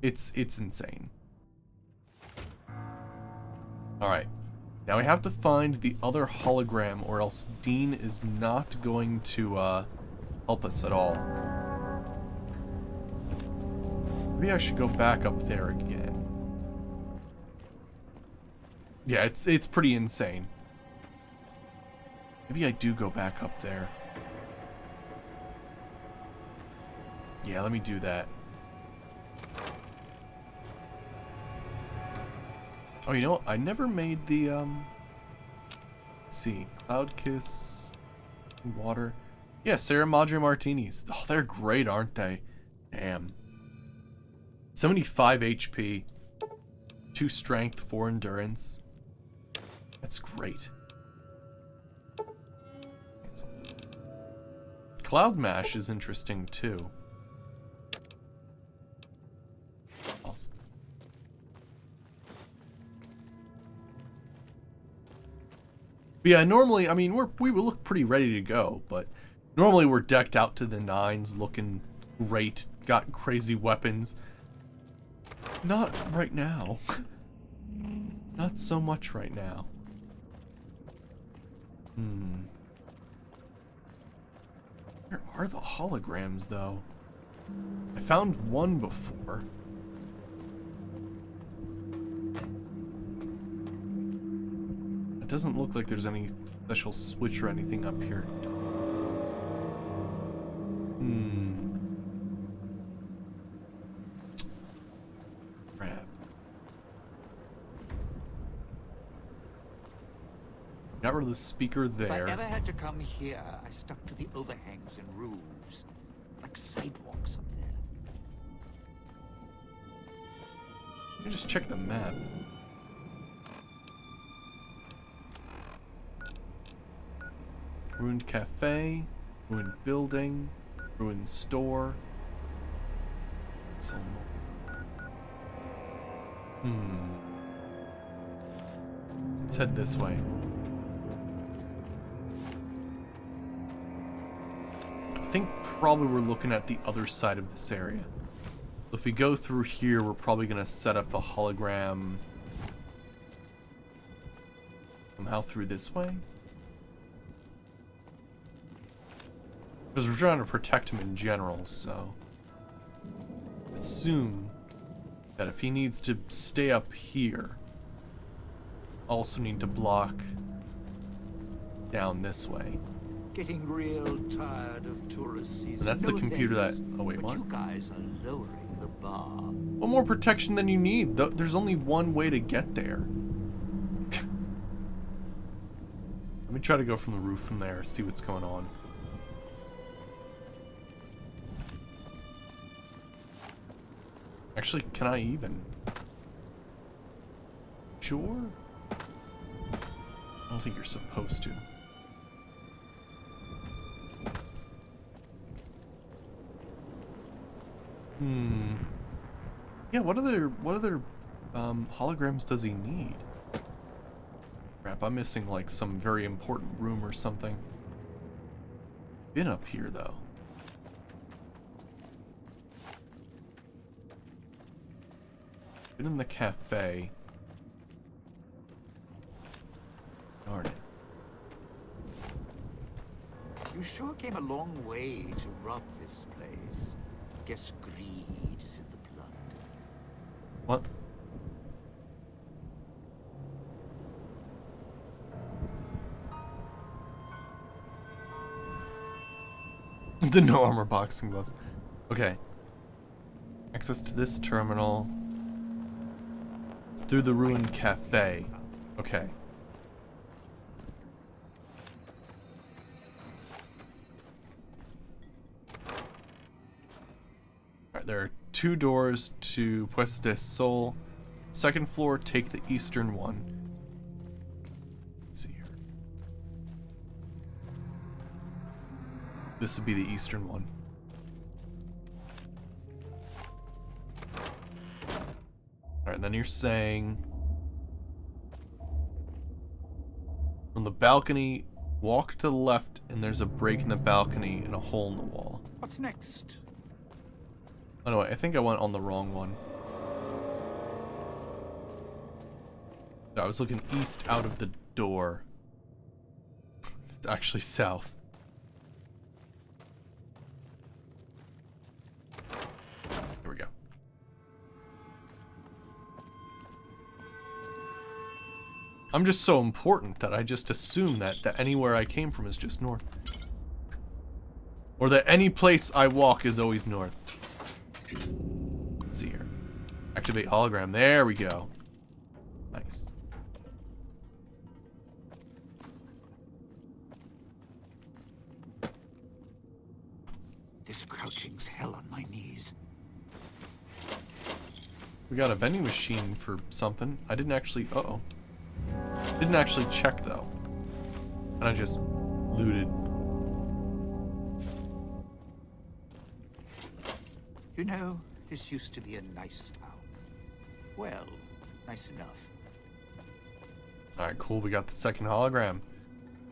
It's insane. Alright. Now we have to find the other hologram, or else Dean is not going to help us at all. Maybe I should go back up there again. Yeah, it's pretty insane. Maybe I do go back up there. Yeah, let me do that. Oh, you know what? I never made the, let's see. Cloud Kiss, water. Yeah, Sierra Madre Martinis. Oh, they're great, aren't they? Damn. 75 HP. 2 strength, 4 endurance. That's great. Cloud Mash is interesting, too. Awesome. But yeah, normally, I mean, we would look pretty ready to go, but normally we're decked out to the nines, looking great, got crazy weapons. Not right now. Not so much right now. Where are the holograms, though? I found one before. It doesn't look like there's any special switch or anything up here. Crap. Got rid of the speaker there. If I ever had to come here, I stuck to the overhangs and roofs, like sidewalks up there. Let me just check the map. Ruined cafe, ruined building, ruined store. Let's head this way. I think probably we're looking at the other side of this area. So if we go through here, we're probably gonna set up a hologram somehow through this way. Because we're trying to protect him in general, so assume that if he needs to stay up here, also need to block down this way. Getting real tired of tourist season. And that's the computer that... Oh wait, but what? you guys are lowering the bar. What more protection than you need? There's only one way to get there. Let me try to go from the roof from there, see what's going on. Actually, can I even? Sure. I don't think you're supposed to. Yeah, what other holograms does he need? Crap, I'm missing like some very important room or something. Been up here though. Been in the cafe. Darn it. You sure came a long way to rob this place. Guess greed is in the blood. What? The no armor boxing gloves. Okay. Access to this terminal. It's through the ruined cafe. Okay. Alright, there are 2 doors to Puesta del Sol. Second floor, take the eastern one. Let's see here. This would be the eastern one. Alright, then you're saying from the balcony, walk to the left, and there's a break in the balcony and a hole in the wall. What's next? Oh no, I think I went on the wrong one. I was looking east out of the door. It's actually south. Here we go. I'm just so important that I just assume that anywhere I came from is just north. Or that any place I walk is always north. Let's see here. Activate hologram. There we go. Nice. This crouching's hell on my knees. We got a vending machine for something. I didn't actually... Uh-oh. Didn't actually check, though. And I just looted. You know, this used to be a nice town. Well, nice enough. Alright, cool. We got the second hologram.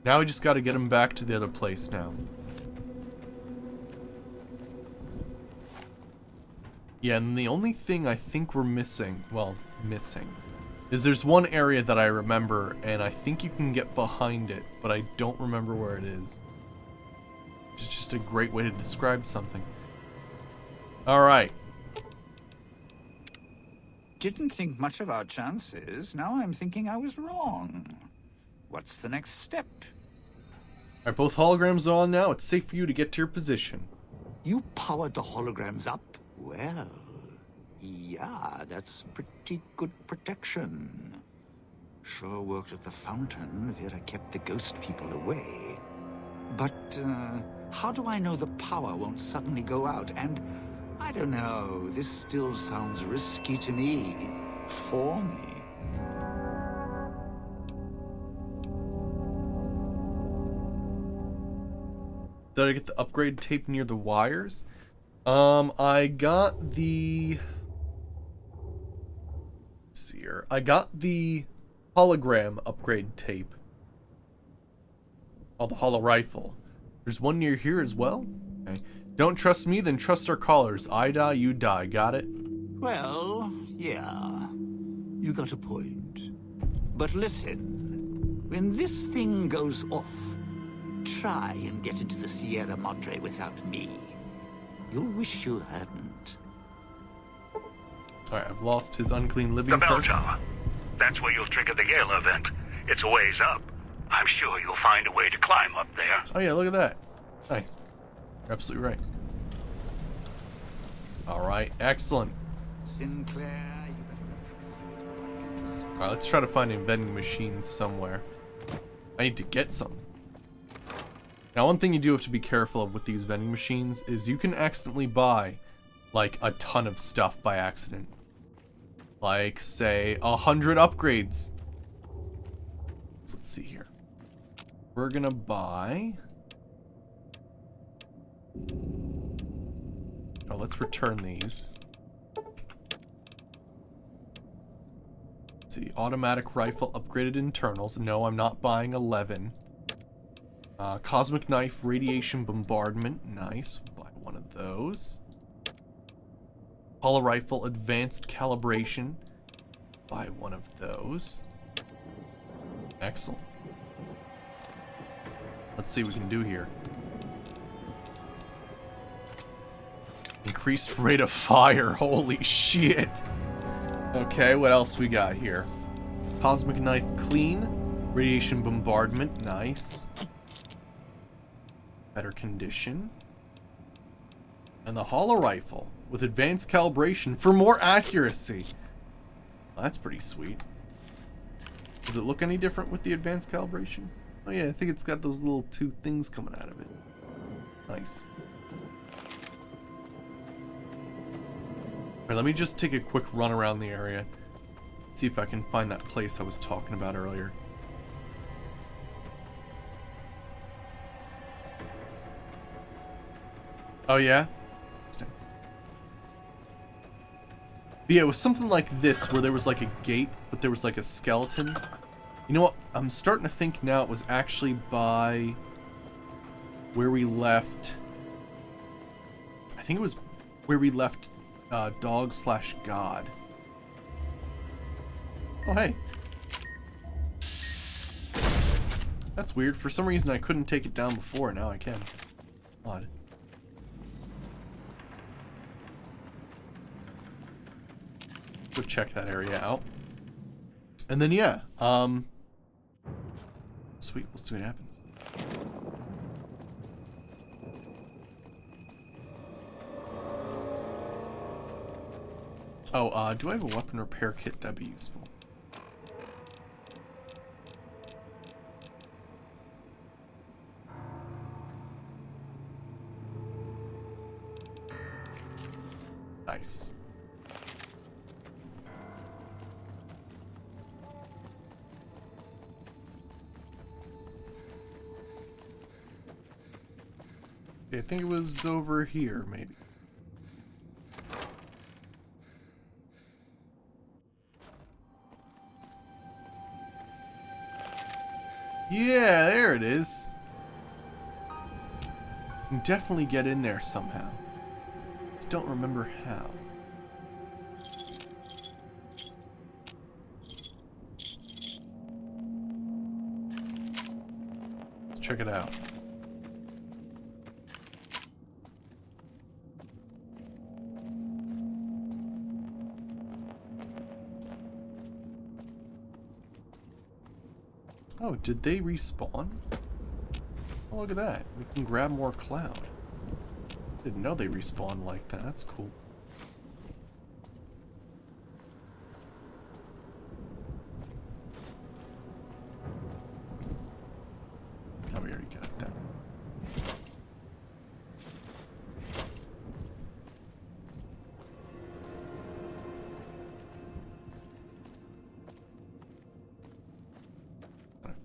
Now we just gotta get him back to the other place now. Yeah, and the only thing I think we're missing, well, is there's one area that I remember, and I think you can get behind it, but I don't remember where it is. It's just a great way to describe something. Alright. Didn't think much of our chances. Now I'm thinking I was wrong. What's the next step? Alright, both holograms are on now. It's safe for you to get to your position. You powered the holograms up? Well, yeah, that's pretty good protection. Sure worked at the fountain. Vera kept the ghost people away. But, how do I know the power won't suddenly go out? And, I don't know, this still sounds risky to me. For me. Did I get the upgrade tape near the wires? I got the... Let's see here. I got the hologram upgrade tape. Oh, the holo rifle. There's one near here as well? Okay. Don't trust me, then trust our callers. I die, you die. Got it? Well, yeah. You got a point. But listen, when this thing goes off, try and get into the Sierra Madre without me. You'll wish you hadn't. Alright, I've lost his unclean living The bell part. tower. That's where you'll trigger the gala event. It's a ways up. I'm sure you'll find a way to climb up there. Oh yeah, look at that. Nice. You're absolutely right. Alright, excellent. Sinclair, you better... Alright, let's try to find a vending machine somewhere. I need to get some. Now, one thing you do have to be careful of with these vending machines is you can accidentally buy like a ton of stuff by accident. Like, say, 100 upgrades. So let's see here. We're gonna buy... Oh, let's return these. Let's see, automatic rifle, upgraded internals. No, I'm not buying 11. Cosmic knife, radiation bombardment. Nice, we'll buy one of those. Hollow rifle, advanced calibration. Buy one of those. Excellent. Let's see what we can do here. Increased rate of fire. Holy shit. Okay, what else we got here? Cosmic knife clean. Radiation bombardment. Nice. Better condition. And the hollow rifle with advanced calibration for more accuracy. Well, that's pretty sweet. Does it look any different with the advanced calibration? Oh yeah, I think it's got those little two things coming out of it. Nice. Alright, let me just take a quick run around the area. See if I can find that place I was talking about earlier. Oh yeah? But yeah, it was something like this, where there was like a gate, but there was like a skeleton. You know what? I'm starting to think now it was actually by where we left... I think it was where we left Dog/God. Oh, hey. That's weird. For some reason I couldn't take it down before, now I can. Odd. Go check that area out. And then yeah, sweet, let's see what happens. Oh, do I have a weapon repair kit? That'd be useful. Nice. I think it was over here, maybe. Yeah, there it is. You can definitely get in there somehow. Just don't remember how. Let's check it out. Oh, did they respawn? Oh, look at that. We can grab more cloud. Didn't know they respawned like that. That's cool. Oh, we already got that.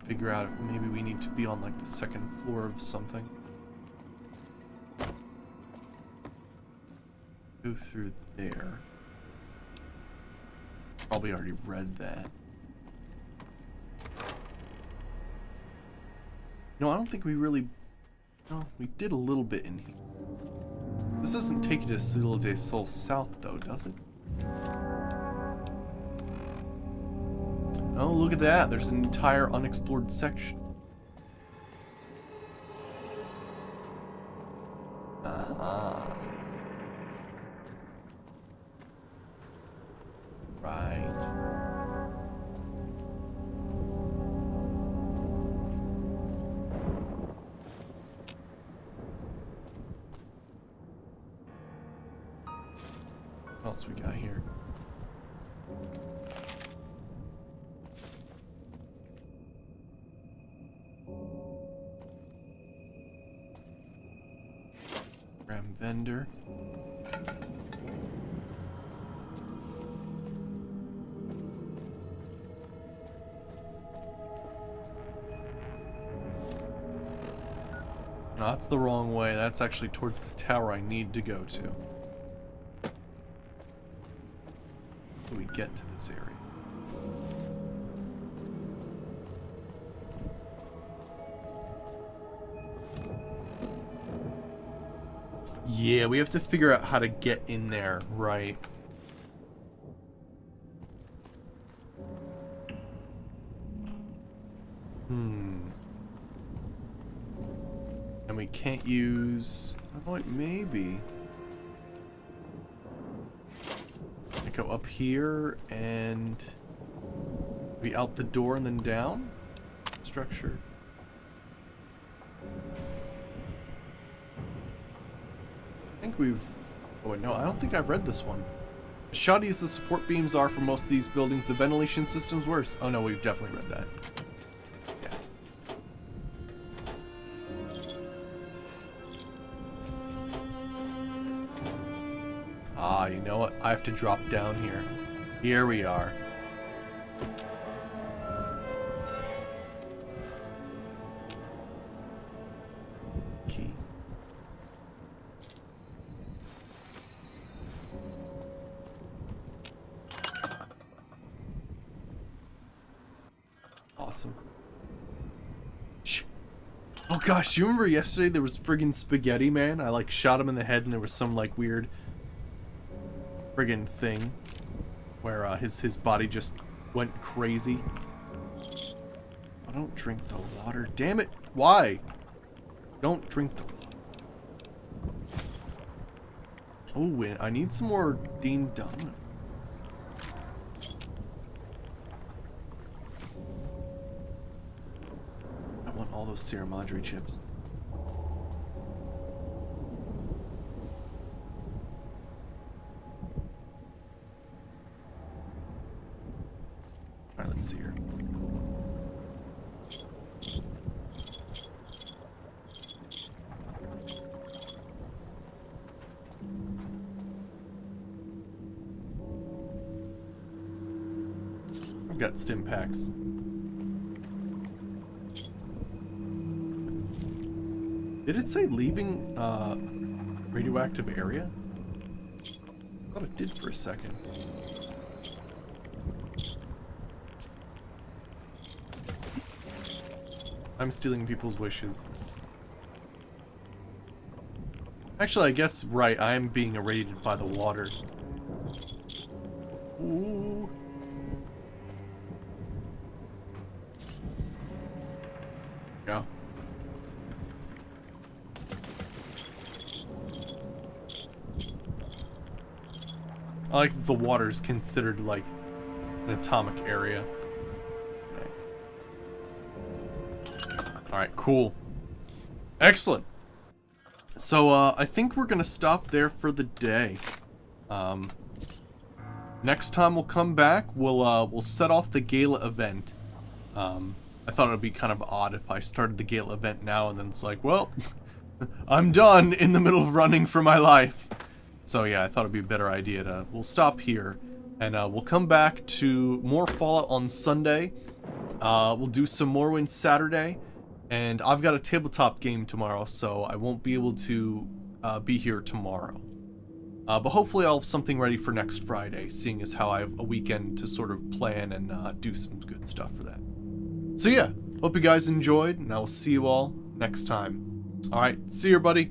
Figure out if maybe we need to be on like the second floor of something. Go through there. Probably already read that. No, I don't think we really... No, we did a little bit in here. This doesn't take you to Ciudad del Sol South though, does it? Oh, look at that. There's an entire unexplored section. Uh-huh. Right. What else we got here? Vendor. No, that's the wrong way. That's actually towards the tower I need to go to. How do we get to this area? Yeah, we have to figure out how to get in there, right? And we can't use... Oh, wait, maybe. I go up here and be out the door and then down? Structure. I think we've... Oh, wait, no, I don't think I've read this one. As shoddy as the support beams are for most of these buildings, the ventilation system's worse. Oh, no, we've definitely read that. You know what? I have to drop down here. Here we are. Key. Awesome. Shh. Oh gosh, do you remember yesterday there was friggin' Spaghetti Man? I like shot him in the head and there was some like weird friggin' thing where his body just went crazy. I don't drink the water. Damn it. Why? Don't drink the water. Oh, and I need some more Dean Dominant. I want all those Sierra Madre chips. Alright, let's see here. I've got stim packs. Did it say leaving radioactive area? I thought it did for a second. I'm stealing people's wishes. Actually, I guess, right, I am being irradiated by the water. Ooh. Go. I like that the water is considered like an atomic area. Alright, cool. Excellent. So, I think we're gonna stop there for the day. Next time we'll come back, we'll set off the gala event. I thought it would be kind of odd if I started the gala event now and then it's like, well, I'm done in the middle of running for my life. So yeah, I thought it'd be a better idea to, we'll stop here. And we'll come back to more Fallout on Sunday. We'll do some Morrowind Saturday. And I've got a tabletop game tomorrow, so I won't be able to be here tomorrow. But hopefully I'll have something ready for next Friday, seeing as how I have a weekend to sort of plan and do some good stuff for that. So yeah, hope you guys enjoyed, and I will see you all next time. Alright, see you, buddy.